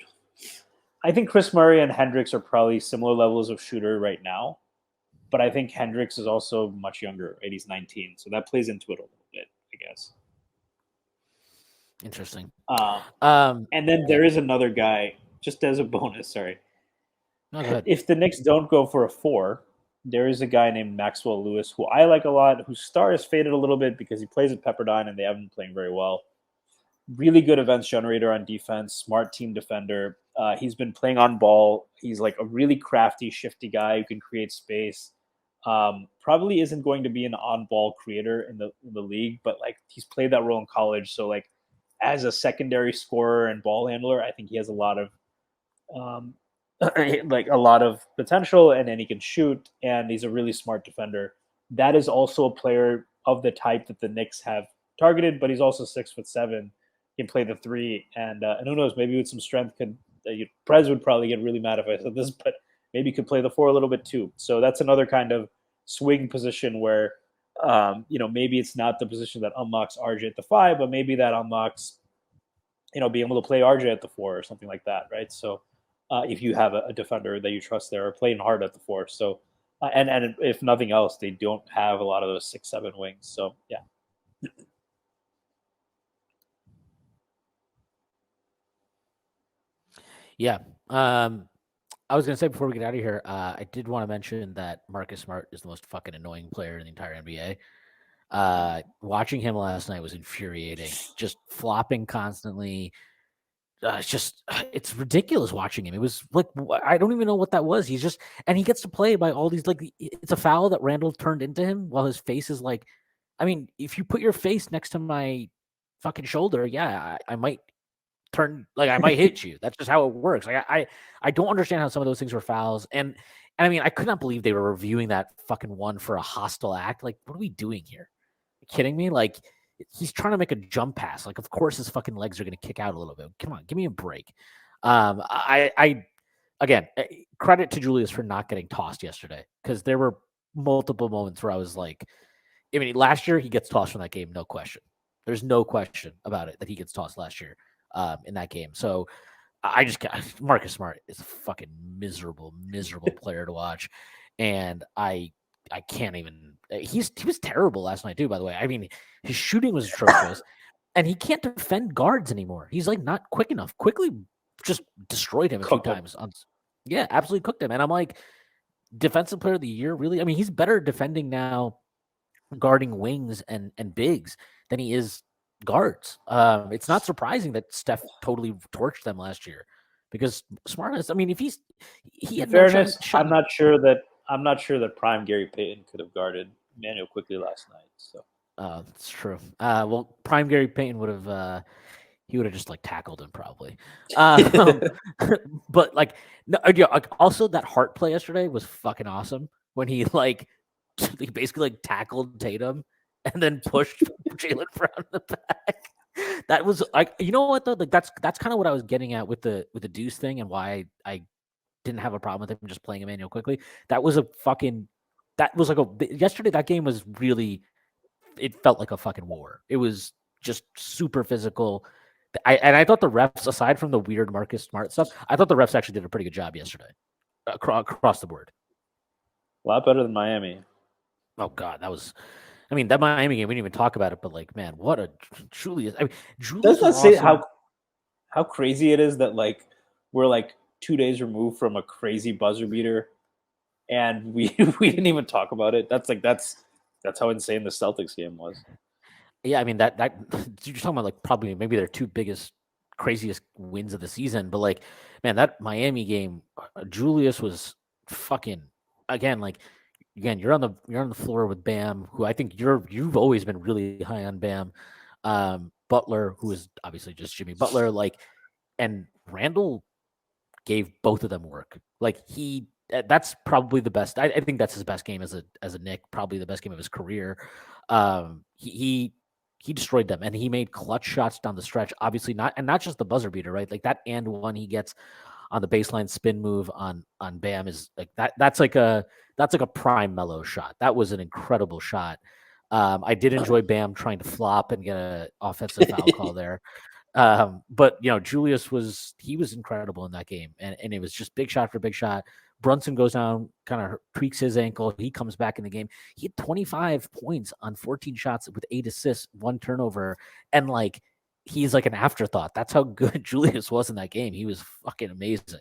I think Chris Murray and Hendricks are probably similar levels of shooter right now, but I think Hendricks is also much younger. Right? He's 19, so that plays into it a little bit, I guess. Interesting. And then there is another guy, just as a bonus. Sorry, No, go ahead. if the Knicks don't go for a 4, there is a guy named Maxwell Lewis who I like a lot, whose star has faded a little bit because he plays at Pepperdine and they haven't been playing very well. Really good events generator on defense, smart team defender. He's been playing on ball. He's like a really crafty, shifty guy who can create space. Probably isn't going to be an on-ball creator in the league, but like he's played that role in college. So like as a secondary scorer and ball handler, I think he has a lot of um, like a lot of potential, and then he can shoot, and he's a really smart defender. That is also a player of the type that the Knicks have targeted, but he's also 6'7", can play the 3, and who knows, maybe with some strength could. Prez would probably get really mad if I said this, but maybe could play the 4 a little bit too. So that's another kind of swing position where maybe it's not the position that unlocks RJ at the 5, but maybe that unlocks being able to play RJ at the 4 or something like that, right? So if you have a defender that you trust there or playing hard at the 4, so and if nothing else, they don't have a lot of those 6'7" wings. So yeah. Yeah. I was going to say before we get out of here, I did want to mention that Marcus Smart is the most fucking annoying player in the entire NBA. Watching him last night was infuriating. Just flopping constantly. It's ridiculous watching him. It was like, I don't even know what that was. And he gets to play by all these, like, it's a foul that Randle turned into him while his face is like, I mean, if you put your face next to my fucking shoulder, yeah, I might I might hit you. That's just how it works. Like I don't understand how some of those things were fouls. And I mean, I could not believe they were reviewing that fucking one for a hostile act. Like, what are we doing here? Are you kidding me? Like, he's trying to make a jump pass. Like, of course his fucking legs are gonna kick out a little bit. Come on, give me a break. I again, credit to Julius for not getting tossed yesterday, because there were multiple moments where I was like, I mean, last year he gets tossed from that game, no question. There's no question about it that he gets tossed last year in that game. So I just got Marcus Smart is a fucking miserable player to watch, and I can't even. He was terrible last night too. By the way, I mean his shooting was atrocious, and he can't defend guards anymore. He's like not quick enough. Quickly just destroyed him a few times. Yeah, absolutely cooked him. And I'm like, defensive player of the year, really? I mean, he's better defending now, guarding wings and bigs than he is guards. It's not surprising that Steph totally torched them last year, because Smartness. I mean, if he had fairness, no shot, I'm not sure that prime Gary Payton could have guarded Immanuel Quickley last night. So that's true. Well, prime Gary Payton would have. He would have just like tackled him probably. But like, no, like also that heart play yesterday was fucking awesome when he he basically like tackled Tatum and then pushed Jalen Brown in the back. That was like, you know what though? Like that's kind of what I was getting at with the Deuce thing, and why I didn't have a problem with him just playing Emmanuel Quickly. That was yesterday. That game was really, it felt like a fucking war. It was just super physical. I thought the refs, aside from the weird Marcus Smart stuff, I thought the refs actually did a pretty good job yesterday across the board. a lot better than Miami. Oh God, that was. I mean, that Miami game, we didn't even talk about it, but like, man, what a Julius. I mean, Julius Doesn't that was say awesome. how crazy it is that like we're like 2 days removed from a crazy buzzer beater, and we we didn't even talk about it? That's how insane the Celtics game was. Yeah, I mean that you're talking about like probably maybe their two biggest, craziest wins of the season, but like, man, that Miami game, Julius was fucking again. Like, again, you're on the floor with Bam, who I think you've always been really high on Bam. Butler, who is obviously just Jimmy Butler, like, and Randle gave both of them work. Like that's probably the best. I think that's his best game as a Knick, probably the best game of his career. He he destroyed them, and he made clutch shots down the stretch. Obviously, not just the buzzer beater, right? Like that and one he gets on the baseline spin move on Bam is like that. That's like a prime Melo shot. That was an incredible shot. I did enjoy Bam trying to flop and get an offensive foul call there. But Julius was incredible in that game, and it was just big shot for big shot. Brunson goes down, kind of tweaks his ankle. He comes back in the game. He had 25 points on 14 shots with 8 assists, 1 turnover, and like he's like an afterthought. That's how good Julius was in that game. He was fucking amazing.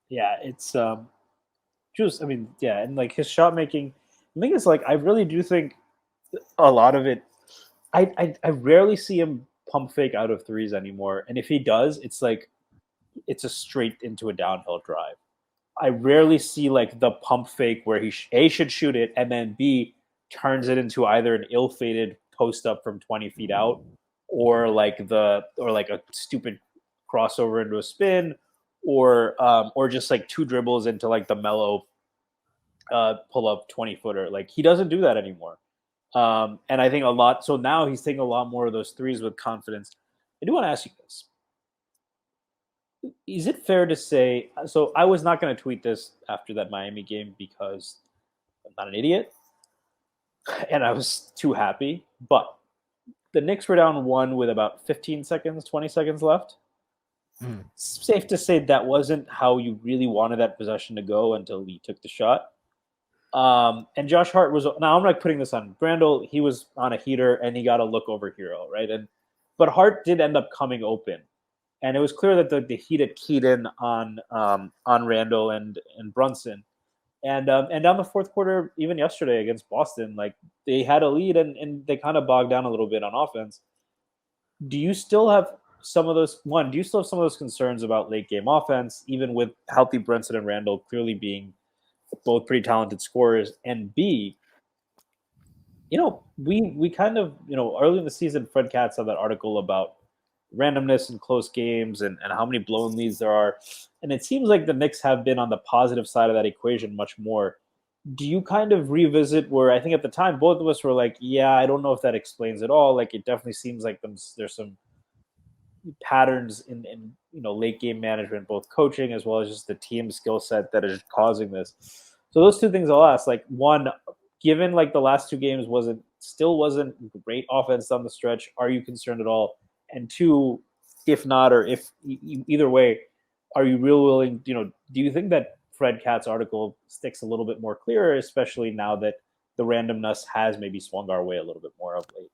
Yeah, it's just, I mean, yeah, and like his shot making, the thing is, like, I really do think a lot of it. I rarely see him pump fake out of threes anymore, and if he does, it's like it's a straight into a downhill drive. I rarely see like the pump fake where he A should shoot it and then B turns it into either an ill-fated post up from 20 feet out or like a stupid crossover into a spin or just like 2 dribbles into like the Melo pull up 20-footer. Like he doesn't do that anymore. And I think a lot. So now he's taking a lot more of those threes with confidence. I do want to ask you this. Is it fair to say, so I was not going to tweet this after that Miami game because I'm not an idiot and I was too happy, but the Knicks were down 1 with about 15 seconds, 20 seconds left. Safe to say that wasn't how you really wanted that possession to go until he took the shot. And Josh Hart was, now I'm not putting this on Randle. He was on a heater and he got a look over Hero, right? But Hart did end up coming open. And it was clear that the Heat had keyed in on Randle and Brunson, and down the fourth quarter, even yesterday against Boston, like they had a lead and they kind of bogged down a little bit on offense. Do you still have some of those? One, do you still have some of those concerns about late game offense, even with healthy Brunson and Randle clearly being both pretty talented scorers? And B, we kind of early in the season, Fred Katz had that article about randomness in close games and how many blown leads there are. And it seems like the Knicks have been on the positive side of that equation much more. Do you kind of revisit where I think at the time both of us were like, yeah, I don't know if that explains it all. Like it definitely seems like there's some patterns in late game management, both coaching as well as just the team skill set that is causing this. So those two things I'll ask. Like one, given like the last 2 games wasn't great offense down the stretch, are you concerned at all? And 2, if not, or if either way, are you real willing? Do you think that Fred Katz's article sticks a little bit more clear, especially now that the randomness has maybe swung our way a little bit more of late?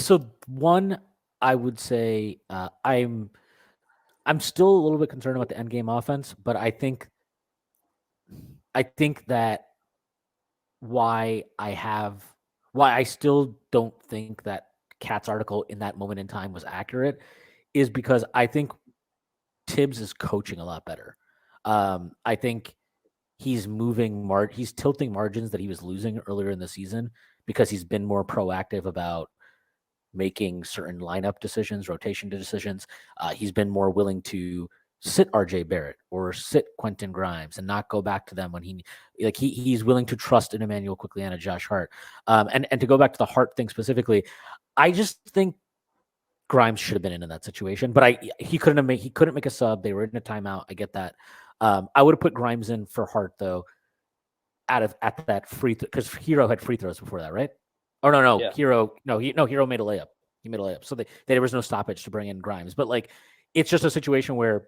So one, I would say I'm still a little bit concerned about the end game offense, but I think that why I still don't think that Kat's article in that moment in time was accurate is because I think Tibbs is coaching a lot better. I think he's he's tilting margins that he was losing earlier in the season because he's been more proactive about making certain lineup decisions, rotation decisions. He's been more willing to sit RJ Barrett or sit Quentin Grimes and not go back to them when he's willing to trust in Immanuel Quickley and a Josh Hart. And to go back to the Hart thing specifically, I just think Grimes should have been in that situation, but he couldn't make a sub. They were in a timeout. I get that. I would have put Grimes in for Hart though. At that free because Hero had free throws before that, right? Oh no, yeah. Hero made a layup. He made a layup, so there was no stoppage to bring in Grimes. But like, it's just a situation where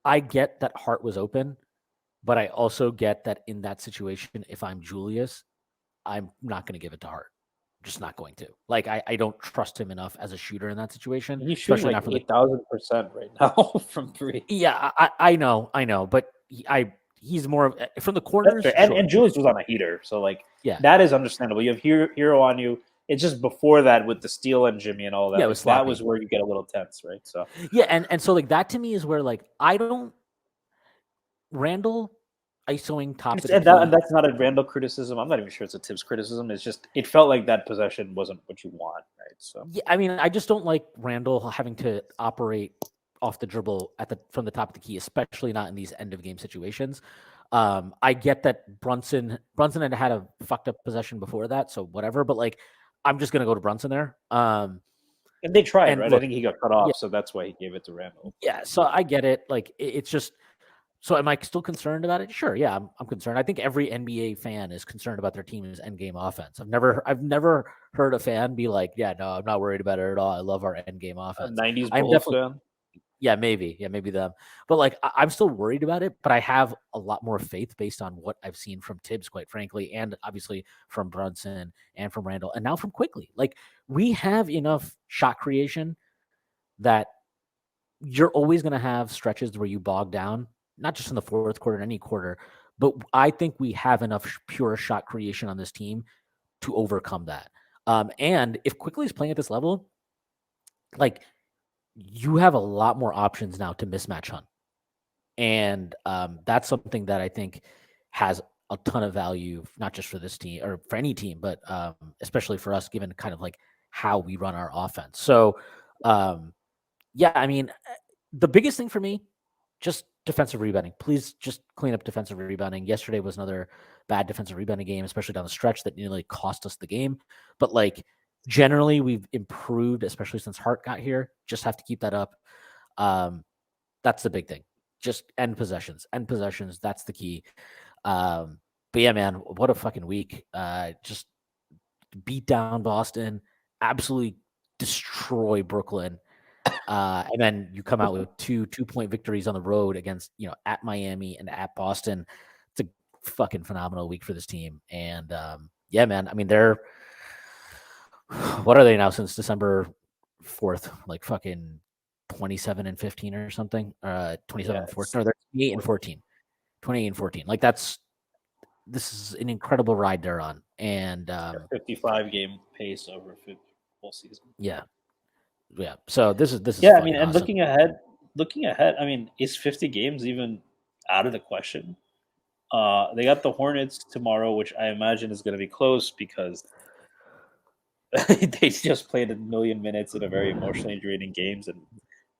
I get that Hart was open, but I also get that in that situation, if I'm Julius, I'm not going to give it to Hart. I'm just not going to. Like, I don't trust him enough as a shooter in that situation. He's shooting like 8,000% right now from 3. Yeah, I know, but he's more from the corners. Sure. And Julius was on a heater, so like, yeah, that is understandable. You have Hero on you. It's just before that with the steal and Jimmy and all that. Yeah, that was where you get a little tense, right? So yeah, and so like that to me is where like I don't Randle isoing top. And that's not a Randle criticism. I'm not even sure it's a Tibbs criticism. It's just it felt like that possession wasn't what you want, right? So yeah, I mean, I just don't like Randle having to operate off the dribble from the top of the key, especially not in these end of game situations. I get that Brunson had a fucked up possession before that, so whatever. But like, I'm just gonna go to Brunson there. And they tried, And right? I look, think he got cut yeah, off, so that's why he gave it to Randle. yeah. So I get it. Like, it's just. So am I still concerned about it? Sure, yeah, I'm concerned. I think every NBA fan is concerned about their team's end game offense. I've never heard a fan be like, yeah, no, I'm not worried about it at all. I love our end game A offense. 90s I'm Bulls definitely fan. yeah, maybe them. But like, I'm still worried about it. But I have a lot more faith based on what I've seen from Tibbs, quite frankly, and obviously from Brunson and from Randall, and now from Quickley. Like, we have enough shot creation that you're always going to have stretches where you bog down, not just in the fourth quarter, in any quarter. But I think we have enough pure shot creation on this team to overcome that. And if Quickley is playing at this level, like, you have a lot more options now to mismatch hunt. And that's something that I think has a ton of value, not just for this team or for any team, but especially for us, given kind of like how we run our offense. So, yeah, I mean, the biggest thing for me, just defensive rebounding. Please just clean up defensive rebounding. Yesterday was another bad defensive rebounding game, especially down the stretch that nearly cost us the game. But like, generally, we've improved, especially since Hart got here. Just have to keep that up. That's the big thing. Just end possessions. End possessions. That's the key. But yeah, man, what a fucking week. Just beat down Boston, absolutely destroy Brooklyn. And then you come out with two-point victories on the road against, at Miami and at Boston. It's a fucking phenomenal week for this team. And yeah, man, I mean, what are they now since December 4th? Like fucking 27 and 15 or something. 27 and 14. No, they're 28 and 14. 28 and 14. Like, this is an incredible ride they're on. And 55 game pace over full season. yeah. So this is Yeah, I mean, and awesome. looking ahead, I mean, is 50 games even out of the question? They got the Hornets tomorrow, which I imagine is going to be close because they just played a million minutes in a very emotionally draining games, and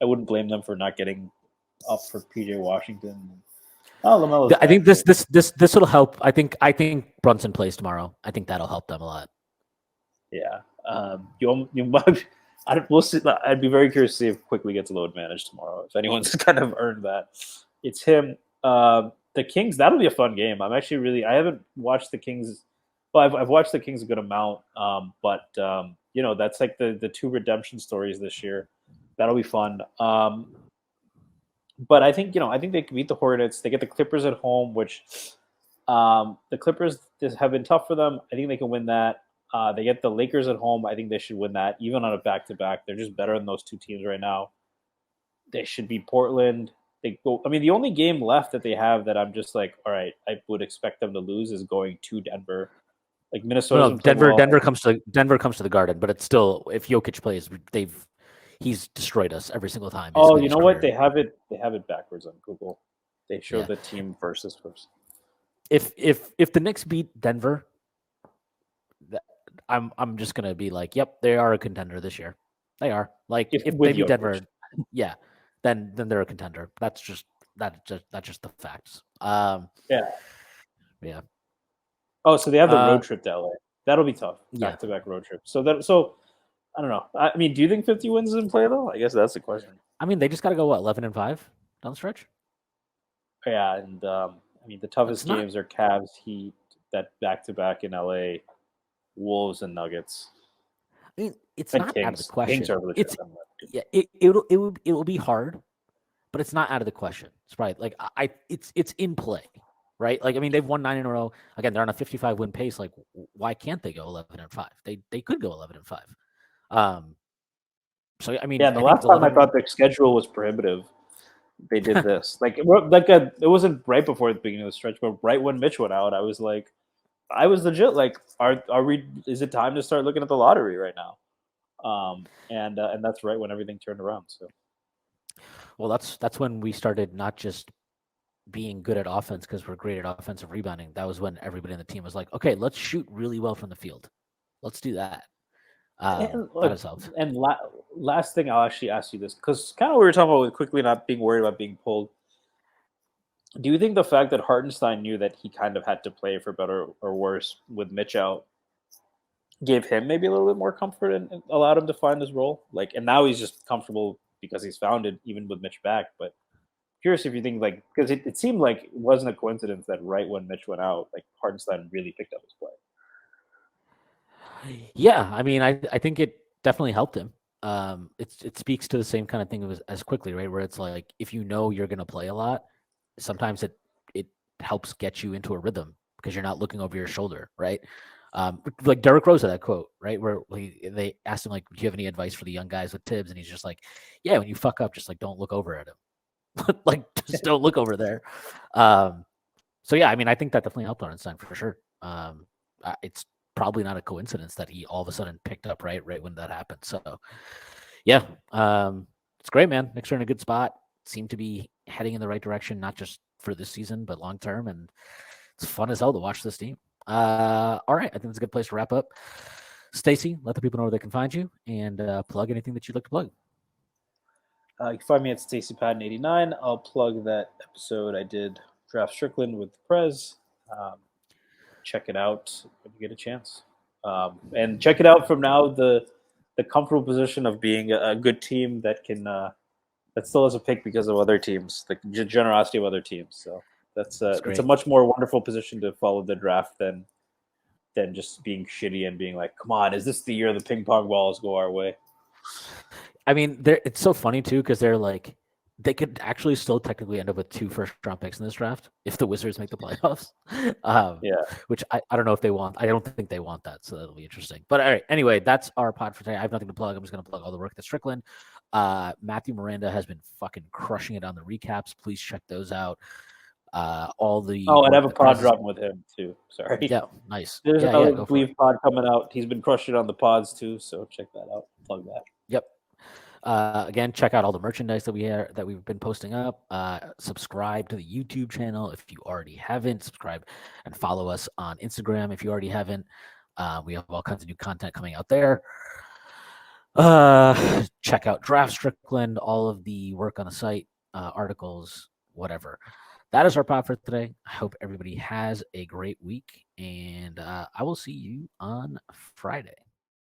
I wouldn't blame them for not getting up for PJ Washington. Oh, LaMelo's I think back, this will help. I think Brunson plays tomorrow. I think that'll help them a lot. Yeah, you might. We'll see. I'd be very curious to see if Quickley gets load managed tomorrow. If anyone's kind of earned that, it's him. The Kings. That'll be a fun game. I'm actually really. I haven't watched the Kings. Well, I've watched the Kings a good amount. But that's like the two redemption stories this year. That'll be fun. But I think they can beat the Hornets. They get the Clippers at home, which the Clippers have been tough for them. I think they can win that. They get the Lakers at home. I think they should win that, even on a back-to-back. They're just better than those two teams right now. They should beat Portland. I mean, the only game left that they have that I'm just like, all right, I would expect them to lose is going to Denver. Like Minnesota. No, Denver comes to the Garden, but it's still, if Jokic plays, he's destroyed us every single time. Oh, you know what? They have it backwards on Google. They show the team versus first. If the Knicks beat Denver, I'm just gonna be like, yep, they are a contender this year. They are. Like, if they beat Denver, yeah, then they're a contender. That's just the facts. Yeah. Oh, so they have the road trip to LA. That'll be tough. Back-to-back road trip. So I don't know. I mean, do you think 50 wins is in play though? I guess that's the question. I mean, they just got to go 11-5 down the stretch. Yeah, and I mean, the toughest games are Cavs, Heat, that back-to-back in LA, Wolves, and Nuggets. I mean, it's not out of the question. Kings are legit. It will be hard, but it's not out of the question. It's right. Like, it's in play, right? Like, I mean, they've won 9 in a row. Again, they're on a 55 win pace. Like, why can't they go 11-5? They could go 11-5. So I mean, yeah. The last time I thought their schedule was prohibitive. They did this it wasn't right before the beginning of the stretch, but right when Mitch went out, I was legit like, are we? Is it time to start looking at the lottery right now? And that's right when everything turned around. So, well, that's when we started not just being good at offense because we're great at offensive rebounding. That was when everybody on the team was like, okay, let's shoot really well from the field. Let's do that. And last thing, I'll actually ask you this, because kind of we were talking about with Quickley not being worried about being pulled. Do you think the fact that Hartenstein knew that he kind of had to play for better or worse with Mitch out gave him maybe a little bit more comfort and allowed him to find his role? Like, and now he's just comfortable because he's found it, even with Mitch back. But curious if you think like because it seemed like it wasn't a coincidence that right when Mitch went out, like Hardenstein really picked up his play. Yeah, I mean, I think it definitely helped him. It speaks to the same kind of thing as Quickly, right? Where it's like if you know you're going to play a lot, sometimes it helps get you into a rhythm because you're not looking over your shoulder, right? Like Derrick Rose had that quote, right? Where they asked him like, "Do you have any advice for the young guys with Tibbs?" And he's just like, "Yeah, when you fuck up, just like don't look over at him, like just don't look over there." Um, so yeah, I mean, I think that definitely helped Arnstein for sure. It's probably not a coincidence that he all of a sudden picked up right when that happened. So yeah, it's great, man. Knicks are in a good spot. Seem to be heading in the right direction, not just for this season, but long term. And it's fun as hell to watch this team. All right, I think it's a good place to wrap up. Stacy, let the people know where they can find you and plug anything that you'd like to plug. You can find me at Stacy Patton 89. I'll plug that episode I did Draft Strickland with Prez. Check it out when you get a chance, and check it out from now the comfortable position of being a good team that can that still has a pick because of other teams, the generosity of other teams. So that's it's a much more wonderful position to follow the draft than just being shitty and being like, come on, is this the year the ping pong balls go our way? I mean, it's so funny too because they're like they could actually still technically end up with 2 first-round picks in this draft if the Wizards make the playoffs. Yeah. Which I don't know if they want. I don't think they want that, so that'll be interesting. But all right, anyway, that's our pod for today. I have nothing to plug. I'm just going to plug all the work that's Strickland. Matthew Miranda has been fucking crushing it on the recaps. Please check those out. All the and I have a pod dropping with him too. Sorry. Yeah, nice. There's yeah, another Believe pod coming out. He's been crushing on the pods too, so check that out. Plug that. Yep. Again, check out all the merchandise that we've been posting up. Subscribe to the YouTube channel if you already haven't. Subscribe and follow us on Instagram if you already haven't. We have all kinds of new content coming out there. Check out Draft Strickland, all of the work on the site, articles, whatever. That is our pod for today. I hope everybody has a great week, and I will see you on Friday.